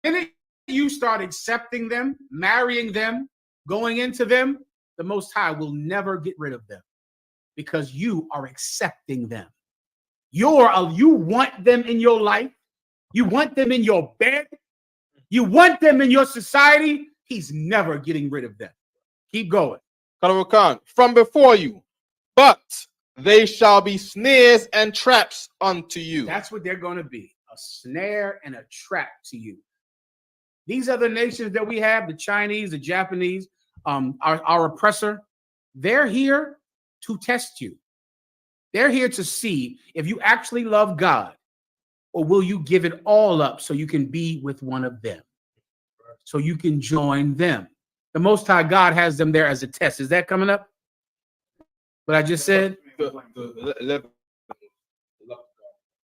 minute you start accepting them, marrying them, going into them, the Most High will never get rid of them because you are accepting them. You want them in your life. You want them in your bed. You want them in your society. He's never getting rid of them. Keep going. From before you, but they shall be snares and traps unto you. That's what they're going to be, a snare and a trap to you. These other nations that we have, the Chinese, the Japanese, our oppressor, they're here to test you. They're here to see if you actually love God, or will you give it all up so you can be with one of them, so you can join them. The Most High God has them there as a test. Is that coming up? What I just said?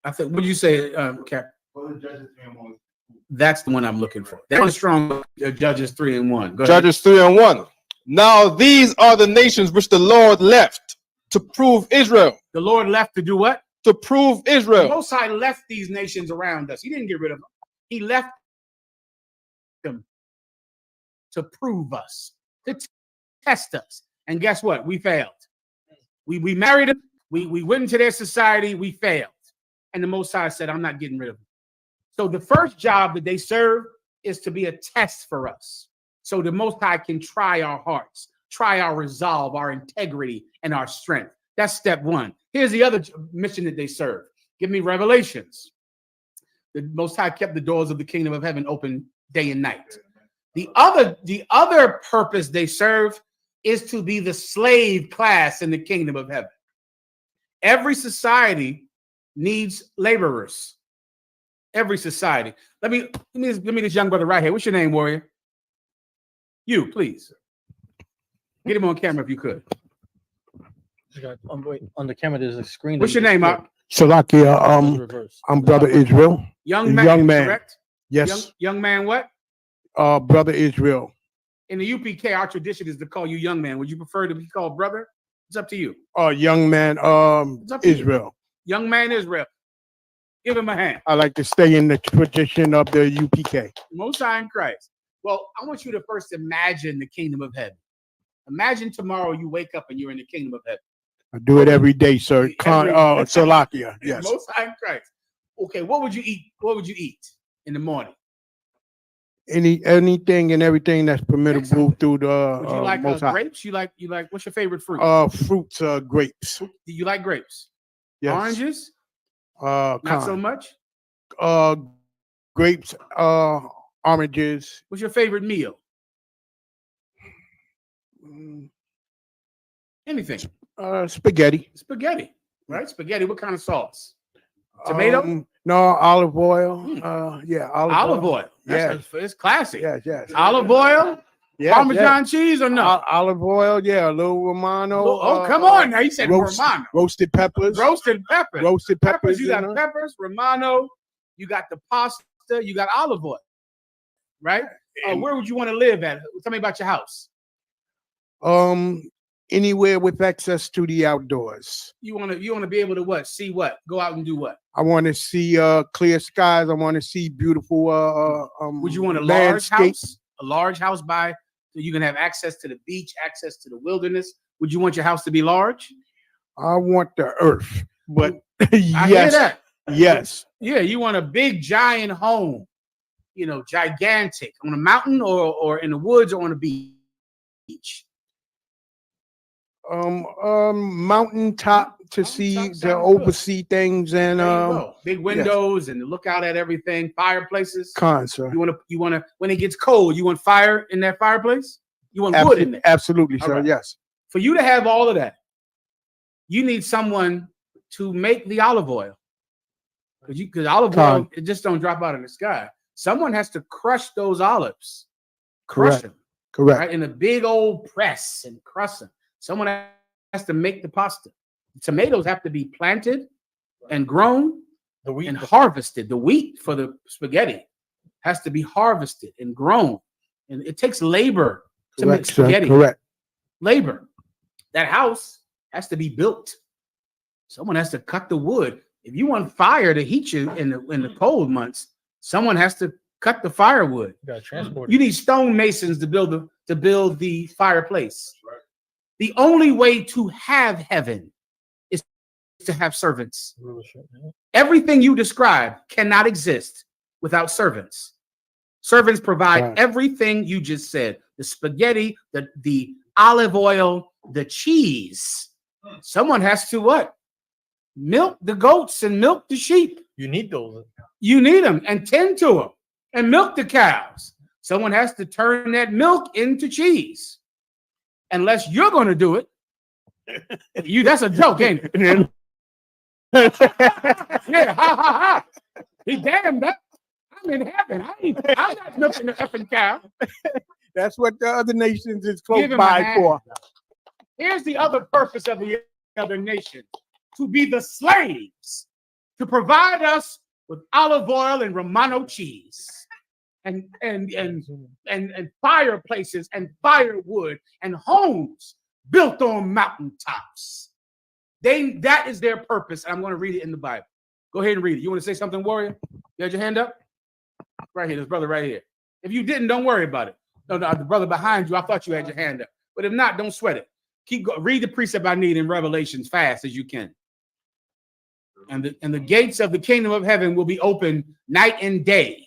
I think, what did you say, Cap? That's the one I'm looking for. That one's strong. Judges 3 and 1. Go ahead. Judges 3 and 1. Now these are the nations which the Lord left to prove Israel. The Lord left to do what? To prove Israel. The Most High left these nations around us. He didn't get rid of them. He left them to prove us, to test us. And guess what? We failed. We married them. We went into their society. We failed. And the Most High said, I'm not getting rid of them. So the first job that they serve is to be a test for us. So the Most High can try our hearts, try our resolve, our integrity, and our strength. That's step one. Here's the other mission that they serve. Give me revelations. The Most High kept the doors of the kingdom of heaven open day and night. The other purpose they serve is to be the slave class in the kingdom of heaven. Every society needs laborers. Every society. Let me this young brother right here. What's your name, warrior? You, please. Get him on camera if you could. Wait, on the camera, there's a screen. What's your name, Mark? Salakia, I'm Brother Israel. Young man, young man. Correct? Yes. Young man, what? Brother Israel. In the UPK, our tradition is to call you young man. Would you prefer to be called brother? It's up to you. Young man, Israel. Young man, Israel. Give him a hand. I like to stay in the tradition of the UPK. Most High in Christ. Well, I want you to first imagine the kingdom of heaven. Imagine tomorrow you wake up and you're in the kingdom of heaven. I do it every day, sir. Salakia, yes. Most High in Christ. Okay, what would you eat? What would you eat in the morning? Anything and everything that's permissible through the Would you like Most High. grapes? You like what's your favorite fruit? Fruits, grapes. Do you like grapes? Yes. Oranges? Not so much. Grapes, oranges. What's your favorite meal? Anything. Spaghetti. Spaghetti, right? Spaghetti. What kind of sauce? Tomato? No, olive oil. Yeah, Olive oil. Yeah, It's classic. Yes. Olive oil? Yes, Parmesan cheese or no? Olive oil, yeah, a little Romano. Come on now. You said Romano. Roasted peppers. Roasted peppers. Roasted peppers. You got peppers, Romano. You got the pasta. You got olive oil. Right? Where would you want to live at? Tell me about your house. Anywhere with access to the outdoors. You want to be able to what? See what? Go out and do what? I want to see clear skies. I want to see beautiful would you want a landscape. large house? A large house so you can have access to the beach, access to the wilderness. Would you want your house to be large? I want the earth, but yes, I hear that. Yes. Yeah, you want a big giant home, gigantic on a mountain or in the woods or on a beach. Mountaintop to oversee things and big windows and look out at everything. Fireplaces. Sir. You want to when it gets cold, you want fire in that fireplace. You want wood in there. Absolutely, sir. Right. Yes. For you to have all of that, you need someone to make the olive oil. Because olive oil, it just don't drop out of the sky. Someone has to crush those olives. Crush them. Correct. Right? In a big old press and crush them. Someone has to make the pasta. Tomatoes have to be planted and grown The wheat and harvested. The wheat for the spaghetti has to be harvested and grown, and it takes labor to make Correct, sir. spaghetti. Correct. Labor. That house has to be built. Someone has to cut the wood. If you want fire to heat you in the cold months, someone has to cut the firewood. You gotta transport it. You need stone masons to build the fireplace. The only way to have heaven is to have servants. Everything you describe cannot exist without servants. Servants provide Right. everything you just said. The spaghetti, the olive oil, the cheese. Someone has to what? Milk the goats and milk the sheep. You need those. You need them and tend to them and milk the cows. Someone has to turn that milk into cheese. Unless you're going to do it. That's a joke, ain't it? Yeah, ha ha ha. He damn that. I'm in heaven. I'm not milking the effing cow. That's what the other nations is Give close him a by hand. for. Here's the other purpose of the other nations: to be the slaves, to provide us with olive oil and Romano cheese, and fireplaces and firewood and homes built on mountaintops. That is their purpose. I'm going to read it in the Bible. Go ahead and read it. You want to say something, warrior? You had your hand up? Right here, this brother right here. If you didn't, don't worry about it. No, the brother behind you, I thought you had your hand up. But if not, don't sweat it. Read the precept I need in Revelations fast as you can. And the gates of the kingdom of heaven will be open night and day.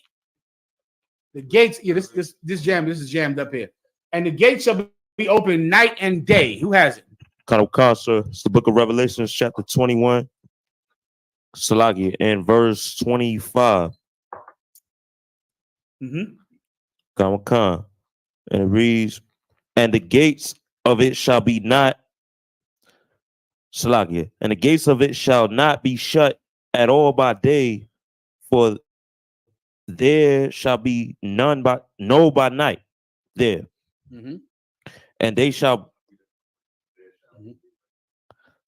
The gates, this is jammed up here. And the gates shall be open night and day. Who has it? Sir. It's the book of Revelations, chapter 21. Salagi, and verse 25. Mm-hmm. And it reads, and the gates of it shall be not Salagia, and the gates of it shall not be shut at all by day, for there shall be no by night there. Mm-hmm. And they shall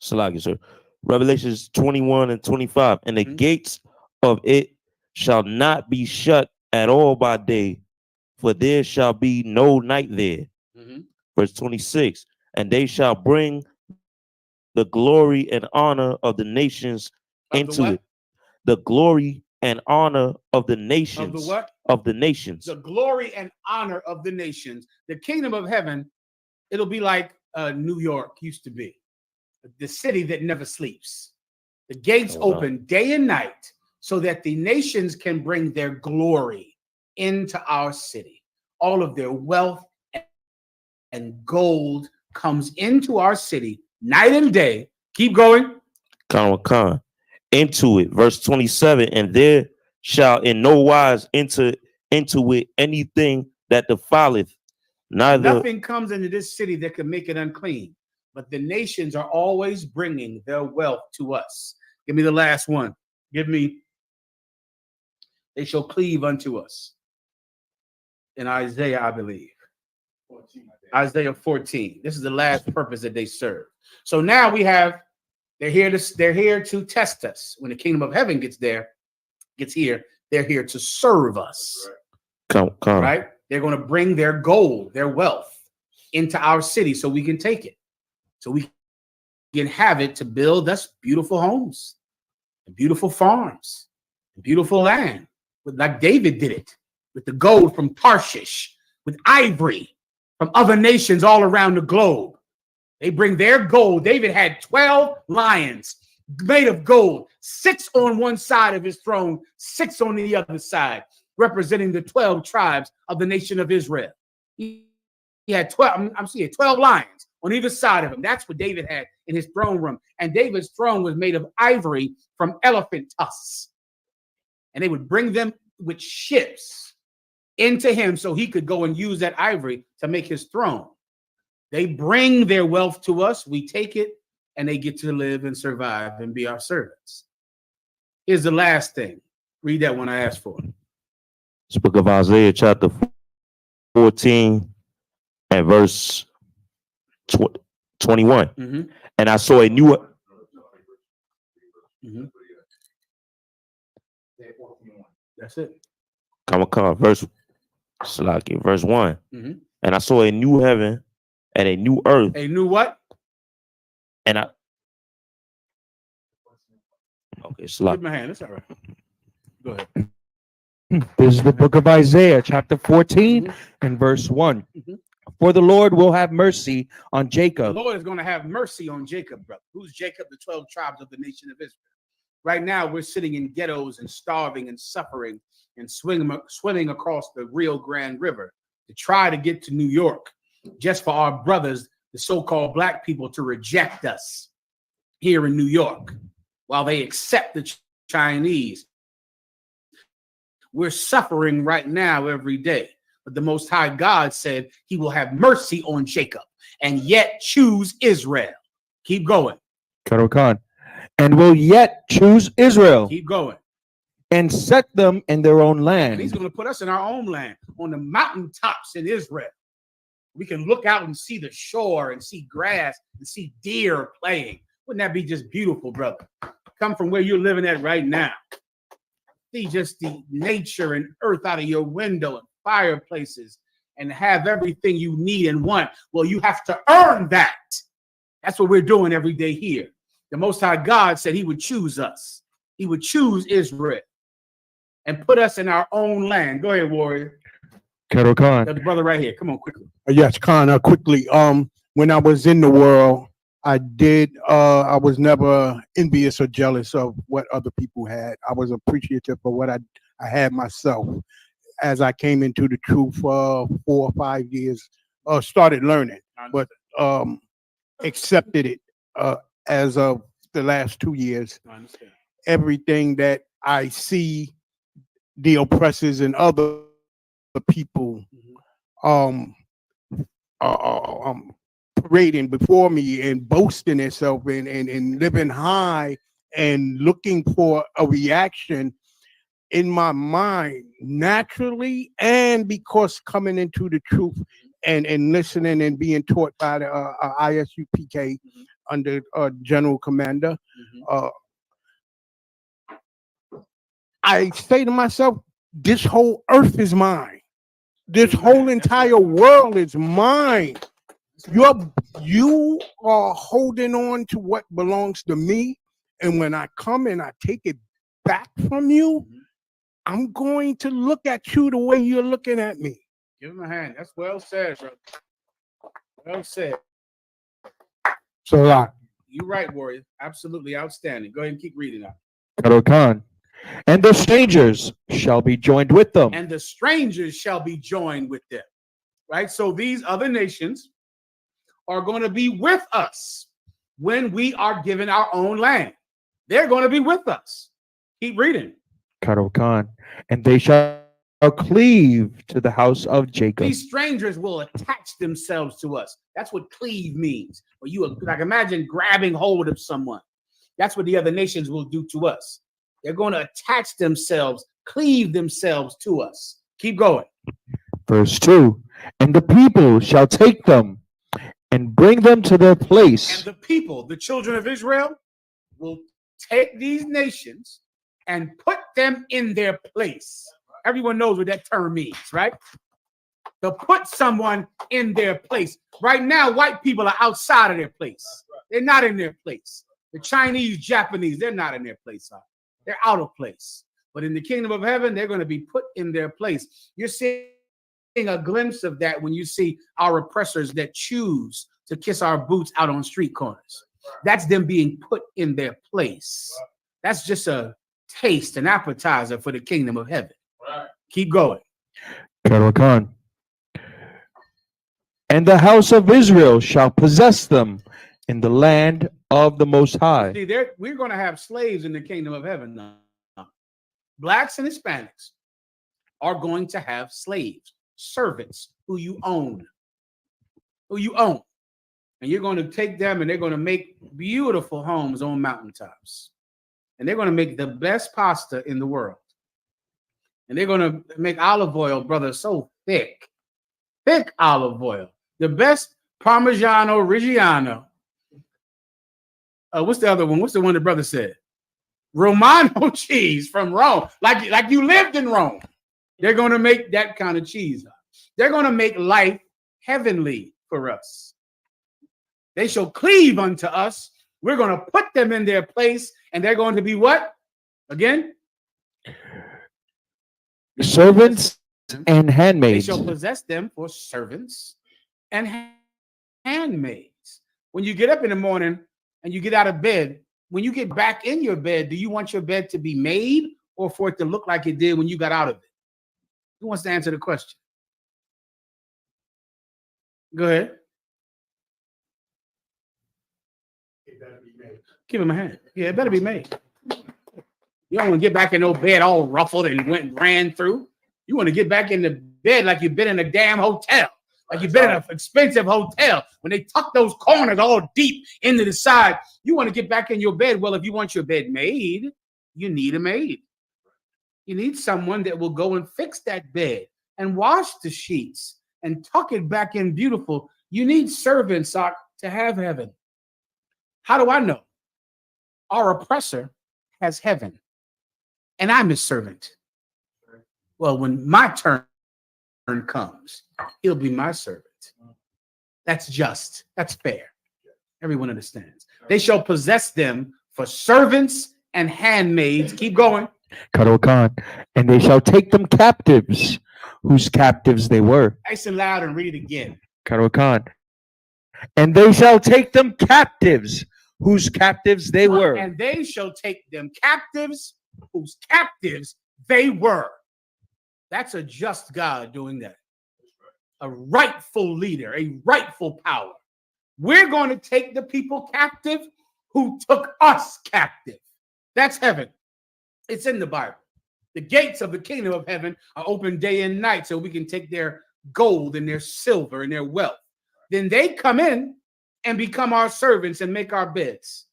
Salagia, sir. Revelations 21 and 25. And the gates of it shall not be shut at all by day, for there shall be no night there. Verse 26. And they shall bring the glory and honor of the nations into it. The glory and honor of the nations. Of the what? Of the nations. The glory and honor of the nations. The kingdom of heaven, it'll be like New York used to be. The city that never sleeps. The gates open day and night so that the nations can bring their glory into our city. All of their wealth and gold comes into our city night and day. Keep going. Into it. Verse 27. And there shall in no wise enter into it anything that defileth. Nothing comes into this city that can make it unclean. But the nations are always bringing their wealth to us. Give me the last one. Give me, they shall cleave unto us. In Isaiah, I believe. Isaiah 14. This is the last purpose that they serve. So now we have, they're here to test us. When the kingdom of heaven gets here, they're here to serve us. Right? They're going to bring their gold, their wealth into our city so we can take it. So we can have it to build us beautiful homes and beautiful farms and beautiful land, like David did it with the gold from Tarshish, with ivory from other nations all around the globe. They bring their gold. David had 12 lions made of gold, 6 on one side of his throne, 6 on the other side, representing the 12 tribes of the nation of Israel. He had 12 lions on either side of him. That's what David had in his throne room. And David's throne was made of ivory from elephant tusks. And they would bring them with ships into him so he could go and use that ivory to make his throne. They bring their wealth to us. We take it, and they get to live and survive and be our servants. Here's the last thing. Read that one I asked for. It's book of Isaiah, chapter 14 and verse 21. Mm-hmm. And I saw a new That's it. Come on, verse Salaki, verse 1. Mhm. And I saw a new heaven and a new earth. A new what? And I okay, Give Salaki. my hand. That's all right. Go ahead. This is the book of Isaiah, chapter 14 and verse 1. Mhm. For the Lord will have mercy on The Jacob. Lord is going to have mercy on Jacob, brother. Who's Jacob? The 12 tribes of the nation of Israel. Right now, we're sitting in ghettos and starving and suffering and swimming across the Rio Grande River to try to get to New York, just for our brothers, the so-called black people, to reject us here in New York while they accept the Chinese. We're suffering right now every day. But the Most High God said he will have mercy on Jacob and yet choose Israel. Keep going. Khan. And will yet choose Israel Keep going. and set them in their own And he's land. going to put us in our own land, on the mountaintops in Israel. We can look out and see the shore and see grass and see deer playing. Wouldn't that be just beautiful, brother? Come from where you're living at right now. See just the nature and earth out of your window and fireplaces and have everything you need and want. Well, you have to earn that. That's what we're doing every day here. The Most High God said he would choose us. He would choose Israel and put us in our own land. Go ahead, warrior. Khan. The brother right here. Come on, quickly. Yes, Khan, quickly. When I was in the world, I was never envious or jealous of what other people had. I was appreciative of what I had myself. As I came into the truth 4 or 5 years, started learning, but accepted it as of the last 2 years. I understand. Everything that I see the oppressors and other people parading before me and boasting itself and living high and looking for a reaction in my mind naturally, and because coming into the truth and listening and being taught by the Isupk under General Commander, I say to myself, this whole earth is mine. This whole entire world is mine. You are holding on to what belongs to me, and when I come and I take it back from you, I'm going to look at you the way you're looking at me. Give him a hand. That's well said, bro. Well said. So, You're right, warrior. Absolutely outstanding. Go ahead and keep reading now. Khan. And the strangers shall be joined with them. And the strangers shall be joined with them. Right? So these other nations are going to be with us when we are given our own land. They're going to be with us. Keep reading. Khan. And they shall cleave to the house of Jacob. These strangers will attach themselves to us. That's what cleave means. Or you like imagine grabbing hold of someone. That's what the other nations will do to us. They're going to attach themselves, cleave themselves to us. Keep going. Verse 2. And the people shall take them and bring them to their place. And the people, the children of Israel, will take these nations and put them in their place. Everyone knows what that term means, right? To put someone in their place. Right now, white people are outside of their place. They're not in their place. The Chinese, Japanese, they're not in their place. They're out of place. But in the kingdom of heaven, they're going to be put in their place. You're seeing a glimpse of that when you see our oppressors that choose to kiss our boots out on street corners. That's them being put in their place. That's just a taste, an appetizer for the kingdom of heaven. Keep going. Khan. And the house of Israel shall possess them in the land of the Most High. See, we're going to have slaves in the kingdom of heaven now. Blacks and Hispanics are going to have slaves, servants who you own. And you're going to take them and they're going to make beautiful homes on mountaintops. And they're going to make the best pasta in the world. And they're going to make olive oil, brother, so thick olive oil. The best Parmigiano Reggiano. What's the other one? What's the one the brother said? Romano cheese from Rome, like you lived in Rome. They're going to make that kind of cheese. They're going to make life heavenly for us. They shall cleave unto us. We're going to put them in their place, and they're going to be what? Again? Servants and They handmaids. shall possess them for servants and handmaids. When you get up in the morning and you get out of bed, when you get back in your bed, do you want your bed to be made or for it to look like it did when you got out of it? Who wants to answer the question? Go ahead. Give him a hand. Yeah, it better be made. You don't want to get back in no bed all ruffled and went and ran through. You want to get back in the bed like you've been in a damn hotel, like you've been in an expensive hotel. When they tuck those corners all deep into the side, you want to get back in your bed. Well, if you want your bed made, you need a maid. You need someone that will go and fix that bed and wash the sheets and tuck it back in beautiful. You need servants to have heaven. How do I know? Our oppressor has heaven, and I'm his servant. Well, when my turn comes, he'll be my servant. That's just. That's fair. Everyone understands. They shall possess them for servants and handmaids. Keep going. Karokan. And they shall take them captives, whose captives they were. Nice and loud and read it again. Karokan. And they shall take them captives, whose captives they were. And they shall take them captives, whose captives they were. That's a just God doing that. A rightful leader, a rightful power. We're going to take the people captive who took us captive. That's heaven. It's in the Bible. The gates of the kingdom of heaven are open day and night so we can take their gold and their silver and their wealth. Then they come in and become our servants and make our beds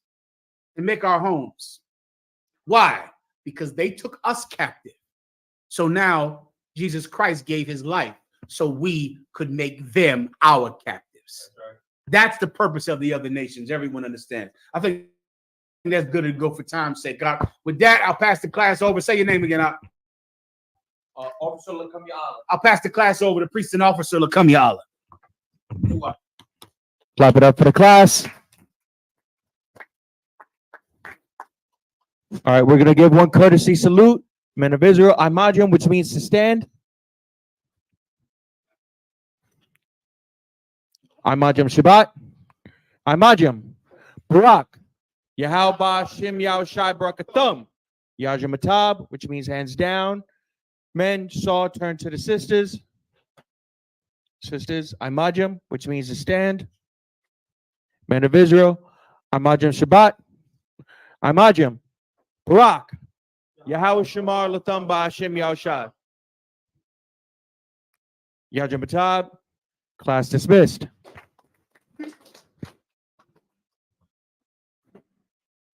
and make our homes. Why? Because they took us captive. So now Jesus Christ gave his life so we could make them our captives. That's the purpose of the other nations. Everyone understands. I think that's good to go for time's sake. With that, I'll pass the class over. Say your name again. Officer Lakamiala. I'll pass the class over to Priest and Officer Lakamiala. Clap it up for the class. All right, we're going to give one courtesy salute. Men of Israel, Imajim, which means to stand. Imajim Shabbat. Imajim. Barak. Yahweh Shem Yahushai Barakathum. Yajim Matab, which means hands down. Men saw turn to the sisters. Sisters, Imajim, which means to stand. Men of Israel, Imajim Shabbat. Imajim. Barak. Yahweh Shemar Latham Ba'Hashem Yahushai. Yajim Matab. Class dismissed.